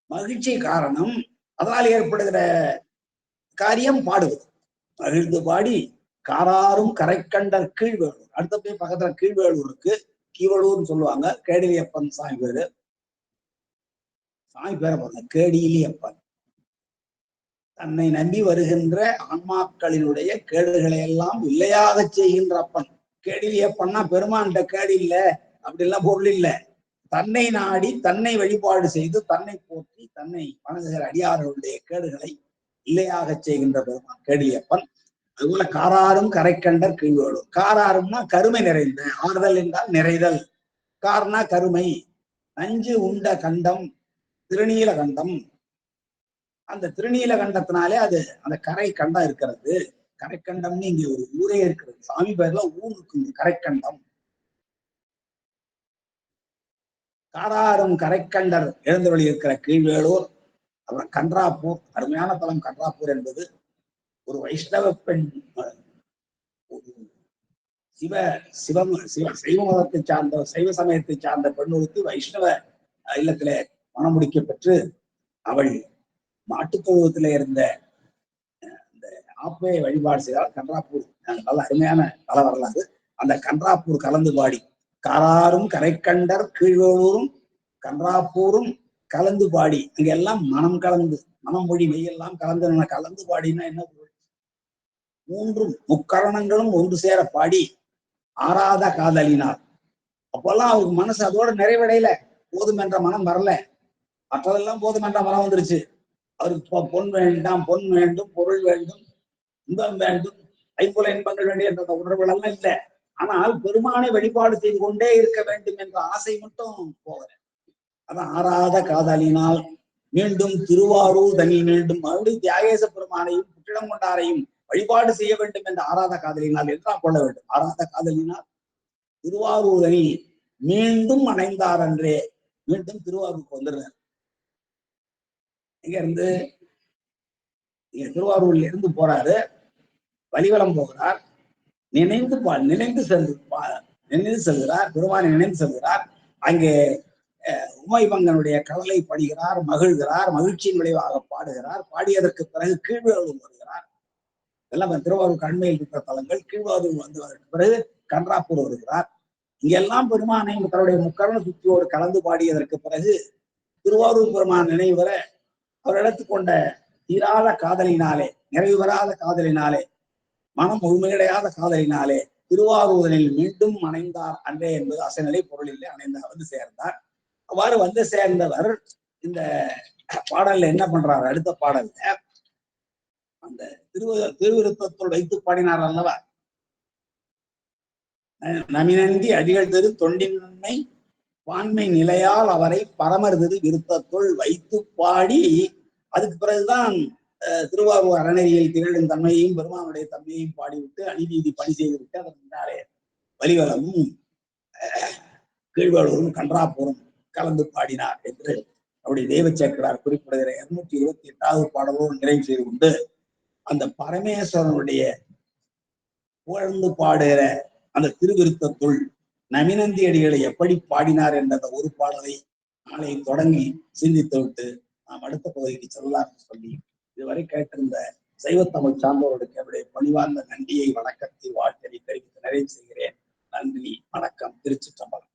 மகிழ்ச்சி காரணம், அதனால் ஏற்படுகிற காரியம் பாடுவது. மகிழ்ந்து பாடி காராரும் கரைக்கண்டர் கீழ்வேளூர். அடுத்த பக்கத்துல கீழ்வேளூர் இருக்கு. கீவளூர்னு சொல்லுவாங்க. கேடிலியப்பன் சாமி பேரு. சாமி பேரை பாருங்க, கேடிலியப்பன். தன்னை நம்பி வருகின்ற ஆன்மாக்களினுடைய கேடுகளை எல்லாம் இல்லையாக செய்கின்ற அப்பன். கேடிலியப்பன்னா பெருமான்கிட்ட கேடு இல்ல அப்படிலாம் பொருள் இல்லை. தன்னை நாடி தன்னை வழிபாடு செய்து தன்னை போற்றி தன்னை வணங்குகிற அடியார்களுடைய கேடுகளை இல்லையாக செய்கின்ற பெருமான் கேடிலியப்பன். அதுபோல காராரும் கரைக்கண்டர் கீழ்வேளூர். காராரும்னா கருமை நிறைந்த, ஆறுதல் என்றால் நிறைதல். கார்னா கருமை. நஞ்சு உண்ட கண்டம் திருநீல கண்டம். அந்த திருநீல கண்டத்தினாலே அது அந்த கரை கண்டம் இருக்கிறது. கரைக்கண்டம்னு இங்க ஒரு ஊரே இருக்கிறது. சாமி பேர்ல ஊர் இருக்கு, கரைக்கண்டம். காராரும் கரைக்கண்டர் எழுந்தருளி இருக்கிற கீழ்வேளூர். அப்புறம் கன்றாப்பூர், அருமையான தலம். கன்றாப்பூர் என்பது ஒரு வைஷ்ணவ பெண், சைவ மதத்தை சார்ந்த, சைவ சமயத்தை சார்ந்த பெண்ணுக்கு வைஷ்ணவ இல்லத்திலே மனம் முடிக்க பெற்று அவள் மாட்டுத்தொழுவத்திலே இருந்த அந்த ஆப்பையை வழிபாடு செய்தால் கன்றாப்பூர். நல்ல அருமையான தல வரலாறு. அந்த கன்றாப்பூர் கலந்து பாடி, காராரும் கரைக்கண்டர் கீழ்வேளூரும் கன்றாப்பூரும் கலந்து பாடி, அங்க எல்லாம் மனம் கலந்து, மனம் மொழி மெய்யெல்லாம் கலந்து. கலந்து பாடினா என்ன பொருள்? மூன்றும் முக்கரணங்களும் ஒன்று சேர பாடி ஆறாத காதலினார். அப்பெல்லாம் அவருக்கு மனசு அதோட நிறைவடையில. போதும் என்ற மனம் வரல. மற்றதெல்லாம் போதும் என்ற மனம் வந்துருச்சு. அவருக்கு பொன் வேண்டாம், பொன் வேண்டும், பொருள் வேண்டும், இன்பம் வேண்டும், ஐம்புல இன்பங்கள் வேண்டும் என்ற உணர்வுகள் எல்லாம் இல்லை. ஆனால் பெருமானை வழிபாடு செய்து கொண்டே இருக்க வேண்டும் என்ற ஆசை மட்டும் போகல. அதான் ஆறாத காதலினால் மீண்டும் திருவாரூர் தனி மீண்டும் மறுபடியும் தியாகேச பெருமானையும் புற்றிடம் கொண்டாரையும் வழிபாடு செய்ய வேண்டும் என்ற ஆறாத காதலினால் எல்லாம் கொள்ள வேண்டும். ஆறாத காதலினால் திருவாரூர் தனி மீண்டும் அணைந்தார் என்றே மீண்டும் திருவாரூருக்கு வந்துடுறார். இங்க இருந்து திருவாரூர்ல இருந்து போறாரு, வலிவலம் போகிறார், நினைந்து செல்கிறார், பெருமானை நினைந்து செல்கிறார். அங்கே உமைபங்கனுடைய கடலை படுகிறார், மகிழ்கிறார், மகிழ்ச்சியின் விளைவாக பாடுகிறார். பாடியதற்கு பிறகு கீழ்வேலூர் வருகிறார். இதெல்லாம் திருவாரூர் கண்மையில் இருக்கிற தலங்கள். கீழ்வாரூர் வந்ததற்கு பிறகு கன்றாப்பூர் வருகிறார். இங்கெல்லாம் பெருமானை தன்னுடைய முக்கரண சுத்தியோடு கலந்து பாடியதற்கு பிறகு திருவாரூர் பெருமான் நினைவுற அவர் எடுத்துக்கொண்ட தீராத காதலினாலே, நிறைவு பெறாத காதலினாலே, மனம் முழுமையடையாத காதலினாலே திருவாரூரில் மீண்டும் அணைந்தார் அன்றே என்பது அசைநிலை பொருளிலே அணைந்தார், வந்து சேர்ந்தார். அவ்வாறு வந்து சேர்ந்தவர் இந்த பாடல்ல என்ன பண்றாரு? அடுத்த பாடல்ல அந்த திருவிருத்தத்தோடு வைத்து பாடினார் அல்லவா, நமினந்தி அடிகள் திரு தொண்டின் நன்மை பான்மை நிலையால் அவரை பரமர் திரு விருத்தத்துள் வைத்து பாடி, அதுக்கு பிறகுதான் திருவாரூர் அறநெறியில் திகழும் தன்மையையும் பெருமானுடைய தன்மையையும் பாடிவிட்டு அநீதி பணி செய்துவிட்டு அதன் முன்னாலே வலிவலமும் கீழ்வேலூரும் கன்றாப்பூரும் கலந்து பாடினார் என்று அவருடைய தெய்வச்சேக்கரார் குறிப்பிடுகிற 228வது பாடலோடு நிறைவு செய்து கொண்டு அந்த பரமேஸ்வரனுடைய புகழ்ந்து பாடுகிற அந்த திருவிருத்தத்துள் நமினந்தி அடிகளை எப்படி பாடினார் என்ற அந்த ஒரு பாடலை நாளை தொடங்கி சிந்தித்து விட்டு நாம் அடுத்த பகுதிக்கு செல்லலாம் சொல்லி இதுவரை கேட்டிருந்த சைவத்தமிழ் சார்ந்தவர்களுக்கு என்னுடைய பணிவார்ந்த நன்றியை, வணக்கத்தை, வாழ்த்தை தெரிவித்து நிறைவு செய்கிறேன். நன்றி, வணக்கம். திருச்சிற்றம்பலம்.